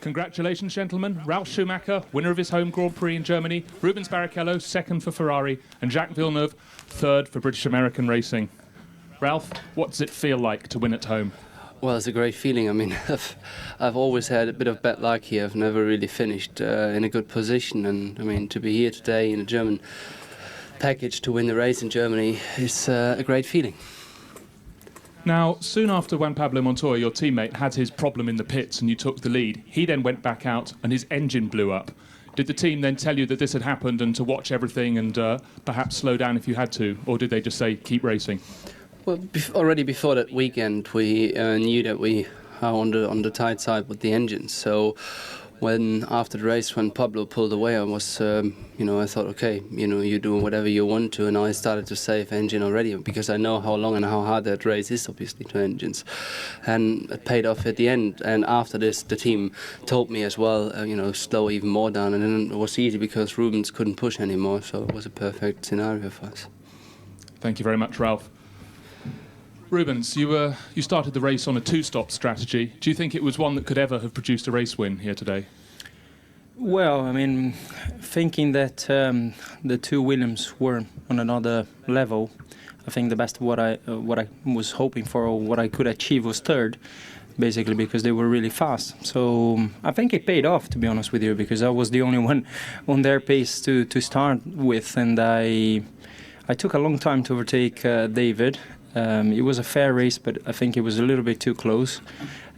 Congratulations, gentlemen. Ralf Schumacher, winner of his home Grand Prix in Germany. Rubens Barrichello, second for Ferrari. And Jacques Villeneuve, third for British American Racing. Ralf, what does it feel like to win at home? Well, it's a great feeling. I mean, I've always had a bit of bad luck here. I've never really finished in a good position. And, I mean, to be here today in a German package to win the race in Germany is a great feeling. Now, soon after Juan Pablo Montoya, your teammate, had his problem in the pits and you took the lead, he then went back out and his engine blew up. Did the team then tell you that this had happened and to watch everything and perhaps slow down if you had to, or did they just say, keep racing? Well, already before that weekend, we knew that we are on the tight side with the engines. So when after the race, when Pablo pulled away, I was, I thought, okay, you do whatever you want to, and I started to save engine already because I know how long and how hard that race is, obviously, to engines, and it paid off at the end. And after this, the team told me as well, slow even more down, and then it was easy because Rubens couldn't push anymore, so it was a perfect scenario for us. Thank you very much, Ralf. Rubens, you started the race on a two-stop strategy. Do you think it was one that could ever have produced a race win here today? Well, I mean, thinking that the two Williams were on another level, I think the best what I was hoping for or what I could achieve was third, basically because they were really fast. So I think it paid off, to be honest with you, because I was the only one on their pace to start with, and I took a long time to overtake David. It was a fair race, but I think it was a little bit too close.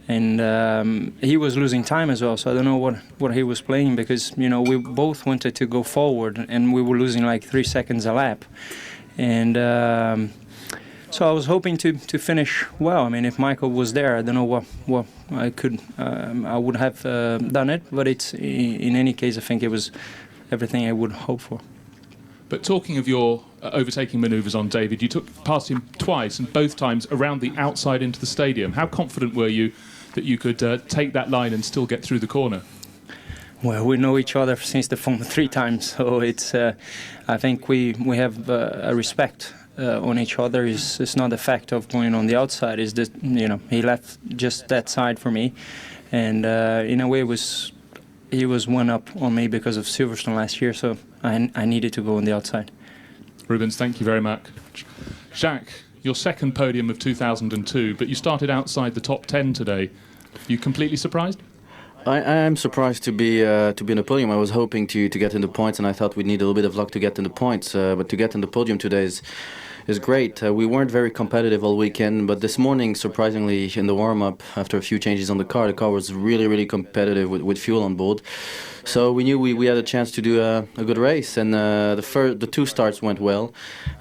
And he was losing time as well, so I don't know what he was playing because, we both wanted to go forward and we were losing like 3 seconds a lap. And so I was hoping to finish well. I mean, if Michael was there, I don't know what I could, I would have done it, but it's, in any case, I think it was everything I would hope for. But talking of your overtaking manoeuvres on David, you took past him twice, and both times around the outside into the stadium. How confident were you that you could take that line and still get through the corner? Well, we know each other since the phone 3 times, so it's. I think we have a respect on each other. It's not the fact of going on the outside. It's that he left just that side for me, and in a way he was one up on me because of Silverstone last year, so I needed to go on the outside. Rubens, thank you very much. Jacques, your second podium of 2002, but you started outside the top 10 today. You completely surprised? I am surprised to be in the podium. I was hoping to get in the points, and I thought we'd need a little bit of luck to get in the points. But to get in the podium today is great. We weren't very competitive all weekend, but this morning, surprisingly, in the warm-up, after a few changes on the car was really, really competitive with fuel on board. So we knew we had a chance to do a good race, and the 2 starts went well.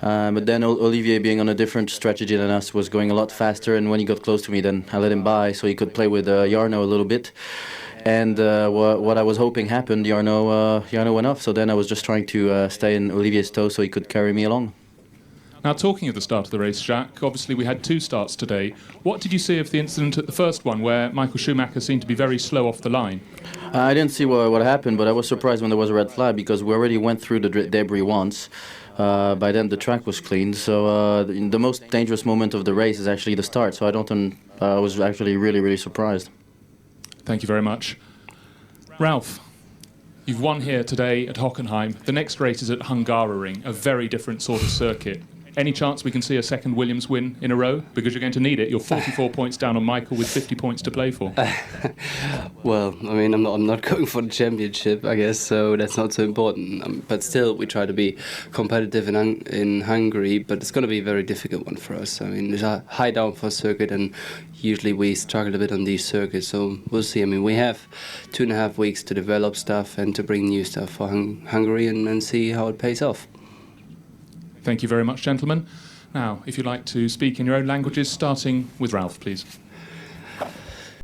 But then Olivier, being on a different strategy than us, was going a lot faster, and when he got close to me, then I let him by so he could play with Jarno a little bit. And what I was hoping happened, Jarno went off, so then I was just trying to stay in Olivier's toe so he could carry me along. Now, talking of the start of the race, Jacques, obviously we had 2 starts today. What did you see of the incident at the first one, where Michael Schumacher seemed to be very slow off the line? I didn't see what happened, but I was surprised when there was a red flag, because we already went through the debris once. By then the track was cleaned, so the most dangerous moment of the race is actually the start, so I was actually really, really surprised. Thank you very much. Ralf, you've won here today at Hockenheim. The next race is at Hungaroring, a very different sort of circuit. Any chance we can see a second Williams win in a row? Because you're going to need it. You're 44 points down on Michael with 50 points to play for. Well, I mean, I'm not going for the championship, I guess, so that's not so important. But still, we try to be competitive in Hungary, but it's going to be a very difficult one for us. I mean, it's a high downforce circuit, and usually we struggle a bit on these circuits, so we'll see. I mean, we have 2.5 weeks to develop stuff and to bring new stuff for Hungary and see how it pays off. Thank you very much, gentlemen. Now, if you'd like to speak in your own languages, starting with Ralf, please.